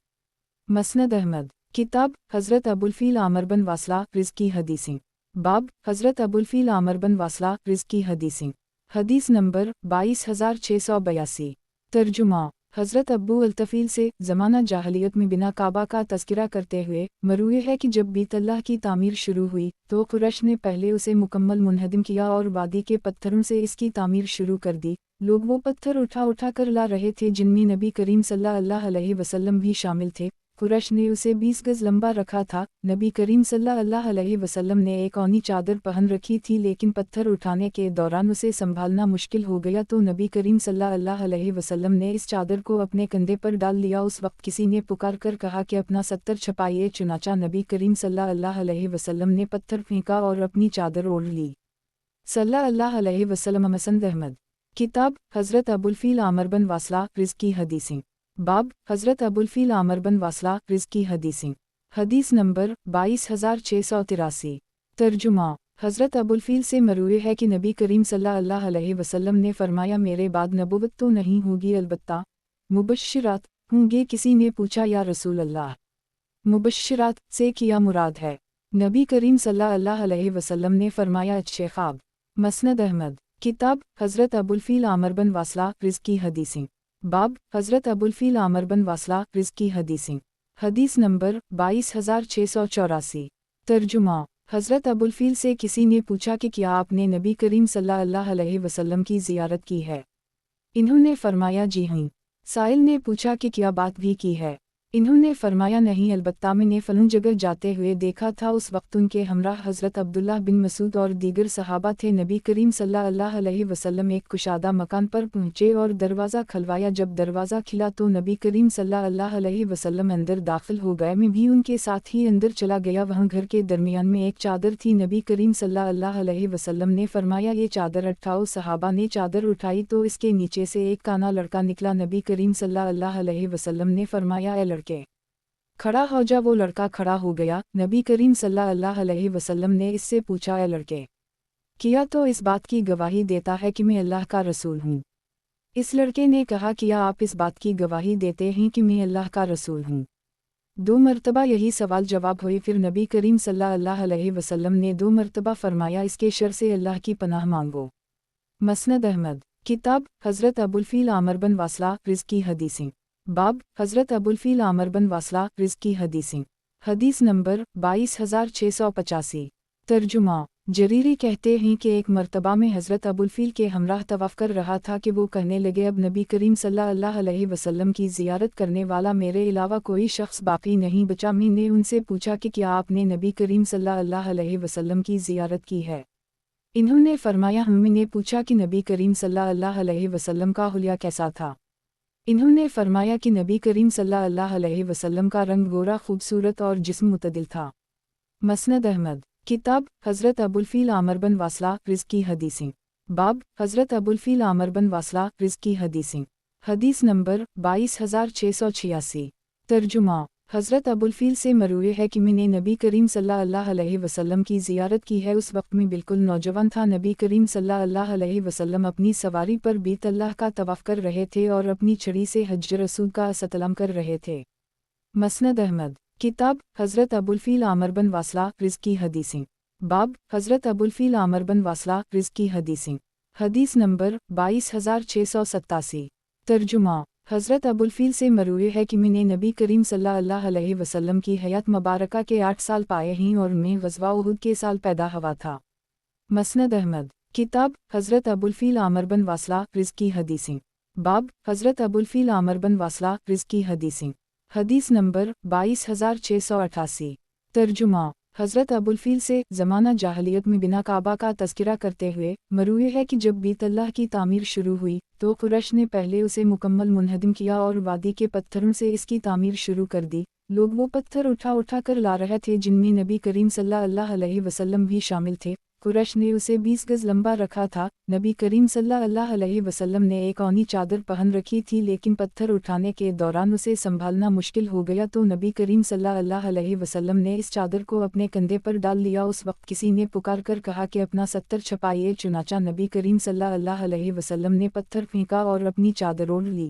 मसनद अहमद किताब हज़रत अबुल आमर बिन वासला रिज़्क़ की हदीसें। बाब हज़रत अबुल आमर बिन वासला रिज़्क़ की हदीसें। हदीस नंबर 22682। तर्जुमा हज़रत अबू अल-तफ़ील से ज़माना जाहलियत में बिना काबा का तज़किरा करते हुए मरूए है कि जब बीतल्लाह की तामीर शुरू हुई तो कुरैश ने पहले उसे मुकम्मल मुनहदम किया और वादी के पत्थरों से इसकी तामीर शुरू कर दी। लोग वो पत्थर उठा उठा कर ला रहे थे जिनमें नबी करीम सल्लल्लाहु अलैहि वसल्लम भी शामिल थे। कुरैश ने उसे 20 गज लंबा रखा था। नबी करीम सल्लल्लाहु अलैहि वसल्लम ने एक औनी चादर पहन रखी थी, लेकिन पत्थर उठाने के दौरान उसे संभालना मुश्किल हो गया तो नबी करीम सल्लल्लाहु अलैहि वसल्लम ने इस चादर को अपने कंधे पर डाल लिया। उस वक्त किसी ने पुकार कर कहा कि अपना सत्तर छपाइए, चुनाचा नबी करीम सल्लल्लाहु अलैहि वसल्लम ने पत्थर फेंका और अपनी चादर ओढ़ ली। सल्लल्लाहु अलैहि वसल्लम। मसनद अहमद। किताब हज़रत अबुल आमर बिन वासला रिज़्की हदीसें। बाब हज़रत अबुल आमर बिन वासला रिज़्की हदीसें। हदीस नंबर 22683। तर्जुमा। हज़रत अबुल से मरूए है कि नबी करीम सल्लल्लाहु अलैहि वसल्लम ने फरमाया, मेरे बाद नबुवत तो नहीं होगी, अलबत्ता मुबश्शिरात होंगे। किसी ने पूछा, या रसूल अल्लाह, मुबश्शिरात से क्या मुराद है? नबी करीम सल्लल्लाहु अलैहि वसल्लम ने फरमाया, अच्छे ख्वाब। मसनद अहमद। किताब हज़रत अबुल आमर बिन वासला रिज़्की हदीसें। बाब हज़रत अबुल आमर बिन वासला रिज़्की हदीसें। हदीस नंबर 22684। तर्जुमा। हज़रत अबुल से किसी ने पूछा कि क्या आपने नबी करीम सल्लल्लाहु अलैहि वसल्लम की ज़ियारत की है? इन्होंने फरमाया, जी हाँ। साइल ने पूछा कि क्या बात भी की है? इन्होंने फरमाया, नहीं, अलबत्ता मैंने फलन जगह जाते हुए देखा था। उस वक्त उनके हमरा हज़रत अब्दुल्लाह बिन मसूद और दीगर सहाबा थे। नबी करीम सल्लल्लाहु अलैहि वसल्लम एक कुशादा मकान पर पहुँचे और दरवाज़ा खलवाया। जब दरवाज़ा खिला तो नबी करीम सल्लल्लाहु अलैहि वसल्लम अंदर दाखिल हो गए। मैं भी उनके साथ ही अंदर चला गया। वहाँ घर के दरमियान में एक चादर थी। नबी करीम सल्लल्लाहु अलैहि वसल्लम ने फरमाया, ये चादर उठाओ। सहाबा ने चादर उठाई तो इसके नीचे से एक काना लड़का निकला। नबी करीम सल्लल्लाहु अलैहि वसल्लम ने फरमाया, ए लड़के, खड़ा हो जा। वो लड़का खड़ा हो गया। नबी करीम सल्लल्लाहु अलैहि वसल्लम ने इससे पूछा, ए लड़के, किया तो इस बात की गवाही देता है कि मैं अल्लाह का रसूल हूँ? इस लड़के ने कहा, किया आप इस बात की गवाही देते हैं कि मैं अल्लाह का रसूल हूँ? 2 मरतबा यही सवाल जवाब हुए। फिर नबी करीम सल्लल्लाहु अलैहि वसल्लम ने 2 मरतबा फरमाया, इसके शर से अल्लाह की पनाह मांगो। मसनद अहमद। किताब हज़रत अबुल आमर बिन वासला रिज़्की हदीसें। बाब हज़रत अबुल आमर बिन वासला रिज़्की हदीसें। हदीस नंबर 22685। तर्जुमा। जरीरी कहते हैं कि एक मरतबा में हज़रत अबुल के हमराह तवाफ़ कर रहा था कि वो कहने लगे, अब नबी करीम सल्लल्लाहु अलैहि वसल्लम की ज़ियारत करने वाला मेरे अलावा कोई शख्स बाकी नहीं बचा। मैंने उनसे पूछा कि क्या आपने नबी करीम सल्लल्लाहु अलैहि वसल्लम की ज़ियारत की है? इन्होंने फरमाया, हमने पूछा कि नबी करीम सल्लल्लाहु अलैहि वसल्लम का हुलिया कैसा था? इन्होंने फरमाया कि नबी करीम सल्लल्लाहु अलैहि वसल्लम का रंग गोरा, खूबसूरत और जिस्म मुतदिल था। मसनद अहमद। किताब हज़रत अबुल आमर बिन वासला रिज़्की हदीसें। बाब हज़रत अबुल आमर बिन वासला रिज़्की हदीसें। हदीस नंबर 22686। तर्जुमा। हज़रत अबुल से मरूए है कि मैंने नबी करीम सल्लल्लाहु अलैहि वसल्लम की ज़ियारत की है। उस वक्त में बिल्कुल नौजवान था। नबी करीम सल्लल्लाहु अलैहि वसल्लम अपनी सवारी पर बीत अल्लाह का तवाफ़ कर रहे थे और अपनी छड़ी से हज्र रसूद का इस्तलाम कर रहे थे। मसनद अहमद। किताब हज़रत अबुल आमर बिन वासला रिज़्की हदीसें। बाब हज़रत अबुल आमर बिन वासला रिज़्की हदीसें। हदीस नंबर 22687। तर्जुमा। हज़रत अबुल से मरूए है कि मैंने नबी करीम सल्लल्लाहु अलैहि वसल्लम की हयात मुबारका के 8 साल पाए हैं और मैं ग़ज़वा उहुद के साल पैदा हुआ था। मसनद अहमद। किताब हज़रत अबुल आमर बिन वासला रिज़्की हदीसें। बाब हज़रत अबुल आमर बिन वासला रिज़्की हदीसें। हदीस नंबर 22688। तर्जुमा। हज़रत अबुल से ज़माना जाहलियत में बिना काबा का तज़किरा करते हुए मरूए है कि जब बीत अल्लाह की तामीर शुरू हुई तो कुरैश ने पहले उसे मुकम्मल मुनहदम किया और वादी के पत्थरों से इसकी तामीर शुरू कर दी। लोग वो पत्थर उठा कर ला रहे थे जिनमें नबी करीम सल्लल्लाहु अलैहि वसल्लम भी शामिल थे। कुरैश ने उसे 20 गज लंबा रखा था। नबी करीम सल्लल्लाहु अलैहि वसल्लम ने एक औनी चादर पहन रखी थी, लेकिन पत्थर उठाने के दौरान उसे संभालना मुश्किल हो गया तो नबी करीम सल्लल्लाहु अलैहि वसल्लम ने इस चादर को अपने कंधे पर डाल लिया। उस वक्त किसी ने पुकार कर कहा कि अपना सत्तर छपाइए, चुनाचा नबी करीम सल्लल्लाहु अलैहि वसल्लम ने पत्थर फेंका और अपनी चादर ओढ़ ली।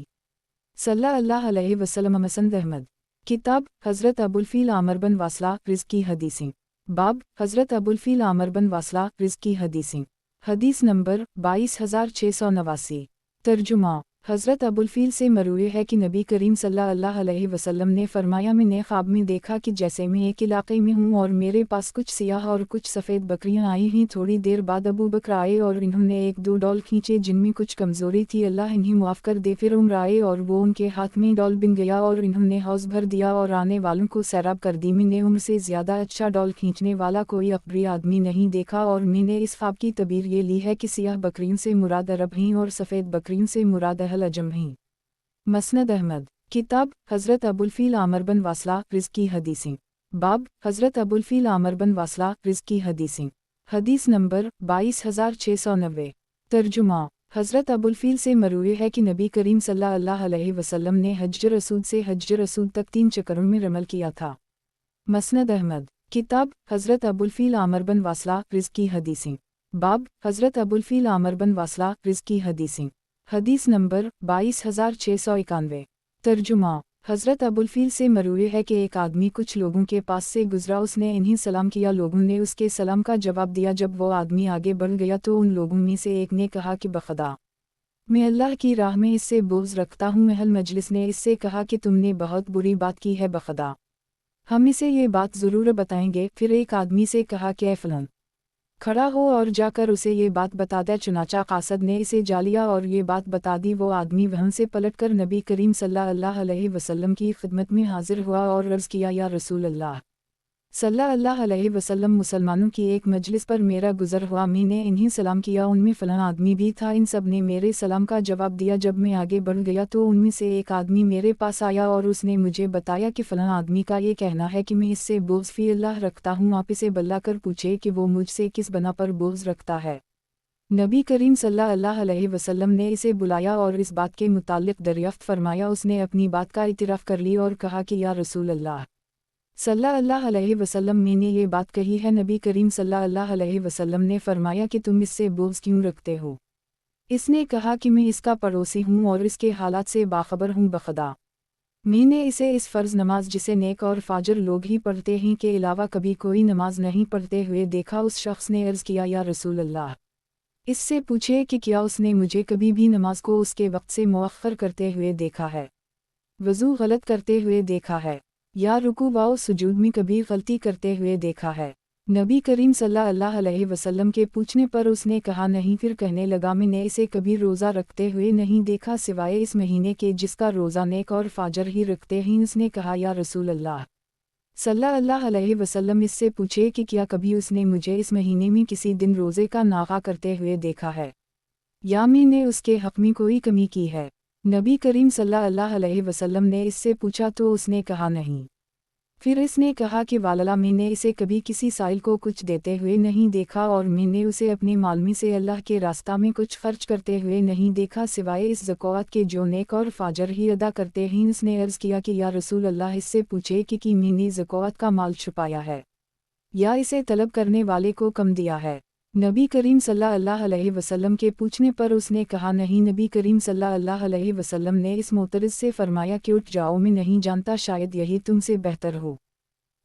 सल्लल्लाहु अलैहि वसल्लम। मसनद अहमद। किताब हज़रत अबुल आमर बिन वासला रिज़्की हदीसें। बाब हज़रत अबुल आमर बिन वासला रिज़्की हदीसें। हदीस नंबर 22689। तर्जुमा। हज़रत अबुलफ़ील से मरूए है कि नबी करीम सल्लल्लाहु अलैहि वसल्लम ने फरमाया, मैंने ख्वाब में देखा कि जैसे मैं एक इलाके में हूँ और मेरे पास कुछ सियाह और कुछ सफ़ेद बकरियाँ आई हैं। थोड़ी देर बाद अबू बकर आए और इन्होंने एक दो डॉल खींचे जिनमें कुछ कमज़ोरी थी। अल्लाह इन्हें मुआफ़ कर दे। फिर उम्र आए और वो उनके हाथ में डॉल बिन गया और इन्होंने हौज़ भर दिया और आने वालों को सैराब कर दी। मैंने उम्र से ज़्यादा अच्छा डॉल खींचने वाला कोई अकबरी आदमी नहीं देखा और मैंने इस ख्वाब की तबीर ये ली है कि सियाह बकरियों से मुराद अरब हैं और सफ़ेद बकरियों से मुराद अहल अजम हैं। मसनद अहमद। किताब हज़रत अबुलफ़ील आमर बिन वासला रिज़्क़ की हदीसें। बाब हज़रत अबुलफ़ील आमर बिन वासला रिज़्क़ की हदीसें। हदीस नंबर 22690। तर्जुमा। हज़रत अबुलफ़ील से मरूए है कि नबी करीम सल्लल्लाहु अलैहि वसल्लम ने हज्ज रसूद से हज्ज रसूद तक 3 चक्करों में रमल किया था। मसनद अहमद। किताब हज़रत अबुलफ़ील आमर बिन वासला रिज़्क़ की हदीसें। बाब हज़रत अबुलफ़ील आमर बिन वासला रिज़्क़ की हदीसें। हदीस नंबर 22691। तर्जुमा। हज़रत अबुलफ़ील से मरूए है कि एक आदमी कुछ लोगों के पास से गुज़रा, उसने इन्हें सलाम किया, लोगों ने उसके सलाम का जवाब दिया। जब वो आदमी आगे बढ़ गया तो उन लोगों में से एक ने कहा कि बखदा, मैं अल्लाह की राह में इससे बोझ रखता हूँ। महल मजलिस ने इससे कहा कि तुमने बहुत बुरी बात की है बखदा, हम इसे ये बात ज़रूर बताएंगे। फिर एक आदमी से कहा कि ऐ फलन, खड़ा हो और जाकर उसे ये बात बता दे। चुनाचा कासद ने इसे जा लिया और ये बात बता दी। वो आदमी वहाँ से पलटकर नबी करीम सल्लल्लाहु अलैहि वसल्लम की खिदमत में हाजिर हुआ और अर्ज़ किया, या रसूल अल्लाह सल्लल्लाहु अलैहि वसल्लम, मुसलमानों की एक मजलिस पर मेरा गुज़र हुआ, मैंने इन्हें सलाम किया, उनमें फ़लाँ आदमी भी था, इन सब ने मेरे सलाम का जवाब दिया। जब मैं आगे बढ़ गया तो उनमें से एक आदमी मेरे पास आया और उसने मुझे बताया कि फ़लाँ आदमी का ये कहना है कि मैं इससे बोझ फ़ी अल्लाह रखता हूँ, आप इसे बल्ला कर पूछे कि वो मुझसे किस बना पर बोझ रखता है। नबी करीम सल्लल्लाहु अलैहि वसल्लम ने इसे बुलाया और इस बात के मुतालिक दरियाफ्त फरमाया। उसने अपनी बात का इतराफ़ कर ली और कहा कि या रसूल अल्लाह सल्लल्लाहु अलैहि वसल्लम, मैंने ये बात कही है। नबी करीम सल्लल्लाहु अलैहि वसल्लम ने फरमाया कि तुम इससे बोझ क्यों रखते हो। इसने कहा कि मैं इसका पड़ोसी हूँ और इसके हालात से बाखबर हूँ बखदा, मैंने इसे इस फ़र्ज़ नमाज जिसे नेक और फाजर लोग ही पढ़ते हैं के अलावा कभी कोई नमाज नहीं पढ़ते हुए देखा। उस शख्स ने अर्ज़ किया, या रसूल अल्लाह, इससे पूछे कि क्या उसने मुझे कभी भी नमाज को उसके वक्त से मुअख्खर करते हुए देखा है, वज़ू गलत करते हुए देखा है, या रुकू व सुजूद में कभी गलती करते हुए देखा है। नबी करीम सल्लल्लाहु अलैहि वसल्लम के पूछने पर उसने कहा नहीं। फिर कहने लगा, मैंने इसे कभी रोज़ा रखते हुए नहीं देखा सिवाय इस महीने के जिसका रोज़ा नेक और फाजर ही रखते हैं। उसने कहा, या रसूल अल्लाह सल्लल्लाहु अलैहि वसल्लम, इससे पूछे कि क्या कभी उसने मुझे इस महीने में किसी दिन रोज़े का नागा करते हुए देखा है, या मैंने उसके हक़ में कोई कमी की है। नबी करीम सल्लल्लाहु अलैहि वसल्लम ने इससे पूछा तो उसने कहा नहीं। फिर इसने कहा कि वालला, मैंने इसे कभी किसी साइल को कुछ देते हुए नहीं देखा और मैंने उसे अपने माल में से अल्लाह के रास्ता में कुछ खर्च करते हुए नहीं देखा सिवाय इस ज़कात के जो नेक और फाजर ही अदा करते हैं। उसने अर्ज़ किया कि या रसूल अल्लाह, इससे पूछे कि मैंने ज़कात का माल छुपाया है या इसे तलब करने वाले को कम दिया है। नबी करीम सल्लल्लाहु अलैहि वसल्लम के पूछने पर उसने कहा नहीं। नबी करीम सल्लल्लाहु अलैहि वसल्लम ने इस मोतरज़ से फरमाया कि उठ जाओ, मैं नहीं जानता, शायद यही तुमसे बेहतर हो।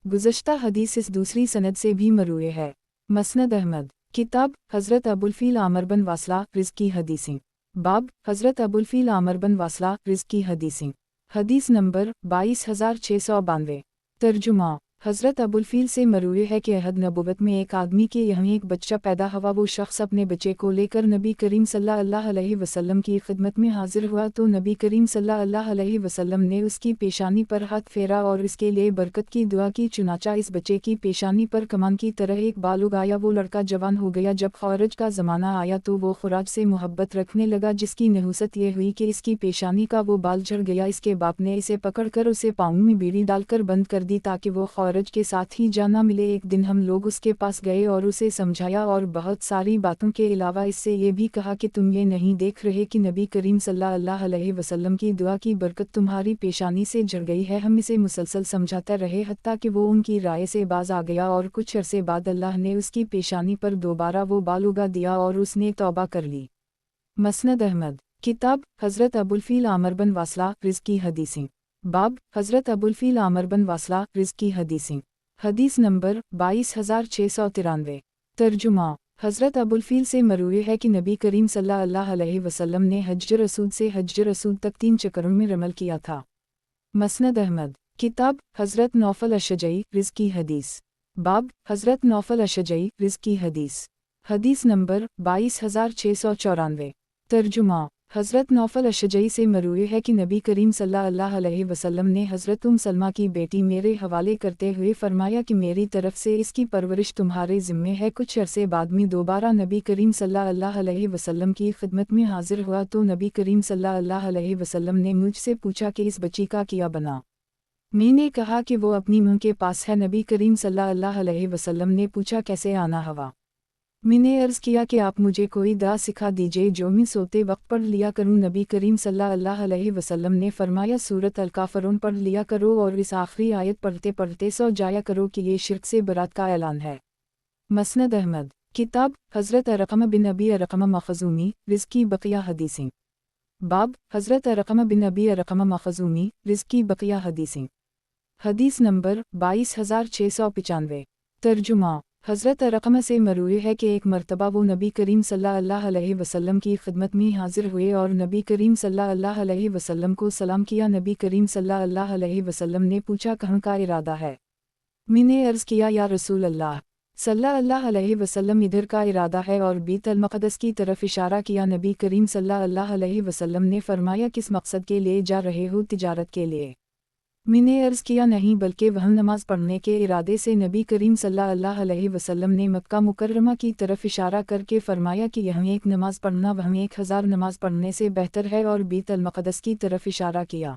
गुज़श्ता हदीस इस दूसरी सनद से भी मरूए है। मसनद अहमद। किताब हज़रत अबुलफ़ील आमर बिन वासला रिज़्क़ की हदीसें। बाब हज़रत अबुलफ़ील आमर बिन वासला रिज़्क़ की हदीसें। हदीस नंबर 22692। तर्जुमा। हज़रत अबुलफ़ील से मरूए है कि अहद नबुवत में एक आदमी के यहाँ एक बच्चा पैदा हुआ। वो शख्स अपने बच्चे को लेकर नबी करीम सल्लल्लाहु अलैहि वसल्लम की खिदमत में हाजिर हुआ तो नबी करीम सल्लल्लाहु अलैहि वसल्लम ने उसकी पेशानी पर हाथ फेरा और इसके लिए बरकत की दुआ की। चुनाचा इस बच्चे की पेशानी पर कमान की तरह एक बाल उगाया। वो लड़का जवान हो गया। जब खौरज का ज़माना आया तो वो खुराज से मोहब्बत रखने लगा, जिसकी नहुसत ये हुई कि इसकी पेशानी का वो बाल झड़ गया। इसके बाप ने इसे पकड़कर उसे पाँव में बीड़ी डालकर बंद कर दी ताकि वो खौरज के साथ ही जाना मिले। एक दिन हम लोग उसके पास गए और उसे समझाया और बहुत सारी बातों के अलावा इससे ये भी कहा कि तुम ये नहीं देख रहे कि नबी करीम सल्लल्लाहु अलैहि वसल्लम की दुआ की बरकत तुम्हारी पेशानी से झड़ गई है। हम इसे मुसलसल समझाते रहे हत्ता कि वो उनकी राय से बाज आ गया और कुछ अरसे बाद अल्लाह ने उसकी पेशानी पर दोबारा वो बाल उगा दिया और उसने तौबा कर ली। मसनद अहमद। किताब हज़रत अबुलफ़ील आमर बिन वासला रिज़्क़ की हदीसें। बाब हज़रत अबुलफ़ील आमर बिन वासला रिज़्क़ की हदीसें। हदीस नंबर 22693। तर्जुमा। हज़रत अबुलफ़ील से मरूए है कि नबी करीम सल्लल्लाहु अलैहि वसल्लम ने हज्ज रसूल से हज्ज रसूल तक 3 चक्रों में रमल किया था। मसनद अहमद। किताब हज़रत नौफल अशजई रिज़्क़ की हदीस। बाब हज़रत नौफल अशजई रिज़्क़ की हदीस। हदीस नंबर 22694। तर्जुमा हज़रत नौफल अशजई से मरूए है कि नबी करीम सल्लल्लाहु अलैहि वसल्लम ने हज़रत सलमा की बेटी मेरे हवाले करते हुए फरमाया कि मेरी तरफ से इसकी परवरिश तुम्हारे ज़िम्मे है। कुछ अरसे बाद में दोबारा नबी करीम सल्लल्लाहु अलैहि वसल्लम की खिदमत में हाजिर हुआ तो नबी करीम सल्लल्लाहु अलैहि वसल्लम ने मुझसे पूछा कि इस बच्ची का क्या बना। मैंने कहा कि वो अपनी मां के पास है। नबी करीम सल्लल्लाहु अलैहि वसल्लम ने पूछा कैसे आना हवा। मैंने अर्ज़ किया कि आप मुझे कोई दुआ सिखा दीजिए जो मैं सोते वक्त पढ़ लिया करूं। नबी करीम सल्लल्लाहु अलैहि वसल्लम ने फरमाया सूरत अल-काफ़िरून पढ़ लिया करो और इस आखिरी आयत पढ़ते पढ़ते सो जाया करो कि ये शिर्क से बरात का ऐलान है। मसनद अहमद। किताब हज़रत अरक़म बिन अबी अरक़म मख़ज़ूमी रिज़्क़ की बक़िया हदीसें। बाब हज़रत अरक़म बिन अबी अरक़म मख़ज़ूमी रिज़्क़ की बक़िया हदीसें। हदीस नंबर 22695। तर्जुमा हज़रत अरक़म से मरूए है कि एक मरतबा वो नबी करीम सल्लल्लाहु अलैहि वसल्लम की खिदमत में हाजिर हुए और नबी करीम सल्लल्लाहु अलैहि वसल्लम को सलाम किया। नबी करीम सल्लल्लाहु अलैहि वसल्लम ने पूछा कहाँ का इरादा है। मैंने अर्ज़ किया या रसूल अल्लाह सल्लल्लाहु अलैहि वसल्लम इधर का इरादा है और बैत अल मक़दस की तरफ इशारा किया। नबी करीम सल्लल्लाहु अलैहि वसल्लम ने फरमाया किस मकसद के लिए जा रहे हो। तिजारत के लिए। मैंने अर्ज़ किया नहीं बल्कि वह नमाज पढ़ने के इरादे से। नबी करीम सल्लल्लाहु अलैहि वसल्लम ने मक्का मुकर्रमा की तरफ इशारा करके फरमाया कि यहाँ एक नमाज पढ़ना वहाँ 1000 नमाज पढ़ने से बेहतर है और बैत अल मक़दस की तरफ इशारा किया।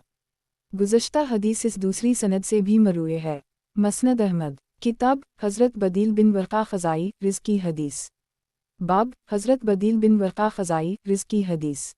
गुज़श्ता हदीस इस दूसरी सनद से भी मरूए है। मसनद अहमद। किताब हज़रत बदील बिन वर्क़ा ख़ज़ाई रिज़्क़ की हदीस। बाब हज़रत बदील बिन वर्क़ा ख़ज़ाई रिज़्क़ की हदीस।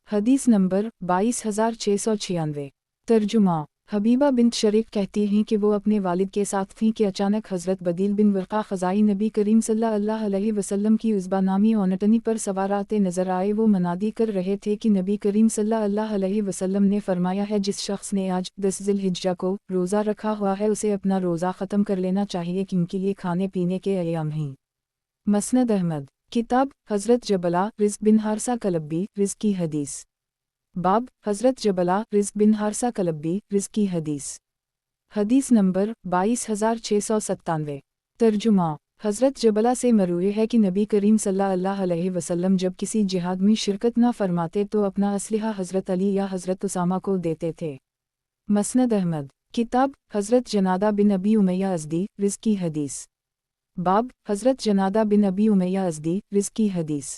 हदीस नंबर 22696। तर्जुमा हबीबा बिन्त शरीक कहती हैं कि वो अपने वालिद के साथ थीं कि अचानक हज़रत बदील बिन वर्क़ा ख़ज़ाई नबी करीम सल्लल्लाहु अलैहि वसल्लम की उज़्बा नामी ओनटनी पर सवार आते नज़र आए। वो मनादी कर रहे थे कि नबी करीम सल्लल्लाहु अलैहि वसल्लम ने फरमाया है जिस शख्स ने आज 10 ज़िलहिज्जा को रोज़ा रखा हुआ है उसे अपना रोज़ा ख़त्म कर लेना चाहिए क्योंकि ये खाने पीने के अय्याम हैं। मसनद अहमद। किताब हज़रत जबला रिज़्क़ बिन हारसा कलब्बी रिज़्क़ की हदीस। बाब हज़रत जबला रिज़्क़ बिन हारसा कलब्बी रिज़्क़ की हदीस। हदीस नंबर 22697। तर्जुमा हज़रत जबला से मरूए है कि नबी करीम सल्लल्लाहु अलैहि वसल्लम जब किसी जिहाद में शिरकत न फरमाते तो अपना असलिहा हज़रत अली या हज़रत उसामा को देते थे। मसनद अहमद। किताब हज़रत जनादा बिन अबी उमैया अज़दी रिज़्क़ की हदीस। बाब हज़रत जनादा बिन अबी उमैया अज़दी रिज़्क़ की हदीस।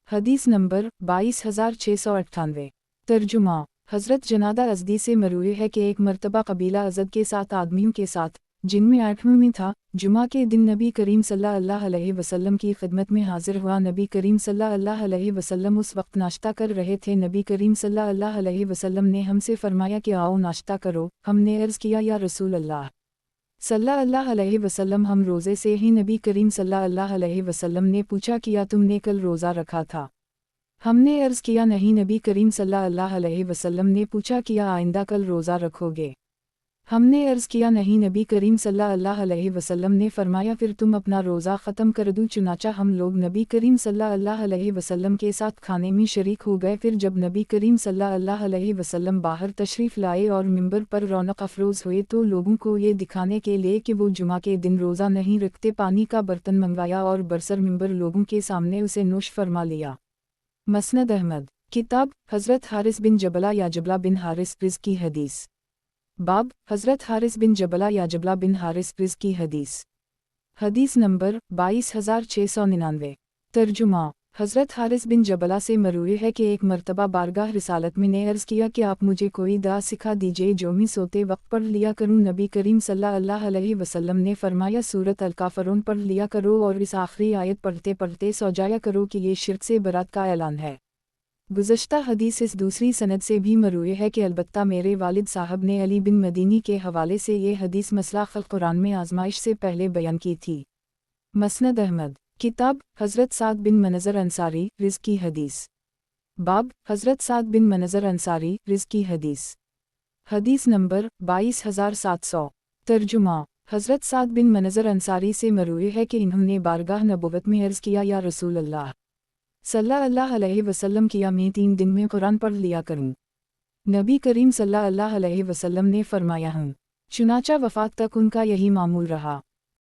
हदीस नंबर 22698। तर्जुमा हज़रत जनादा अज़दी से मरूए है कि एक मरतबा कबीला अज़द के 7 आदमियों के साथ जिनमें 8वां में था जुमा के दिन नबी करीम सल्लल्लाहु अलैहि वसल्लम की खिदमत में हाजिर हुआ। नबी करीम सल्लल्लाहु अलैहि वसल्लम उस वक्त नाश्ता कर रहे थे। नबी करीम सल्लल्लाहु अलैहि वसल्लम ने हमसे फरमाया कि आओ नाश्ता करो। हमने अर्ज़ किया या रसूल अल्लाह सल्लल्लाहु अलैहि वसल्लम हम रोज़े से ही। नबी करीम सल्लल्लाहु अलैहि वसल्लम ने पूछा किया तुमने कल रोज़ा रखा था। हमने अर्ज़ किया नहीं। नबी करीम सल्लल्लाहु अलैहि वसल्लम ने पूछा किया आइंदा कल रोज़ा रखोगे। हमने अर्ज़ किया नहीं। नबी करीम सल्लल्लाहु अलैहि वसल्लम ने फरमाया फिर तुम अपना रोज़ा ख़त्म कर दो। चुनाचा हम लोग नबी करीम सल्लल्लाहु अलैहि वसल्लम के साथ खाने में शरीक हो गए। फिर जब नबी करीम सल्लल्लाहु अलैहि वसल्लम बाहर तशरीफ़ लाए और मिंबर पर रौनक अफरोज़ हुए तो लोगों को ये दिखाने के लिए कि वो जुमा के दिन रोज़ा नहीं रखते पानी का बर्तन मंगवाया और बरसर मिंबर लोगों के सामने उसे नोश फरमा लिया। मसनद अहमद। किताब हज़रत हारिस बिन जबला या जबला बिन हारिस रिज़्क़ की हदीस। बाब हज़रत हारिस बिन जबला या जबला बिन हारिस रिज़्क़ की हदीस। हदीस नंबर 22699। तर्जुमा हज़रत हारिस बिन जबला से मरूए है कि एक मरतबा बारगाह रिसालत में ने अर्ज़ किया कि आप मुझे कोई दुआ सिखा दीजिए जो मैं सोते वक्त पढ़ लिया करूं। नबी करीम सल्लल्लाहु अलैहि वसल्लम ने फरमाया सूरत अल-काफ़िरून पढ़ लिया करो और इस आखिरी आयत पढ़ते पढ़ते सो जाया करो कि ये शिर्क से बरात का ऐलान है। गुज़श्ता हदीस इस दूसरी सनद से भी मरूए है कि अलबत्ता मेरे वालिद साहब ने अली बिन मदीनी के हवाले से ये हदीस मसला क़ुरान में आज़माइश से पहले बयान की थी। मसनद अहमद। किताब हज़रत साद बिन मनज़र अंसारी रिज़्क़ की हदीस। बाब हज़रत साद बिन मनज़र अंसारी रिज़्क़ की हदीस। हदीस नंबर 22700। तर्जुमा حضرت سعد بن منظر انصاری سے مروی ہے کہ انہوں نے بارگاہ نبوت میں عرض کیا یا رسول اللہ صلی اللہ علیہ وسلم کیا میں 3 دن میں قرآن پڑھ لیا کروں؟ نبی کریم صلی اللہ علیہ وسلم نے فرمایا ہوں۔ چنانچہ وفات تک ان کا یہی معمول رہا۔